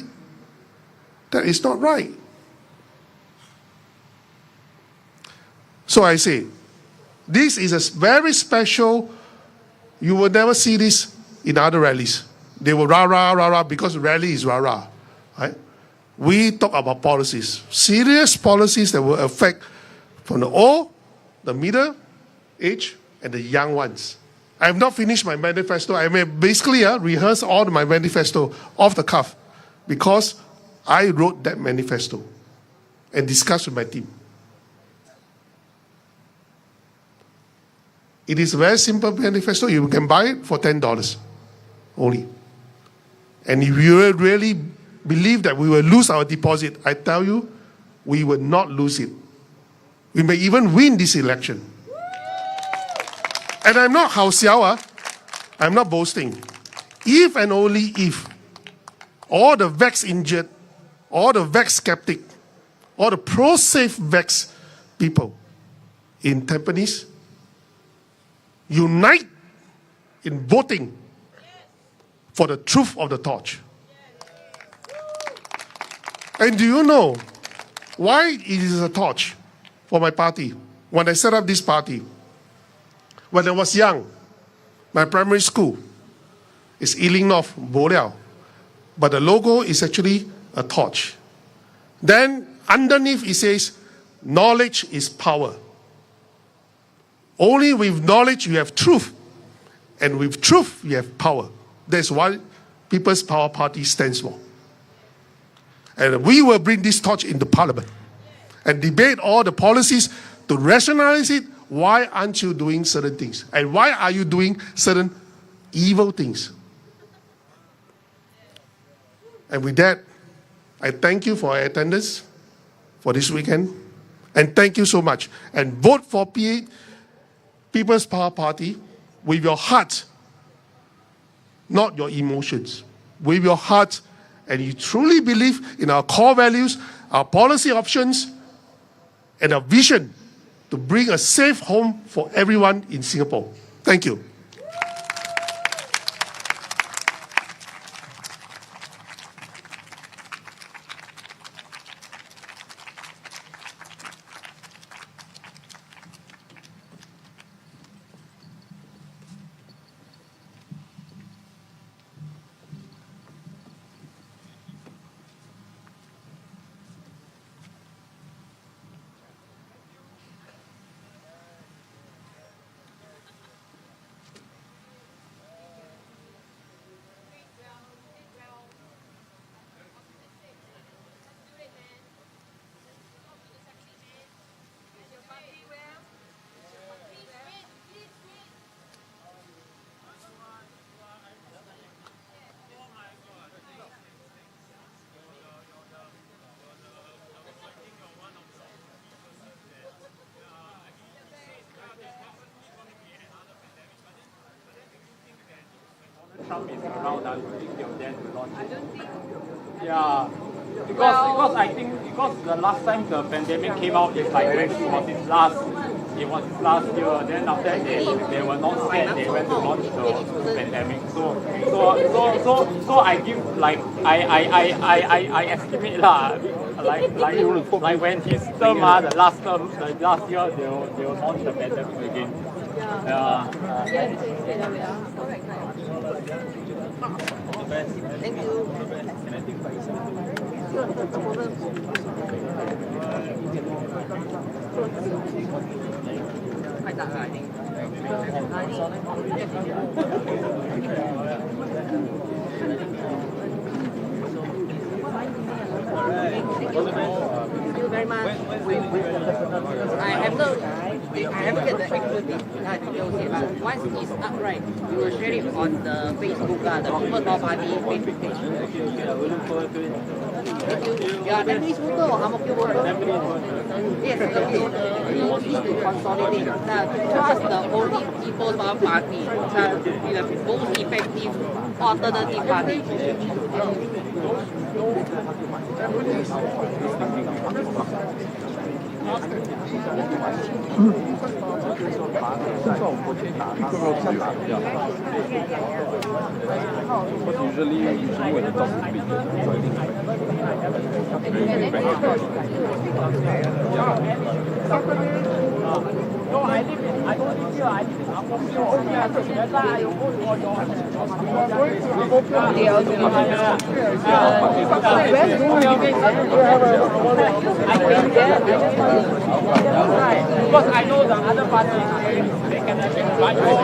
That is not right. So I say, this is a very special, you will never see this in other rallies. They will rah, because rally is rah, right? We talk about policies, serious policies that will affect from the old, the middle age, and the young ones. I have not finished my manifesto. I may basically rehearse all my manifesto off the cuff because I wrote that manifesto and discussed with my team. It is a very simple manifesto. You can buy it for $10 only. And if you really believe that we will lose our deposit, I tell you, we will not lose it. We may even win this election. And I'm not hao xiao, I'm not boasting. If and only if all the vax injured, all the vax skeptic, all the pro-safe vax people in Tampines unite in voting for the truth of the torch. And do you know why it is a torch for my party? When I set up this party, when I was young, my primary school is Ealing North, Bo Liao. But the logo is actually a torch. Then underneath it says, knowledge is power. Only with knowledge you have truth. And with truth you have power. That's what People's Power Party stands for. And we will bring this torch into Parliament and debate all the policies to rationalize it. Why aren't you doing certain things? And why are you doing certain evil things? And with that, I thank you for your attendance for this weekend. And thank you so much. And vote for PA People's Power Party with your heart, not your emotions. With your heart, and you truly believe in our core values, our policy options, and our vision to bring a safe home for everyone in Singapore. Thank you. Trump is around, I don't think they'll dare to launch it. I don't think. Yeah. Because I think the last time the pandemic came out, it's like when it was its last year. Then after that they were not scared. They went to launch the pandemic. So I give like I estimate lah. Like when his term the last year they'll launch the pandemic again. Yeah. Thank you. Thank you very much. I haven't get the actual details yet, but once it's up, right, we will share it on the Facebook, the People's Power Party Facebook page. Yeah, Tampines voter or Ang Mo Kio voter? Yes, okay. We need to consolidate. To us, the only People's Power Party be the most effective alternative party. No, I don't live here. I live in Ang Mo Kio. That's why I will vote for your. Because I know the other parties, they can actually run for.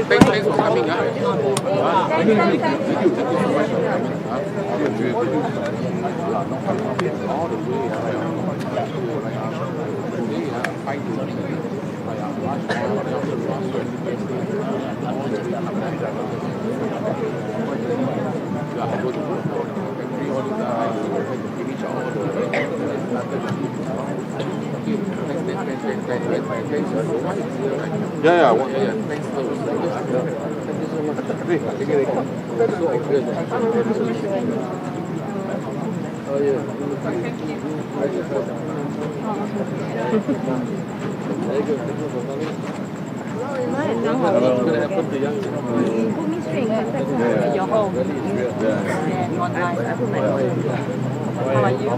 Thanks for coming. Yeah. Thanks so Your home. And online. How are you?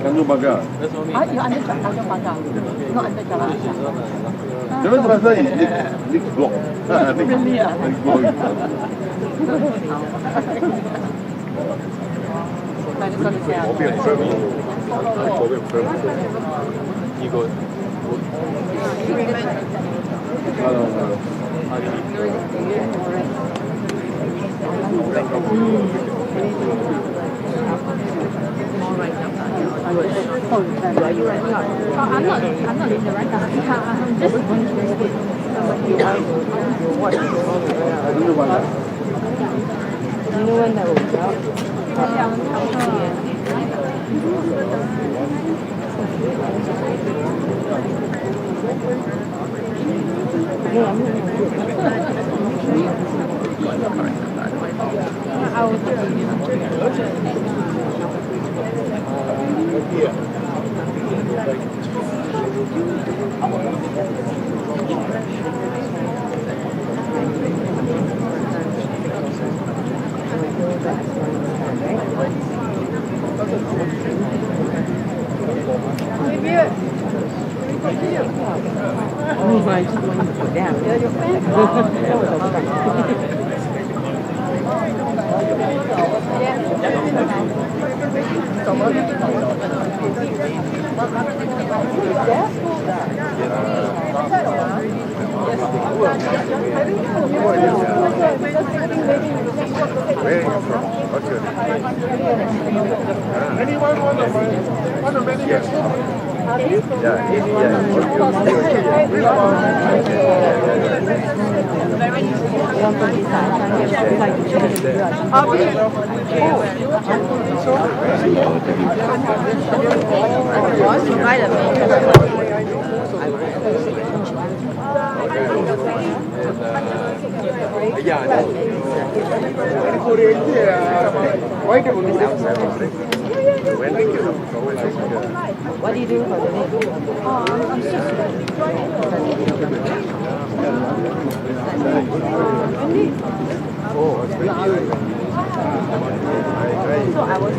Tanjung Pagar. You're under Tanjung Pagar, not under Jalan Besar. Jalan Besar is next block. Really? Next block. I just want to say Bobby and Trevor. You go. I'm not in the right direction. I'm just wondering. Where are you from? What's your name? Anyone want to manage? Yes. What do you do for the So I was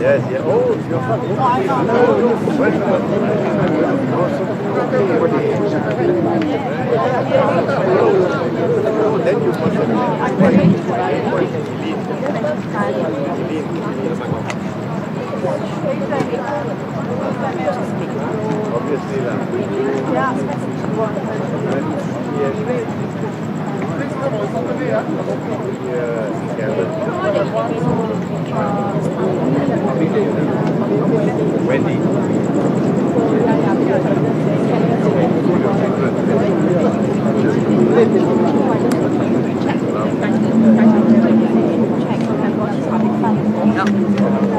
Yes, yeah. Oh, you're from then you must obviously that. Wendy.